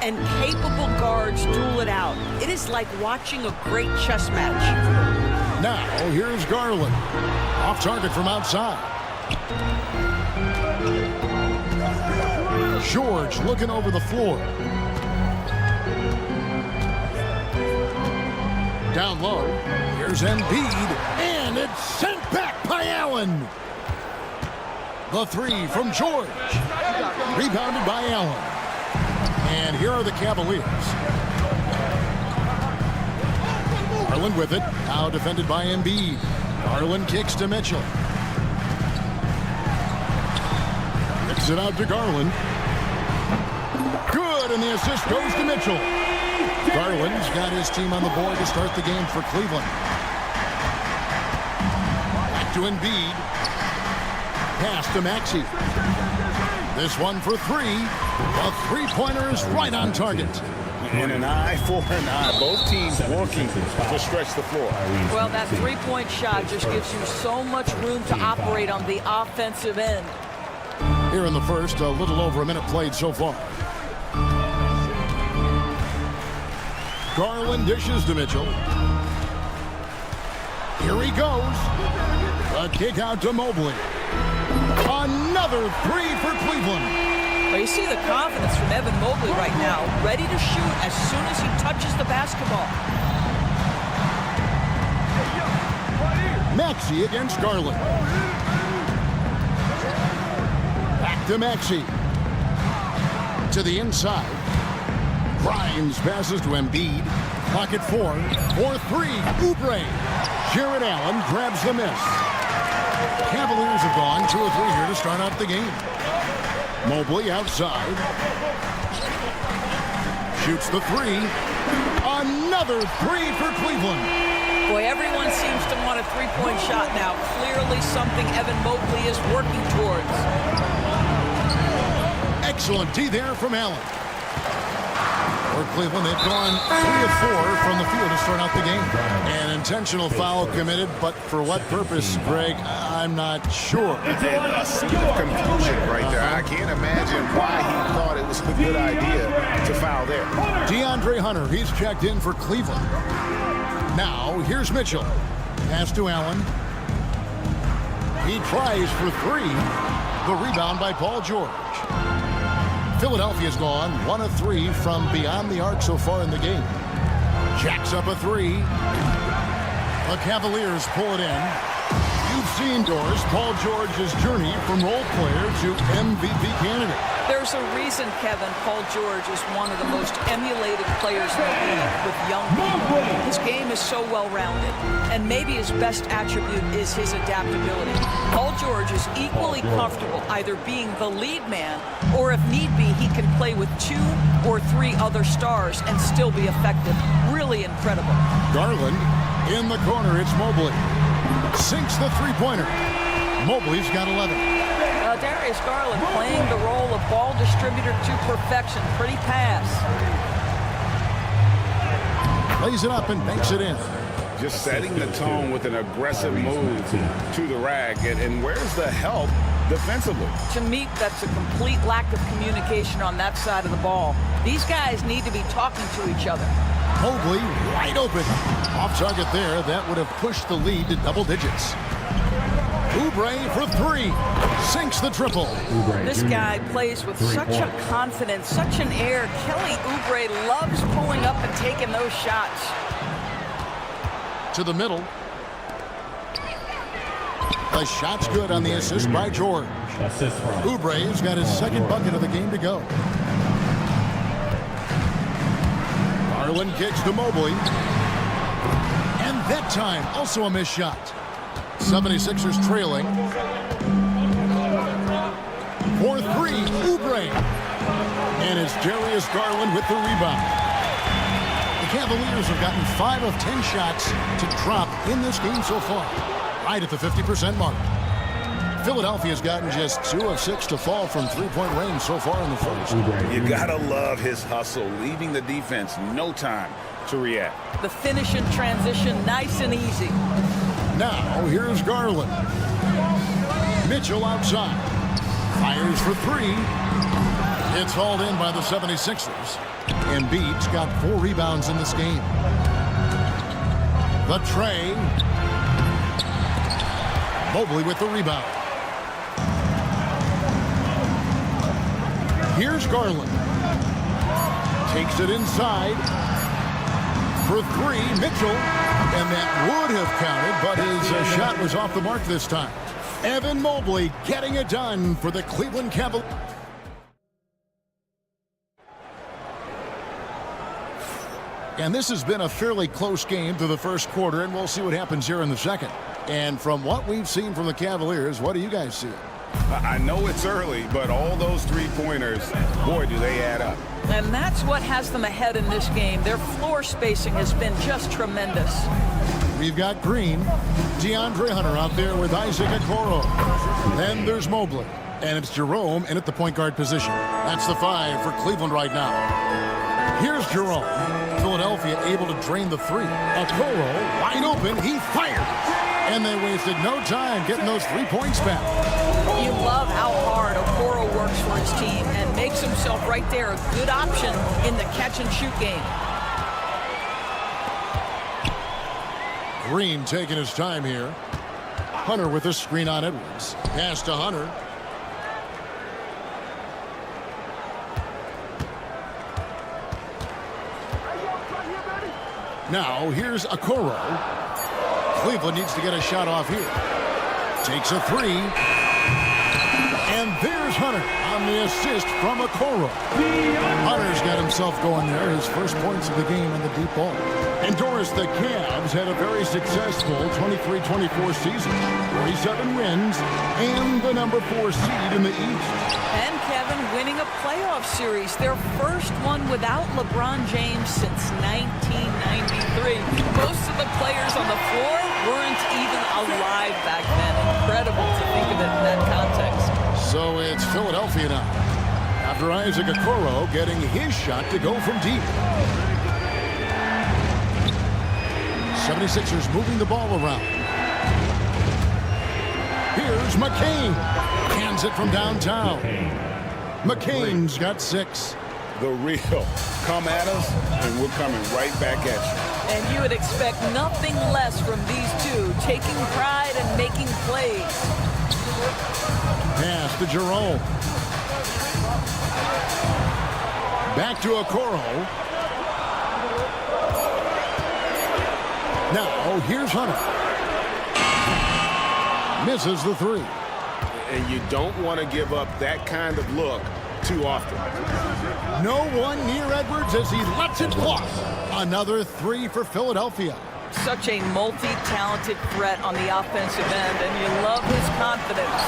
and capable guards duel it out. It is like watching a great chess match. Now, here's Garland. Off target from outside. George looking over the floor. Down low. Here's Embiid. And it's sent back by Allen. The three from George. Rebounded by Allen. And here are the Cavaliers. Garland with it. Now defended by Embiid. Garland kicks to Mitchell. Kicks it out to Garland. Good, and the assist goes to Mitchell. Garland's got his team on the board to start the game for Cleveland. Back to Embiid. Pass to Maxey. This one for three. The three-pointer is right on target. And an eye for an eye. Both teams working to stretch the floor. Well, that three-point shot just gives you so much room to operate on the offensive end. Here in the first, a little over a minute played so far. Garland dishes to Mitchell. Here he goes. A kick out to Mobley. Another three for Cleveland. Well, you see the confidence from Evan Mobley right now, ready to shoot as soon as he touches the basketball. Maxey against Garland. Back to Maxey. To the inside. Grimes passes to Embiid. Pocket four. 4-3. Oubre. Jared Allen grabs the miss. Cavaliers have gone 2 or 3 here to start out the game. Mobley outside. Shoots the three. Another three for Cleveland. Boy, everyone seems to want a three-point shot now. Clearly something Evan Mobley is working towards. Excellent D there from Allen. For Cleveland, they've gone 3 of 4 from the field to start out the game. An intentional foul committed, but for what purpose, Greg, I'm not sure. A scene of confusion right there. I can't imagine why he thought it was a good idea to foul there. DeAndre Hunter, he's checked in for Cleveland. Now, here's Mitchell. Pass to Allen. He tries for three. The rebound by Paul George. Philadelphia's gone 1 of 3 from beyond the arc so far in the game. Jacks up a three. The Cavaliers pull it in. You've seen, Doris, Paul George's journey from role player to MVP candidate. There's a reason, Kevin, Paul George is one of the most emulated players in the league with young people. His game is so well-rounded, and maybe his best attribute is his adaptability. Paul George is equally comfortable either being the lead man, or if need be, he can play with 2 or 3 other stars and still be effective. Really incredible. Garland in the corner. It's Mobley. Sinks the three-pointer. Mobley's got 11. Darius Garland playing the role of ball distributor to perfection. Pretty pass. Lays it up and banks it in. Just setting the tone with an aggressive move to the rag. And where's the help defensively? To me, that's a complete lack of communication on that side of the ball. These guys need to be talking to each other. Mobley wide open. Off target there. That would have pushed the lead to double digits. Oubre for three. Sinks the triple. This guy plays with such a confidence, such an air. Kelly Oubre loves pulling up and taking those shots. To the middle. The shot's good on the assist by George. Oubre's got his second bucket of the game to go. Garland kicks to Mobley. And that time, also a missed shot. 76ers trailing. 4-3, Oubre. And it's Darius Garland with the rebound. The Cavaliers have gotten 5 of 10 shots to drop in this game so far. Right at the 50% mark. Philadelphia's gotten just 2 of 6 to fall from three-point range so far in the first. You gotta love his hustle, leaving the defense no time to react. The finish in transition, nice and easy. Now, here's Garland. Mitchell outside. Fires for three. It's hauled in by the 76ers. Embiid's got 4 rebounds in this game. The tray. Mobley with the rebound. Here's Garland. Takes it inside. For three, Mitchell. And that would have counted, but his shot was off the mark this time. Evan Mobley getting it done for the Cleveland Cavaliers. And this has been a fairly close game through the first quarter, and we'll see what happens here in the second. And from what we've seen from the Cavaliers, what do you guys see? I know it's early, but all those three-pointers, boy, do they add up. And that's what has them ahead in this game. Their floor spacing has been just tremendous. We've got Green, DeAndre Hunter out there with Isaac Okoro. Then there's Mobley, and it's Jerome in at the point guard position. That's the 5 for Cleveland right now. Here's Jerome. Philadelphia able to drain the 3. Okoro wide open. He fired. And they wasted no time getting those 3 points back. You love how hard Okoro works for his team and makes himself right there a good option in the catch-and-shoot game. Green taking his time here. Hunter with a screen on Edwards. Pass to Hunter. Now here's Okoro. Cleveland needs to get a shot off here. Takes a 3. And there's Hunter on the assist from Okoro. Hunter's got himself going there. His first points of the game on the deep ball. And Doris, the Cavs had a very successful 23-24 season. 47 wins and the number 4 seed in the East. And Kevin winning a playoff series, their first one without LeBron James since 1993. Most of the players on the floor weren't even alive back then. Incredible to think of it in that context. So it's Philadelphia now. After Isaac Okoro getting his shot to go from deep. 76ers moving the ball around. Here's McCain. Hands it from downtown. McCain's got 6. The real. Come at us, and we're coming right back at you. And you would expect nothing less from these two, taking pride and making plays. Pass to Jerome. Back to Okoro. Now, here's Hunter. Misses the 3. And you don't want to give up that kind of look too often. No one near Edwards as he lets it fly. Another 3 for Philadelphia. Such a multi-talented threat on the offensive end, and you love his confidence.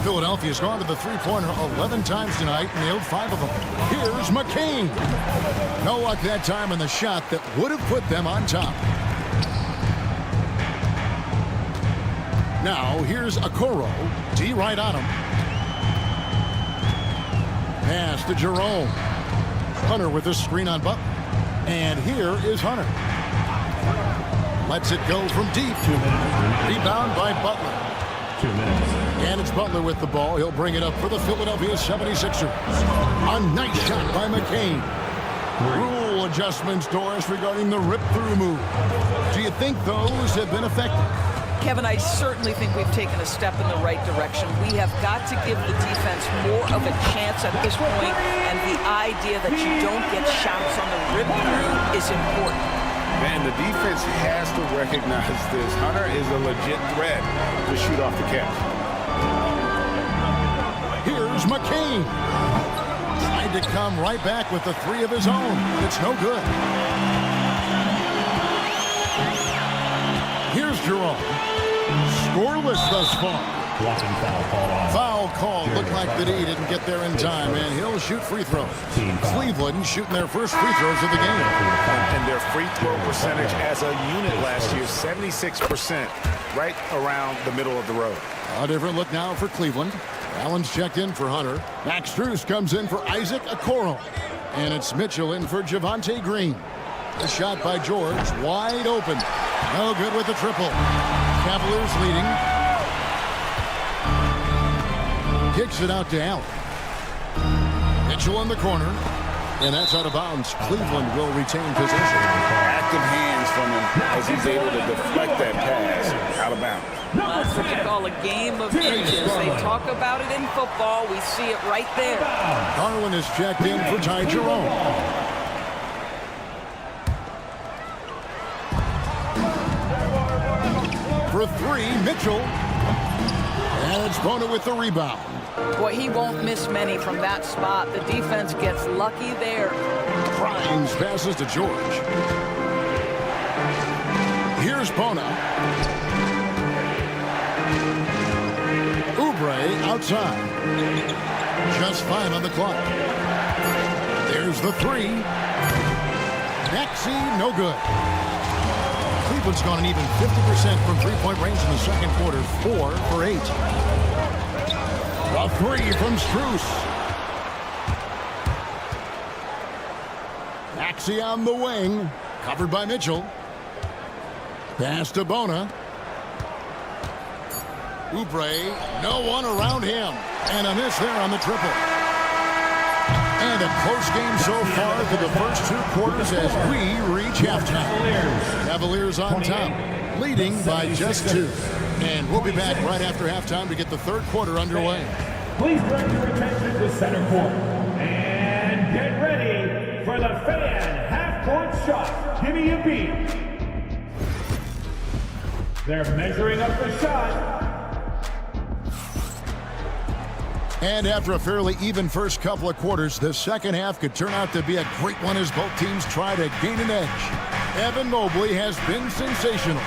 Philadelphia's gone to the three-pointer 11 times tonight, nailed 5 of them. Here's McCain. No luck that time in the shot that would have put them on top. Now, here's Okoro. D right on him. Pass to Jerome. Hunter with a screen on Butler. And here is Hunter. Lets it go from deep. Rebound by Butler. 2 minutes. And it's Butler with the ball. He'll bring it up for the Philadelphia 76ers. A nice shot by McCain. Rule adjustments, Doris, regarding the rip-through move. Do you think those have been effective? Kevin, I certainly think we've taken a step in the right direction. We have got to give the defense more of a chance at this point, and the idea that you don't get shots on the rip-through is important. Man, the defense has to recognize this. Hunter is a legit threat to shoot off the catch. Here's McCain. Tried to come right back with the 3 of his own. It's no good. Here's Jerome. Scoreless thus far. Blocking foul called off. Foul called. Looked like that he didn't get there in time, and he'll shoot free throws. Cleveland shooting their first free throws of the game. And their free throw percentage as a unit last year, 76%, right around the middle of the road. A different look now for Cleveland. Allen's checked in for Hunter. Max Strus comes in for Isaac Okoro. And it's Mitchell in for Javonte Green. The shot by George, wide open. No good with the triple. Cavaliers leading. Kicks it out to Allen. Mitchell in the corner. And that's out of bounds. Cleveland will retain possession. Active hands from him as he's able to deflect that pass out of bounds. That's what you call a game of inches. They talk about it in football. We see it right there. Garland is checked in for Ty Jerome. For three, Mitchell. And it's Bona with the rebound. Boy, he won't miss many from that spot. The defense gets lucky there. Grimes passes to George. Here's Bona. Oubre outside. Just 5 on the clock. There's the three. Maxey, no good. Cleveland's gone an even 50% from three-point range in the second quarter. 4 for 8. A three from Strus. Maxey on the wing. Covered by Mitchell. Pass to Bona. Oubre, no one around him. And a miss there on the triple. And a close game so far through the first 2 quarters as we reach halftime. Cavaliers on top, leading by just 2. And we'll be back right after halftime to get the third quarter underway. Please bring your attention to center court. And get ready for the fan half-court shot. Jimmy Embiid. They're measuring up the shot. And after a fairly even first couple of quarters, the second half could turn out to be a great one as both teams try to gain an edge. Evan Mobley has been sensational.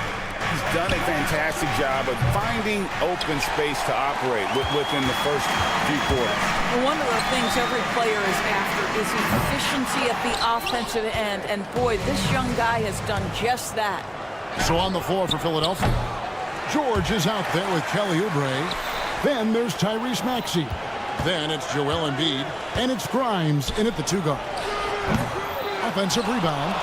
He's done a fantastic job of finding open space to operate within the first few quarters. One of the things every player is after is efficiency at the offensive end. And boy, this young guy has done just that. So on the floor for Philadelphia, George is out there with Kelly Oubre. Then there's Tyrese Maxey. Then it's Joel Embiid. And it's Grimes in at the 2 guard. Offensive rebound.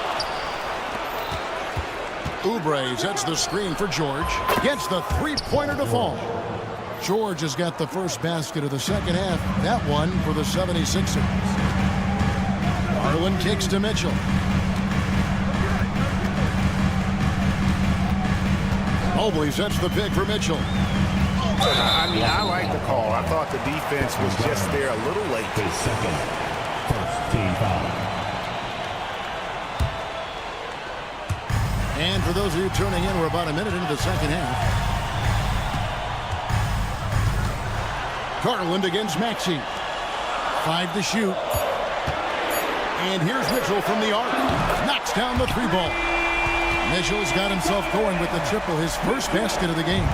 Oubre sets the screen for George. Gets the three-pointer to fall. George has got the first basket of the second half. That one for the 76ers. Garland kicks to Mitchell. Mobley sets the pick for Mitchell. I mean, I like the call. I thought the defense was just there a little late. His second first team foul. And for those of you tuning in, we're about a minute into the second half. Garland against Maxey. 5 to shoot. And here's Mitchell from the arc. Knocks down the 3-ball. Mitchell's got himself going with the triple, his first basket of the game.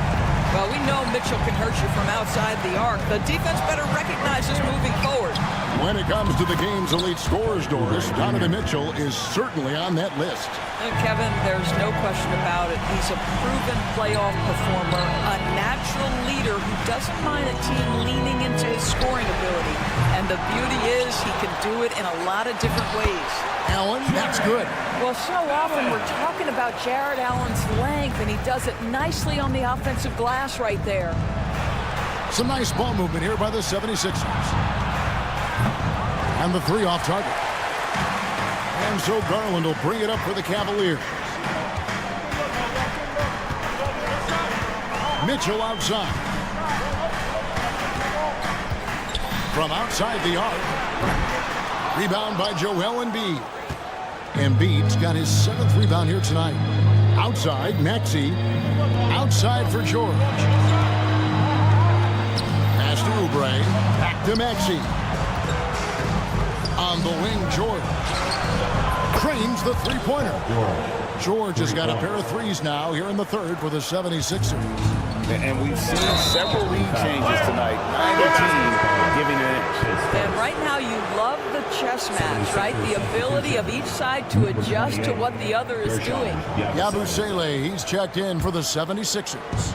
Well, we know Mitchell can hurt you from outside the arc. The defense better recognize this moving forward. When it comes to the game's elite scorers, Doris, Donovan Mitchell is certainly on that list. And Kevin, there's no question about it. He's a proven playoff performer, a natural leader who doesn't mind a team leaning into his scoring ability. And the beauty is he can do it in a lot of different ways. Allen, that's good. Well, so often we're talking about Jared Allen's length, and he does it nicely on the offensive glass right there. Some nice ball movement here by the 76ers. And the 3 off target. And so Garland will bring it up for the Cavaliers. Mitchell outside. From outside the arc. Rebound by Joel Embiid. Embiid's got his 7th rebound here tonight. Outside, Maxey. Outside for George. Pass to Oubre. Back to Maxey. On the wing, George. Trains the three-pointer. George has got a pair of threes now here in the third for the 76ers. And we've seen several lead changes tonight. Neither team giving an inch. And right now you love the chess match, right? The ability of each side to adjust to what the other is doing. Yabusele, he's checked in for the 76ers.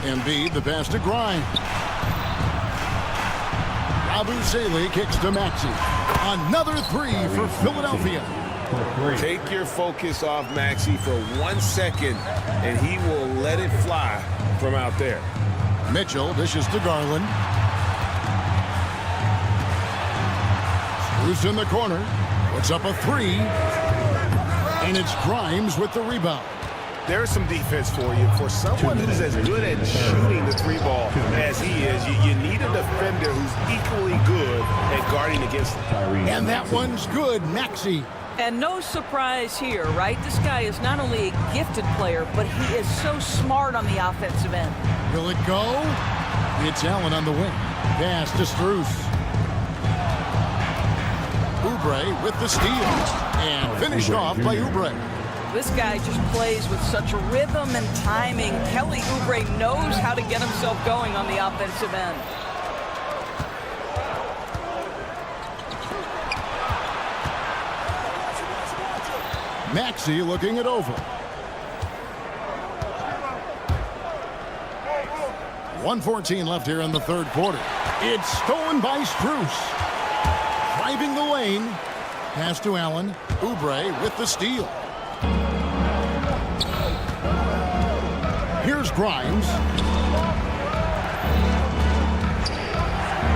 Embiid, the pass to Grimes. Yabusele kicks to Maxey. Another 3 for Philadelphia. for 3. Take your focus off Maxey for 1 second, and he will let it fly from out there. Mitchell dishes to Garland. Who's in the corner? Puts up a 3. And it's Grimes with the rebound. There's some defense for you. For someone who's as good at shooting the 3 ball as he is, you need a defender who's equally good at guarding against him. And that one's good, Maxey. And no surprise here, right? This guy is not only a gifted player, but he is so smart on the offensive end. Will it go? It's Allen on the wing. Pass to Strus. Oubre with the steal. And finished off by Oubre. This guy just plays with such rhythm and timing. Kelly Oubre knows how to get himself going on the offensive end. Maxey looking it over. 1:14 left here in the third quarter. It's stolen by Strus. Driving the lane. Pass to Allen. Oubre with the steal. Here's Grimes.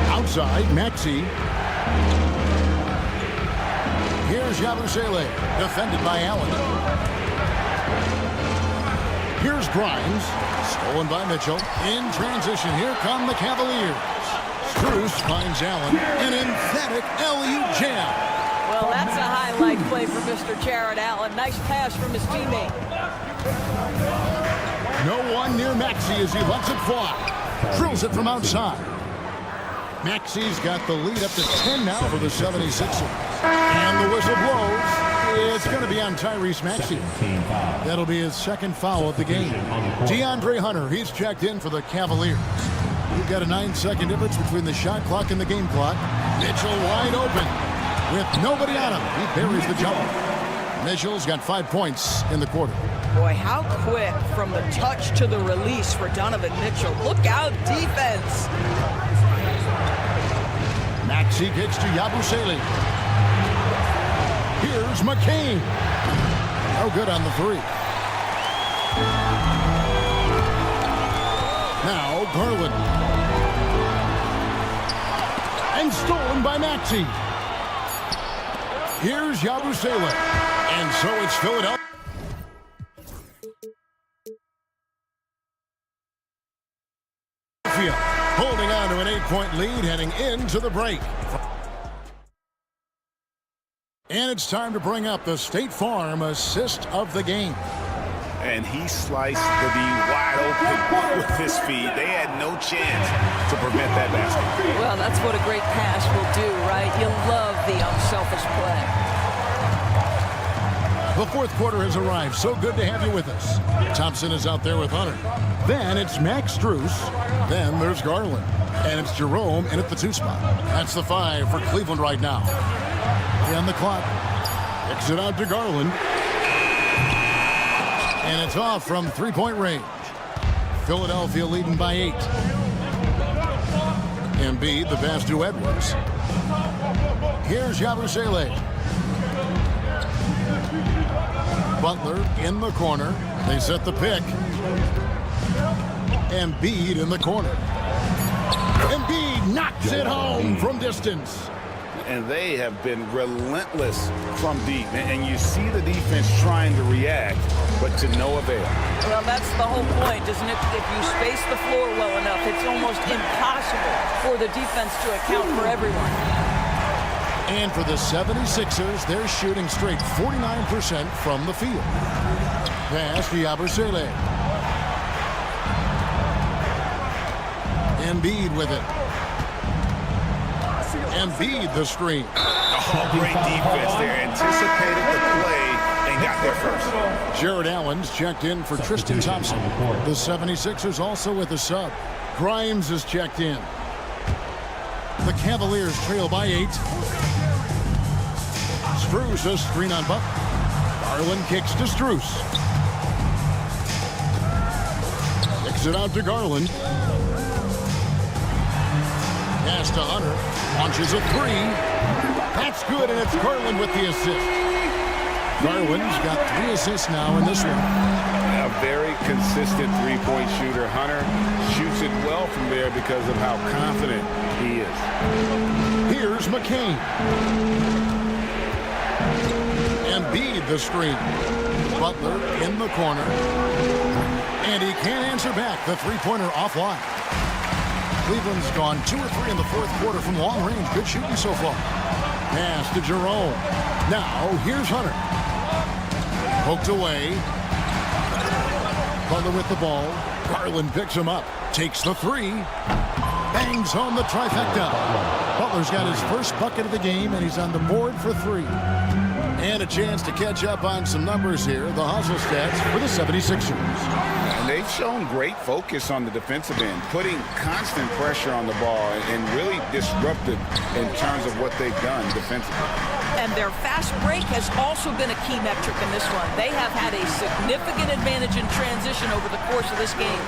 Outside, Maxey. Here's Yabusele, defended by Allen. Here's Grimes, stolen by Mitchell. In transition, here come the Cavaliers. Strus finds Allen, an emphatic alley-oop jam. Well, that's a highlight play for Mr. Jared Allen. Nice pass from his teammate. No one near Maxey as he lets it fly. Drills it from outside. Maxey's got the lead up to 10 now for the 76ers. And the whistle blows. It's going to be on Tyrese Maxey. That'll be his second foul of the game. DeAndre Hunter, he's checked in for the Cavaliers. We've got a 9-second difference between the shot clock and the game clock. Mitchell wide open. With nobody on him, he buries the jumper. Mitchell's got 5 points in the quarter. Boy, how quick from the touch to the release for Donovan Mitchell. Look out, defense. Maxey kicks to Yabusele. Here's McCain. No good on the 3. Now Garland. And stolen by Maxey. Here's Yabusele. And so it's Philadelphia. Holding on to an 8-point lead heading into the break. And it's time to bring up the State Farm assist of the game. And he sliced the D wide open with his feet. They had no chance to prevent that basket. Well, that's what a great pass will do, right? You love the unselfish play. The fourth quarter has arrived. So good to have you with us. Thompson is out there with Hunter. Then it's Max Strus. Then there's Garland. And it's Jerome in at the 2 spot. That's the 5 for Cleveland right now. And the clock. Kicks it out to Garland. And it's off from 3-point range. Philadelphia leading by 8. Embiid, the pass to Edwards. Here's Yabusele. Butler in the corner. They set the pick. Embiid in the corner. Embiid knocks it home from distance. And they have been relentless from deep. And you see the defense trying to react, but to no avail. Well, that's the whole point, isn't it? If you space the floor well enough, it's almost impossible for the defense to account for everyone. And for the 76ers, they're shooting straight 49% from the field. Pass to Yabusele. Embiid with it. Embiid the screen. Oh, great defense there. Anticipated the play and got there first. Jared Allen's checked in for Tristan Thompson. The 76ers also with a sub. Grimes is checked in. The Cavaliers trail by 8. Strus a screen on Butler. Garland kicks to Strus. Kicks it out to Garland. Pass to Hunter. Launches a 3. That's good, and it's Garland with the assist. Garland's got 3 assists now in this one. A very consistent three-point shooter. Hunter shoots it well from there because of how confident he is. Here's McCain. Embiid the screen. Butler in the corner. And he can't answer back. The three-pointer offline. Cleveland's gone 2 or 3 in the fourth quarter from long range. Good shooting so far. Pass to Jerome. Now here's Hunter. Poked away. Butler with the ball. Garland picks him up. Takes the 3. Bangs home the trifecta. Butler's got his first bucket of the game, and he's on the board for 3. And a chance to catch up on some numbers here. The hustle stats for the 76ers. And they've shown great focus on the defensive end, putting constant pressure on the ball and really disruptive in terms of what they've done defensively. And their fast break has also been a key metric in this one. They have had a significant advantage in transition over the course of this game.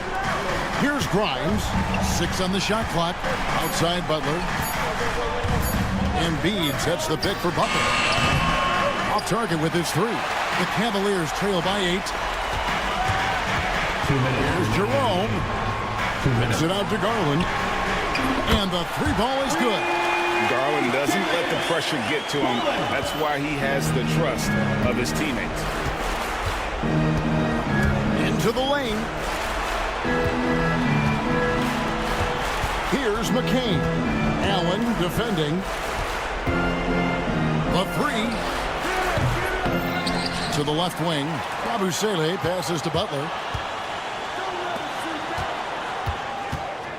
Here's Grimes. 6 on the shot clock. Outside Butler. Embiid sets the pick for Butler. Off target with his 3. The Cavaliers trail by 8. 2 minutes. Here's Jerome. 2 minutes. It out to Garland. And the 3 ball is good. Garland doesn't let the pressure get to him. That's why he has the trust of his teammates. Into the lane. Here's McCain. Allen defending. The 3. To the left wing. Cavaliers passes to Butler.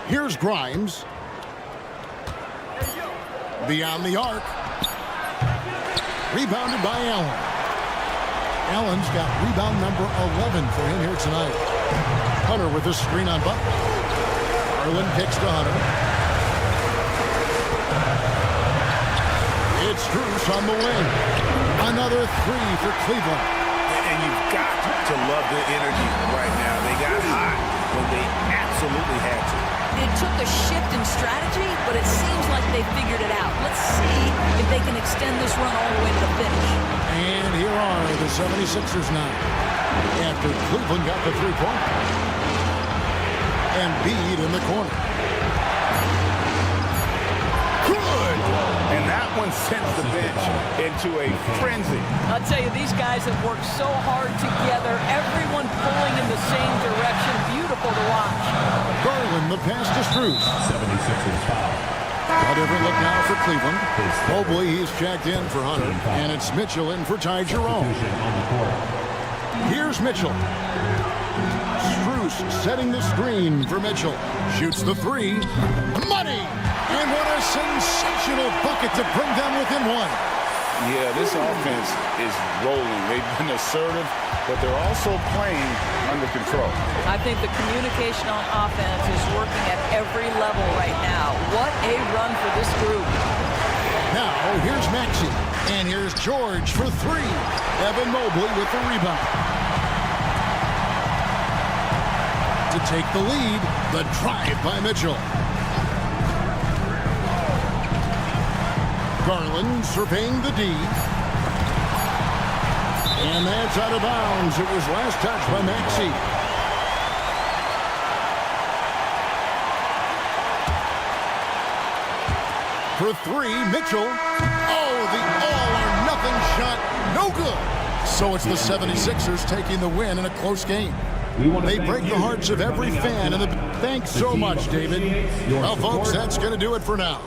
Here's Grimes. Beyond the arc. Rebounded by Allen. Allen's got rebound number 11 for him here tonight. Hunter with a screen on Butler. Garland kicks to Hunter. It's Strus on the wing. Another 3 for Cleveland. And you've got to love the energy right now. They got hot when they absolutely had to. It took a shift in strategy, but it seems like they figured it out. Let's see if they can extend this run all the way to the finish. And here are the 76ers now. After Cleveland got the 3-point. Embiid in the corner. Good! And that one sends the bench into a frenzy. I'll tell you, these guys have worked so hard together. Everyone pulling in the same direction. Beautiful to watch. Garland the pass to Strus. 76ers foul. A different look now for Cleveland. Mobley, he's checked in for Hunter. And it's Mitchell in for Ty Jerome. Here's Mitchell. Strus setting the screen for Mitchell. Shoots the 3. Money! And what a sensational bucket to bring them within 1. Yeah, this offense is rolling. They've been assertive, but they're also playing under control. I think the communication on offense is working at every level right now. What a run for this group. Now, here's Maxey. And here's George for 3. Evan Mobley with the rebound. To take the lead, the drive by Mitchell. Garland surveying the D. And that's out of bounds. It was last touched by Maxey. For 3, Mitchell. Oh, the all-or-nothing shot. No good. So it's the 76ers taking the win in a close game. They break the hearts of every fan. And thanks so much, David. Well, folks, that's going to do it for now.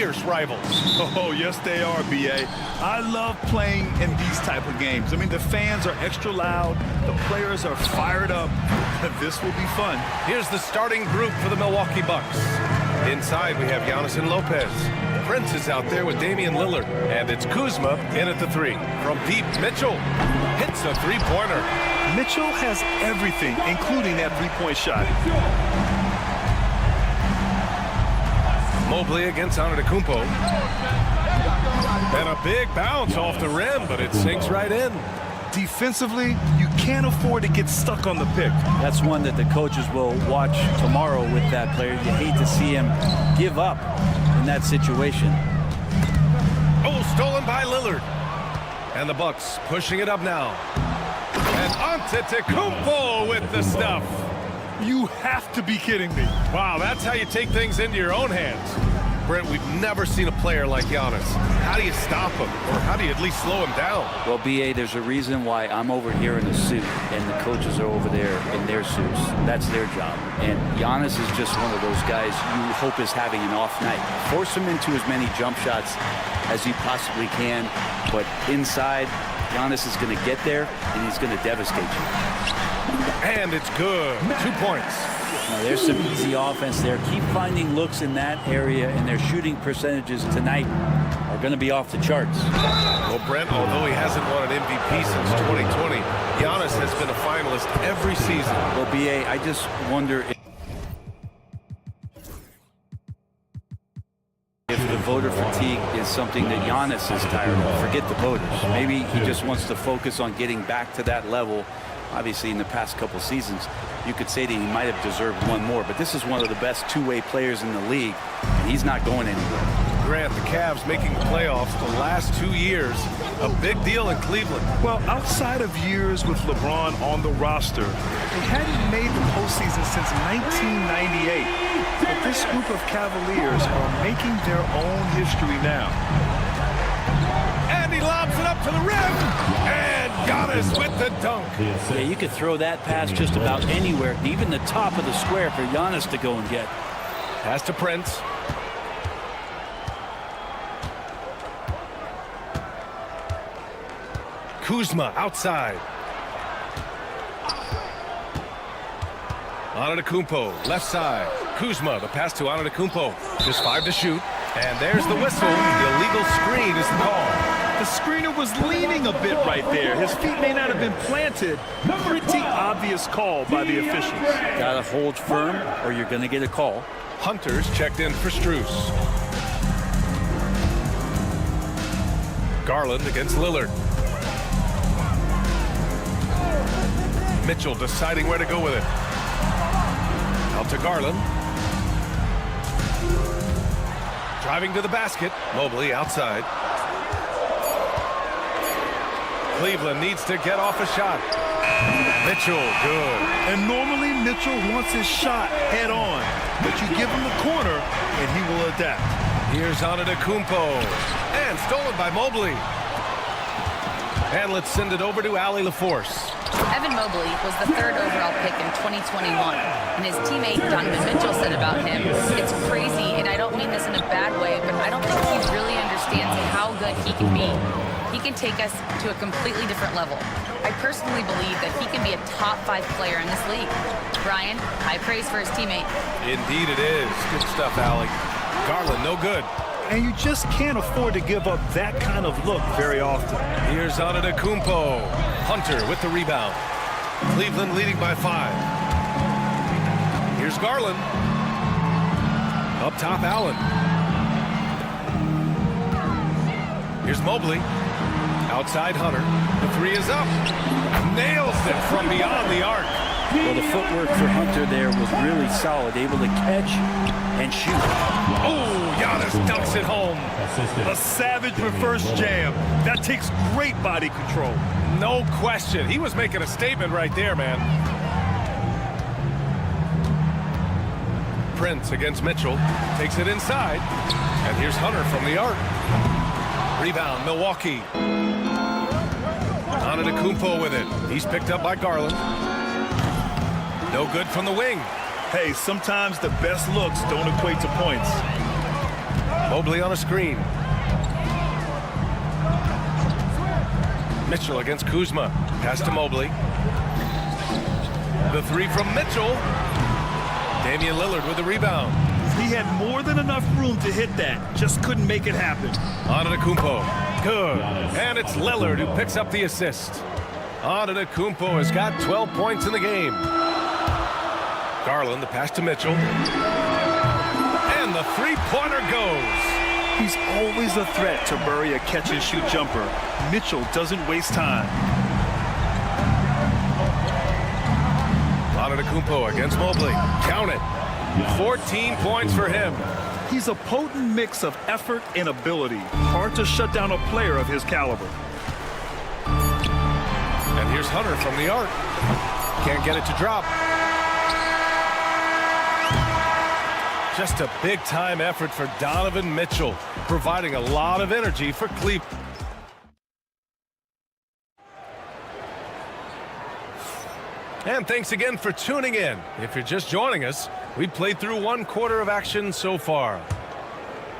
fierce rivals. Oh, yes, they are, B.A. I love playing in these type of games. I mean, the fans are extra loud. The players are fired up. This will be fun. Here's the starting group for the Milwaukee Bucks. Inside, we have Giannis and Lopez. Prince is out there with Damian Lillard. And it's Kuzma in at the 3. From deep, Mitchell hits a three-pointer. Mitchell has everything, including that three-point shot. Mobley against Antetokounmpo. And a big bounce off the rim, but it sinks right in. Defensively, you can't afford to get stuck on the pick. That's one that the coaches will watch tomorrow with that player. You hate to see him give up in that situation. Oh, stolen by Lillard. And the Bucks pushing it up now. And Antetokounmpo with the stuff. You have to be kidding me. Wow, that's how you take things into your own hands. Brent, we've never seen a player like Giannis. How do you stop him? Or how do you at least slow him down? Well, B.A., there's a reason why I'm over here in a suit and the coaches are over there in their suits. That's their job. And Giannis is just one of those guys you hope is having an off night. Force him into as many jump shots as you possibly can. But inside, Giannis is going to get there and he's going to devastate you. And it's good. 2 points. Now, there's some easy offense there. Keep finding looks in that area, and their shooting percentages tonight are going to be off the charts. Well, Brent, although he hasn't won an MVP since 2020, Giannis has been a finalist every season. Well, B.A., I just wonder if the voter fatigue is something that Giannis is tired of. Forget the voters. Maybe he just wants to focus on getting back to that level. Obviously, in the past couple seasons, you could say that he might have deserved one more, but this is one of the best two-way players in the league, and he's not going anywhere. Grant, the Cavs making the playoffs the last 2 years, a big deal in Cleveland. Well, outside of years with LeBron on the roster, they hadn't made the postseason since 1998. But this group of Cavaliers are making their own history now. And he lobs it up to the rim, and Giannis with the dunk. Yeah, you could throw that pass just about anywhere, even the top of the square for Giannis to go and get. Pass to Prince. Kuzma outside. Antetokounmpo, left side. Kuzma, the pass to Antetokounmpo. Just 5 to shoot. And there's the whistle. The illegal screen is the call. The screener was leaning a bit right there. His feet may not have been planted. Pretty obvious call by the officials. Gotta hold firm or you're gonna get a call. Hunter's checked in for Strus. Garland against Lillard. Mitchell deciding where to go with it. Out to Garland. Driving to the basket. Mobley outside. Cleveland needs to get off a shot. Mitchell, good. And normally Mitchell wants his shot head on, but you give him the corner and he will adapt. Here's Antetokounmpo. And stolen by Mobley. And let's send it over to Allie LaForce. Evan Mobley was the 3rd overall pick in 2021, and his teammate Donovan Mitchell said about him, "It's crazy, and I don't mean this in a bad way, but I don't think he really understands how good he can be. He can take us to a completely different level. I personally believe that he can be a top 5 player in this league." Brian, high praise for his teammate. Indeed it is. Good stuff, Allie. Garland, no good. And you just can't afford to give up that kind of look very often. Here's Antetokounmpo. Hunter with the rebound. Cleveland leading by 5. Here's Garland. Up top, Allen. Here's Mobley. Outside Hunter. The 3 is up. Nails it from beyond the arc. Well, the footwork for Hunter there was really solid, able to catch and shoot. Oh, Giannis dunks it home. A savage reverse jam. That takes great body control. No question. He was making a statement right there, man. Prince against Mitchell. Takes it inside. And here's Hunter from the arc. Rebound, Milwaukee. Antetokounmpo with it. He's picked up by Garland. No good from the wing. Hey, sometimes the best looks don't equate to points. Mobley on a screen. Mitchell against Kuzma. Pass to Mobley. The three from Mitchell. Damian Lillard with the rebound. He had more than enough room to hit that. Just couldn't make it happen. Antetokounmpo. Good. And it's Lillard who picks up the assist. Antetokounmpo has got 12 points in the game. Garland, the pass to Mitchell. And the three-pointer goes. He's always a threat to bury a catch-and-shoot jumper. Mitchell doesn't waste time. Antetokounmpo against Mobley. Count it. 14 points for him. He's a potent mix of effort and ability. Hard to shut down a player of his caliber. And here's Hunter from the arc. Can't get it to drop. Just a big-time effort for Donovan Mitchell, providing a lot of energy for Cleveland. And thanks again for tuning in. If you're just joining us, we played through one quarter of action so far.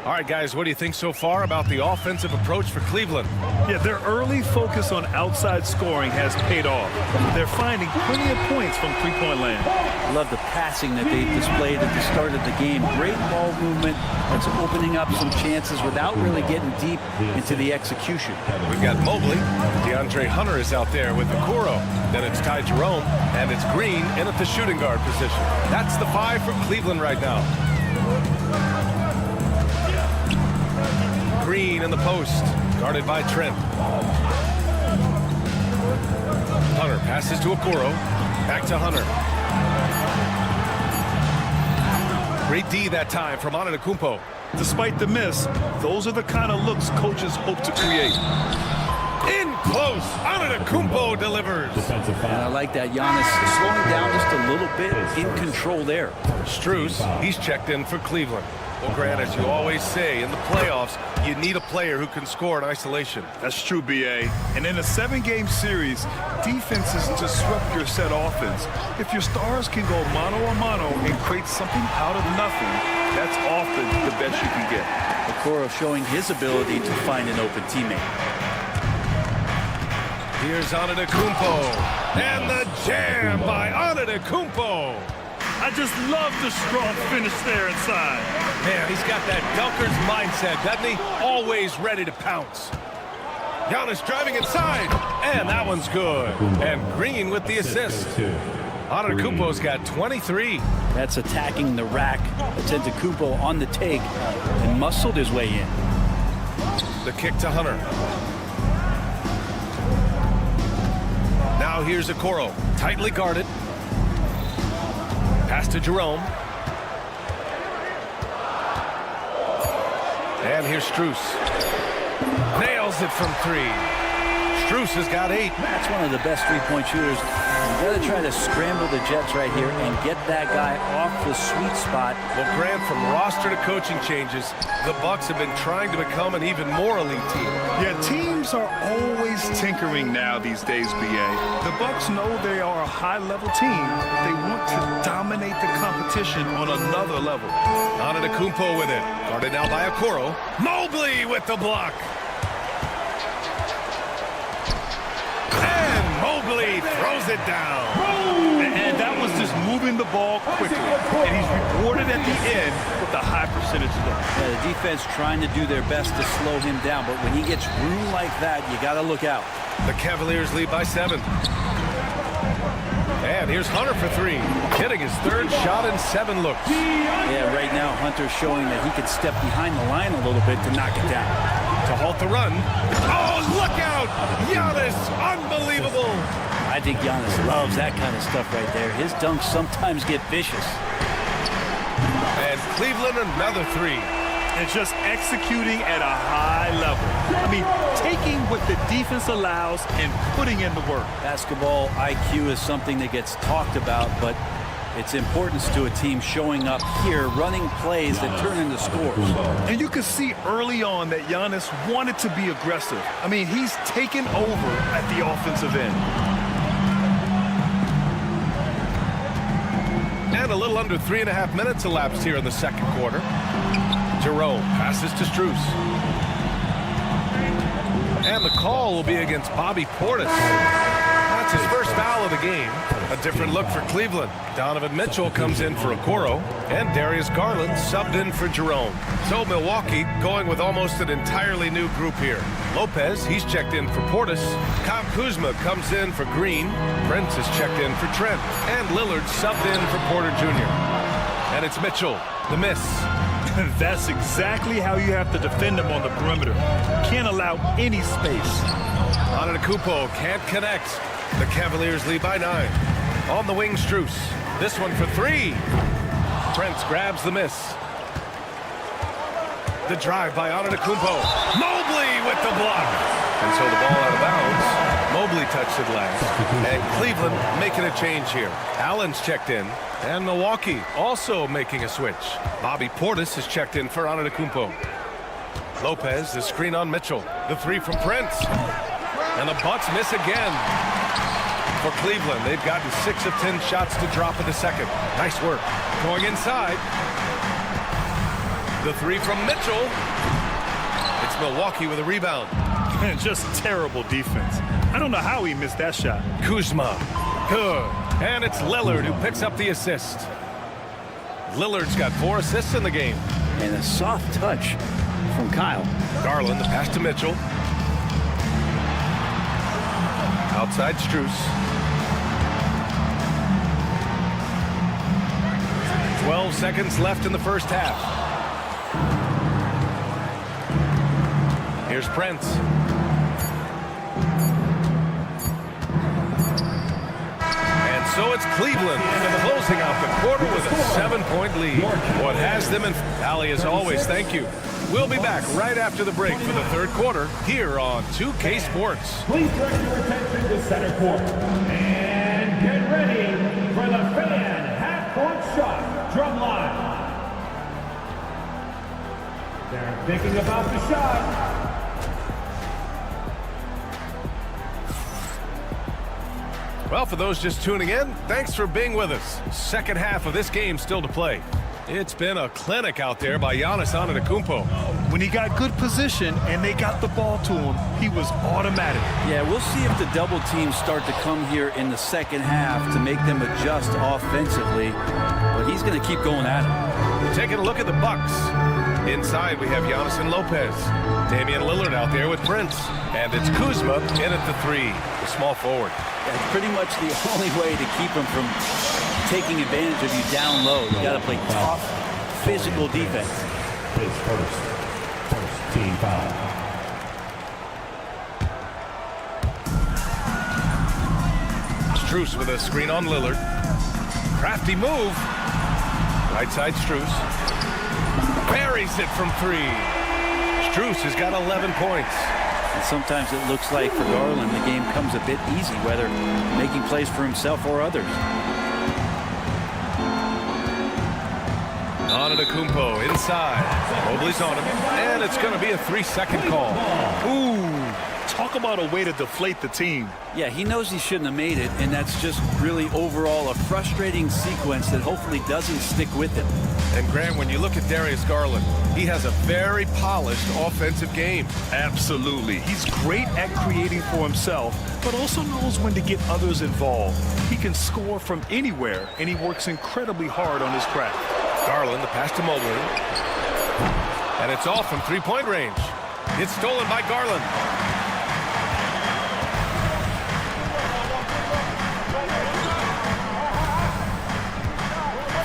All right, guys, what do you think so far about the offensive approach for Cleveland? Yeah, their early focus on outside scoring has paid off. They're finding plenty of points from three-point land. I love the passing that they displayed at the start of the game. Great ball movement that's opening up some chances without really getting deep into the execution. We've got Mobley. DeAndre Hunter is out there with Okoro. Then it's Ty Jerome, and it's Green in at the shooting guard position. That's the five for Cleveland right now. Green in the post, guarded by Trent. Hunter passes to Okoro. Back to Hunter. Great D that time from Antetokounmpo. Despite the miss, those are the kind of looks coaches hope to create. In close, Antetokounmpo delivers. And I like that. Giannis slowing down just a little bit, in control there. Strus, he's checked in for Cleveland. Well, Grant, as you always say, in the playoffs, you need a player who can score in isolation. That's true, B.A. And in a 7-game series, defense is disrupt your set offense. If your stars can go mano-a-mano and create something out of nothing, that's often the best you can get. Okoro showing his ability to find an open teammate. Here's Antetokounmpo. And the jam by Antetokounmpo. I just love the strong finish there inside. Man, he's got that dunker's mindset, doesn't he? Always ready to pounce. Giannis driving inside, and that one's good. And Green with the assist. Antetokounmpo's got 23. That's attacking the rack. Antetokounmpo on the take and muscled his way in. The kick to Hunter. Now here's Okoro, tightly guarded. Pass to Jerome. And here's Strus. Nails it from three. Strus has got 8. That's one of the best three-point shooters. You've got to try to scramble the Jets right here and get that guy off the sweet spot. Well, Grant, from roster to coaching changes, the Bucks have been trying to become an even more elite team. Yeah, teams are always tinkering now these days, B.A. The Bucks know they are a high-level team, but they want to dominate the competition on another level. Antetokounmpo with it. Guarded now by Okoro. Mobley with the block. And Mobley throws it down. And that was just moving the ball quickly. And he's rewarded at the end with a high percentage look. Yeah, the defense trying to do their best to slow him down, but when he gets room like that, you got to look out. The Cavaliers lead by 7. And here's Hunter for 3, hitting his 3rd shot in 7 looks. Yeah, right now Hunter's showing that he can step behind the line a little bit to knock it down. To halt the run. Oh, look out! Giannis, unbelievable! I think Giannis loves that kind of stuff right there. His dunks sometimes get vicious. And Cleveland another 3. And just executing at a high level. I mean, taking what the defense allows and putting in the work. Basketball IQ is something that gets talked about, but its importance to a team showing up here, running plays that turn into scores. And you can see early on that Giannis wanted to be aggressive. I mean, he's taken over at the offensive end. And a little under 3.5 minutes elapsed here in the second quarter. Jerome passes to Strus. And the call will be against Bobby Portis. That's his first foul of the game. A different look for Cleveland. Donovan Mitchell comes in for Okoro, and Darius Garland subbed in for Jerome. So Milwaukee going with almost an entirely new group here. Lopez, he's checked in for Portis. Kyle Kuzma comes in for Green. Prince is checked in for Trent. And Lillard subbed in for Porter Jr. And it's Mitchell, the miss. That's exactly how you have to defend him on the perimeter. Can't allow any space. Antetokounmpo can't connect. The Cavaliers lead by 9. On the wing, Strus. This one for 3. Prince grabs the miss. The drive by Antetokounmpo. Mobley with the block. And so the ball out of bounds. Mobley touched it last. And Cleveland making a change here. Allen's checked in. And Milwaukee also making a switch. Bobby Portis is checked in for Antetokounmpo. Lopez, the screen on Mitchell. The 3 from Prince. And the Bucks miss again. For Cleveland, they've gotten 6 of 10 shots to drop in the second. Nice work. Going inside. The 3 from Mitchell. It's Milwaukee with a rebound. Just terrible defense. I don't know how he missed that shot. Kuzma. Good. And it's Lillard who picks up the assist. Lillard's got 4 assists in the game. And a soft touch from Kyle. Garland, the pass to Mitchell. Outside Strus. 12 seconds left in the first half. Here's Prince. And so it's Cleveland closing out the quarter with a 7-point lead. What has them in Allie, as always, thank you. We'll be back right after the break for the third quarter here on 2K Sports. Please direct your attention to center court. And get ready for the fan half-court shot drum line. They're thinking about the shot. Well, for those just tuning in, thanks for being with us. Second half of this game still to play. It's been a clinic out there by Giannis Antetokounmpo. When he got good position and they got the ball to him, he was automatic. Yeah, we'll see if the double teams start to come here in the second half to make them adjust offensively. But he's going to keep going at it. Taking a look at the Bucks. Inside, we have Giannis and Lopez. Damian Lillard out there with Prince. And it's Kuzma in at the 3, the small forward. That's pretty much the only way to keep him from taking advantage of you down low. You got to play tough, physical defense. His first team foul. Strus with a screen on Lillard. Crafty move. Right side Strus. Buries it from 3. Strus has got 11 points. And sometimes it looks like for Garland the game comes a bit easy, whether making plays for himself or others. Antetokounmpo inside. Mobley's on him. And it's going to be a 3-second call. Ooh, talk about a way to deflate the team. Yeah, he knows he shouldn't have made it, and that's just really overall a frustrating sequence that hopefully doesn't stick with him. And Grant, when you look at Darius Garland, he has a very polished offensive game. Absolutely. He's great at creating for himself, but also knows when to get others involved. He can score from anywhere, and he works incredibly hard on his craft. Garland, the pass to Mobley. And it's off from 3-point range. It's stolen by Garland.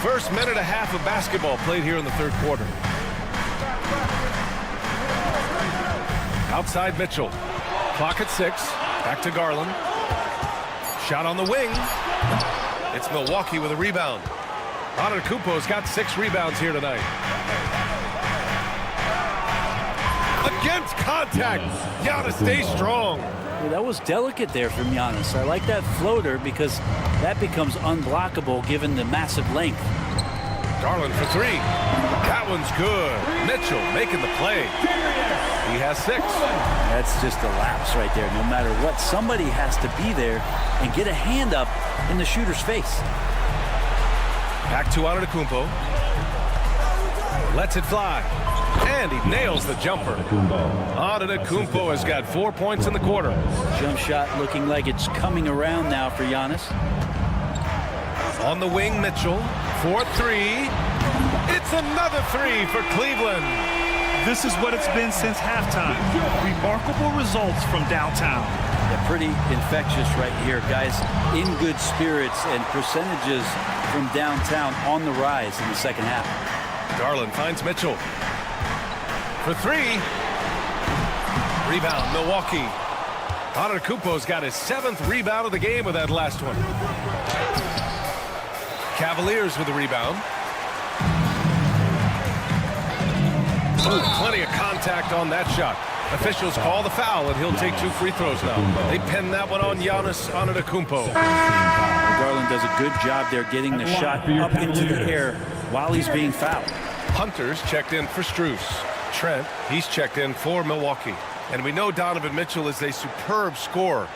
First minute and a half of basketball played here in the third quarter. Outside Mitchell. Clock at 6. Back to Garland. Shot on the wing. It's Milwaukee with a rebound. Antetokounmpo's got 6 rebounds here tonight. Against contact. Giannis stays strong. Yeah, that was delicate there from Giannis. I like that floater because that becomes unblockable given the massive length. Garland for 3. That one's good. Mitchell making the play. He has 6. That's just a lapse right there. No matter what, somebody has to be there and get a hand up in the shooter's face. Back to Antetokounmpo. Lets it fly. And he nails the jumper. Antetokounmpo has got 4 points in the quarter. Jump shot looking like it's coming around now for Giannis. On the wing, Mitchell for three. It's another three for Cleveland. This is what it's been since halftime. Remarkable results from downtown. They're pretty infectious right here, guys. In good spirits and percentages from downtown on the rise in the second half. Garland finds Mitchell for three. Rebound, Milwaukee. Antetokounmpo's got his 7th rebound of the game with that last one. Cavaliers with the rebound. Ooh, plenty of contact on that shot. Officials call the foul, and he'll take 2 free throws now. They pin that one on Giannis Antetokounmpo. Garland does a good job there getting the shot up into the air while he's being fouled. Hunter's checked in for Strus. Trent, he's checked in for Milwaukee. And we know Donovan Mitchell is a superb scorer.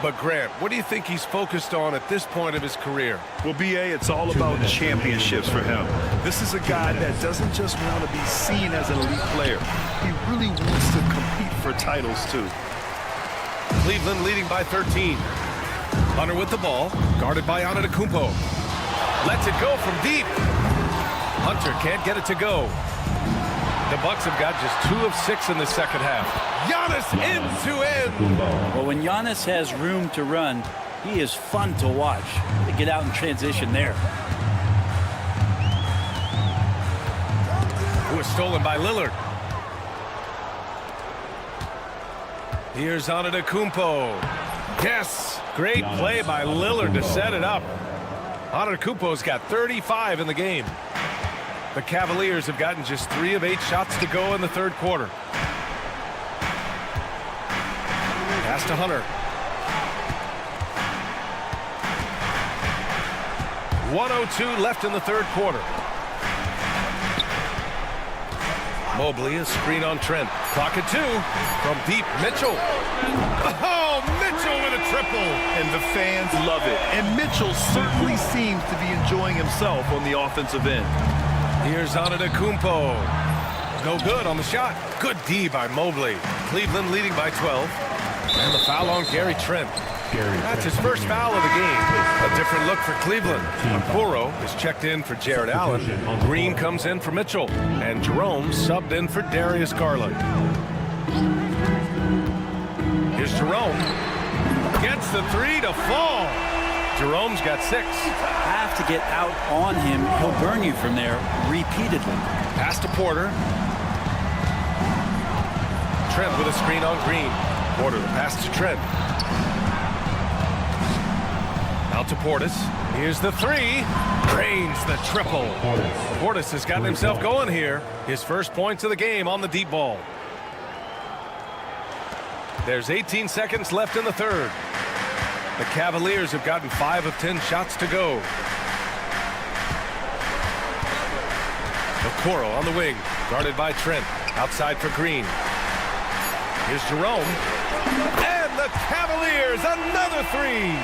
But Grant, what do you think he's focused on at this point of his career? Well, B.A., it's all about championships for him. This is a guy that doesn't just want to be seen as an elite player. He really wants to compete for titles, too. Cleveland leading by 13. Hunter with the ball, guarded by Antetokounmpo. Lets it go from deep. Hunter can't get it to go. The Bucks have got just 2 of 6 in the second half. Giannis end to end. Well, when Giannis has room to run, he is fun to watch. To get out in transition there. It was stolen by Lillard. Here's Antetokounmpo. Yes, great play by Lillard to set it up. Antetokounmpo's got 35 in the game. The Cavaliers have gotten just 3 of 8 shots to go in the third quarter. Pass to Hunter. 1:02 left in the third quarter. Mobley, a screen on Trent. Clock at 2. From deep, Mitchell. Oh, Mitchell with a triple. And the fans love it. And Mitchell certainly seems to be enjoying himself on the offensive end. Here's Antetokounmpo. No good on the shot. Good D by Mobley. Cleveland leading by 12. And the foul on Gary Trent. That's his first foul of the game. A different look for Cleveland. Okoro is checked in for Jared Allen. Green comes in for Mitchell. And Jerome subbed in for Darius Garland. Here's Jerome. Gets the 3 to fall. Jerome's got 6. Have to get out on him. He'll burn you from there repeatedly. Pass to Porter. Trent with a screen on Green. Porter, the pass to Trent. Out to Portis. Here's the 3. Drains the triple. Portis has gotten himself going here. His first points of the game on the deep ball. There's 18 seconds left in the third. The Cavaliers have gotten 5 of 10 shots to go. Okoro on the wing, guarded by Trent. Outside for Green. Here's Jerome. And the Cavaliers, another 3.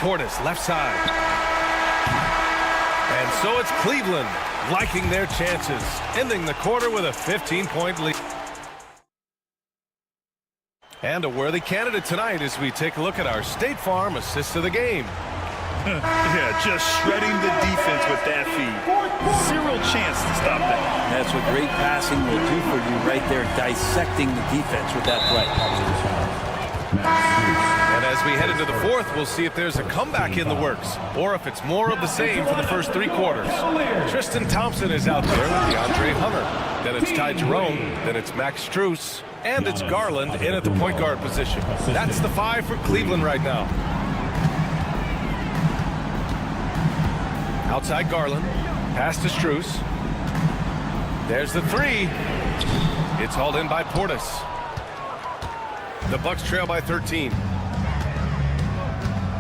Portis, left side. And so it's Cleveland liking their chances, ending the quarter with a 15-point lead. And a worthy candidate tonight as we take a look at our State Farm assist of the game. Yeah, just shredding the defense with that feed. Zero chance to stop that. That's what great passing will do for you right there, dissecting the defense with that play. And as we head into the fourth, we'll see if there's a comeback in the works or if it's more of the same for the first 3 quarters. Tristan Thompson is out there with DeAndre Hunter. Then it's Ty Jerome. Then it's Max Strus. And it's Garland in at the point guard position. That's the 5 for Cleveland right now. Outside Garland. Pass to Strus. There's the 3. It's hauled in by Portis. The Bucks trail by 13.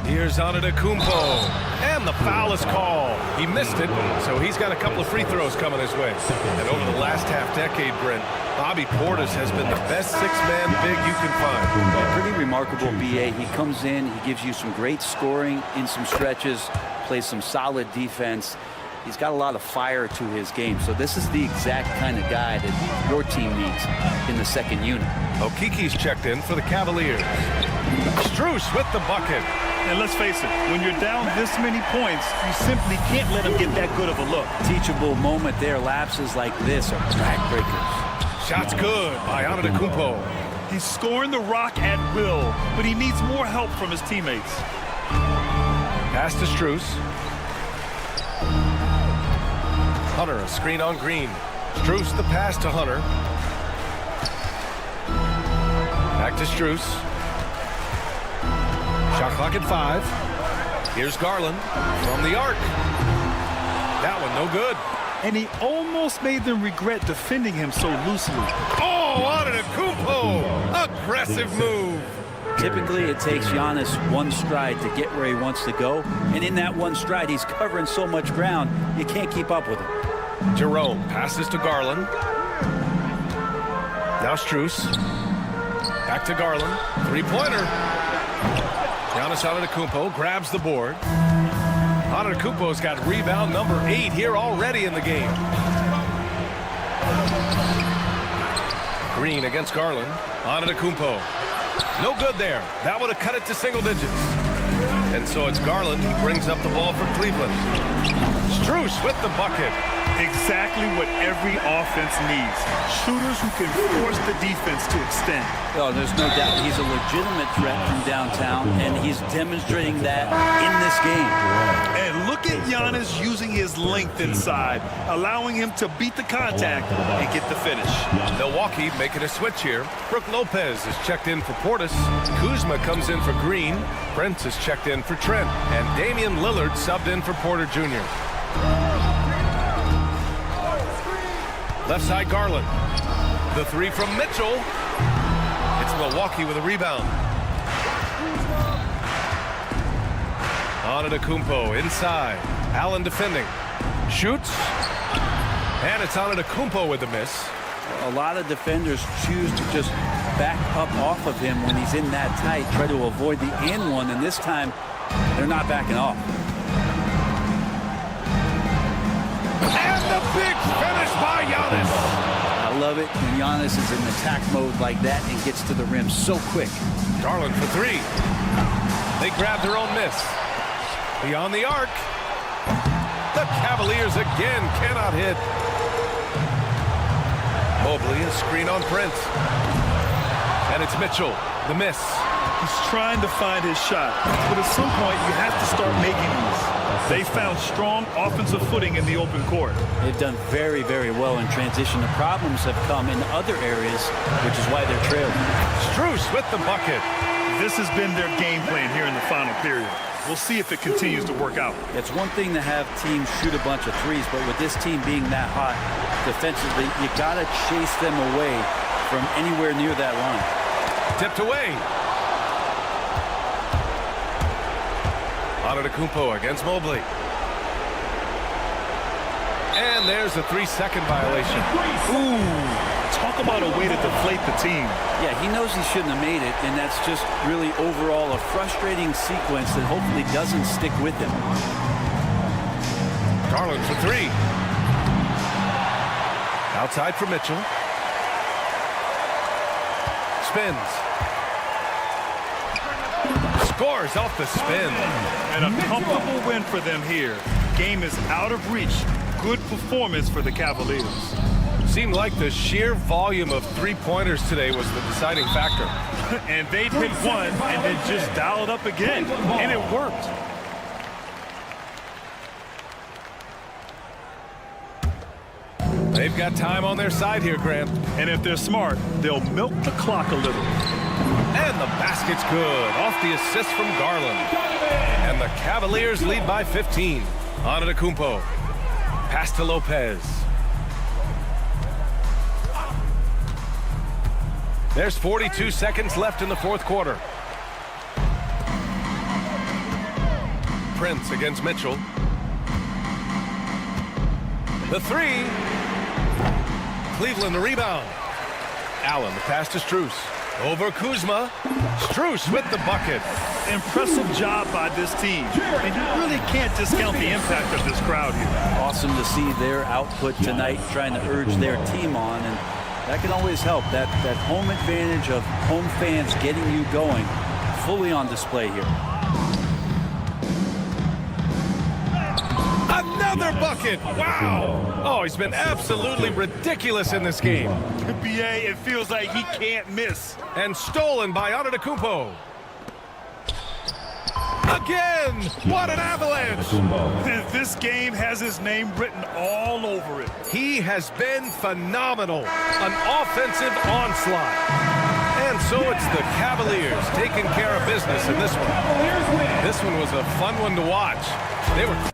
Here's Antetokounmpo. And the foul is called. He missed it, so he's got a couple of free throws coming his way. And over the last half-decade, Brent, Bobby Portis has been the best 6-man big you can find. Pretty remarkable, B.A. He comes in, he gives you some great scoring in some stretches, plays some solid defense. He's got a lot of fire to his game. So this is the exact kind of guy that your team needs in the second unit. Okiki's checked in for the Cavaliers. Strus with the bucket. And let's face it, when you're down this many points, you simply can't let him get that good of a look. Teachable moment there. Lapses like this are backbreakers. Shot's good by Antetokounmpo. He's scoring the rock at will, but he needs more help from his teammates. Pass to Strus. Hunter, a screen on Green. Strus the pass to Hunter. Back to Strus. Shot clock at 5. Here's Garland from the arc. That one no good. And he almost made them regret defending him so loosely. Oh, Antetokounmpo! Aggressive move. Typically, it takes Giannis one stride to get where he wants to go. And in that one stride, he's covering so much ground, you can't keep up with him. Jerome passes to Garland. Now Strus. Back to Garland. Three-pointer. Giannis Antetokounmpo grabs the board. Antetokounmpo's got rebound number 8 here already in the game. Green against Garland. Antetokounmpo. No good there. That would have cut it to single digits. And so it's Garland who brings up the ball for Cleveland. Strus with the bucket. Exactly what every offense needs. Shooters who can force the defense to extend. Oh, there's no doubt he's a legitimate threat from downtown, and he's demonstrating that in this game. And look at Giannis using his length inside, allowing him to beat the contact and get the finish. Milwaukee making a switch here. Brook Lopez is checked in for Portis. Kuzma comes in for Green. Prince is checked in for Trent. And Damian Lillard subbed in for Porter Jr. Left side Garland. The three from Mitchell. It's Milwaukee with a rebound. Antetokounmpo inside. Allen defending. Shoots. And it's Antetokounmpo with the miss. A lot of defenders choose to just back up off of him when he's in that tight, try to avoid the and one, and this time they're not backing off. And the big finish by Giannis. I love it when Giannis is in attack mode like that and gets to the rim so quick. Garland for 3. They grab their own miss. Beyond the arc. The Cavaliers again cannot hit. Mobley, a screen on Prince. And it's Mitchell, the miss. He's trying to find his shot, but at some point you have to start making these. They found strong offensive footing in the open court. They've done very, very well in transition. The problems have come in other areas, which is why they're trailing. Strus with the bucket. This has been their game plan here in the final period. We'll see if it continues to work out. It's one thing to have teams shoot a bunch of threes, but with this team being that hot defensively, you got to chase them away from anywhere near that line. Tipped away. Antetokounmpo against Mobley. And there's a 3-second violation. Ooh, talk about a way to deflate the team. Yeah, he knows he shouldn't have made it, and that's just really overall a frustrating sequence that hopefully doesn't stick with him. Garland for 3. Outside for Mitchell. Spins. Scores off the spin. And a comfortable win for them here. Game is out of reach. Good performance for the Cavaliers. Seemed like the sheer volume of three-pointers today was the deciding factor. And they'd hit one and then just dial it up again. And it worked. They've got time on their side here, Grant. And if they're smart, they'll milk the clock a little. And the basket's good. Off the assist from Garland. And the Cavaliers lead by 15. Antetokounmpo. Pass to Lopez. There's 42 seconds left in the fourth quarter. Prince against Mitchell. The 3. Cleveland the rebound. Allen the pass to Strus. Over Kuzma. Strus with the bucket. Impressive job by this team. And you really can't discount the impact of this crowd here. Awesome to see their output tonight, trying to urge their team on, and that can always help. That home advantage of home fans getting you going, fully on display here. Another bucket. Wow. Oh, he's been absolutely ridiculous in this game. BA, it feels like he can't miss. And stolen by Antetokounmpo. Again. What an avalanche. This game has his name written all over it. He has been phenomenal. An offensive onslaught. And so it's the Cavaliers taking care of business in this one. This one was a fun one to watch. They were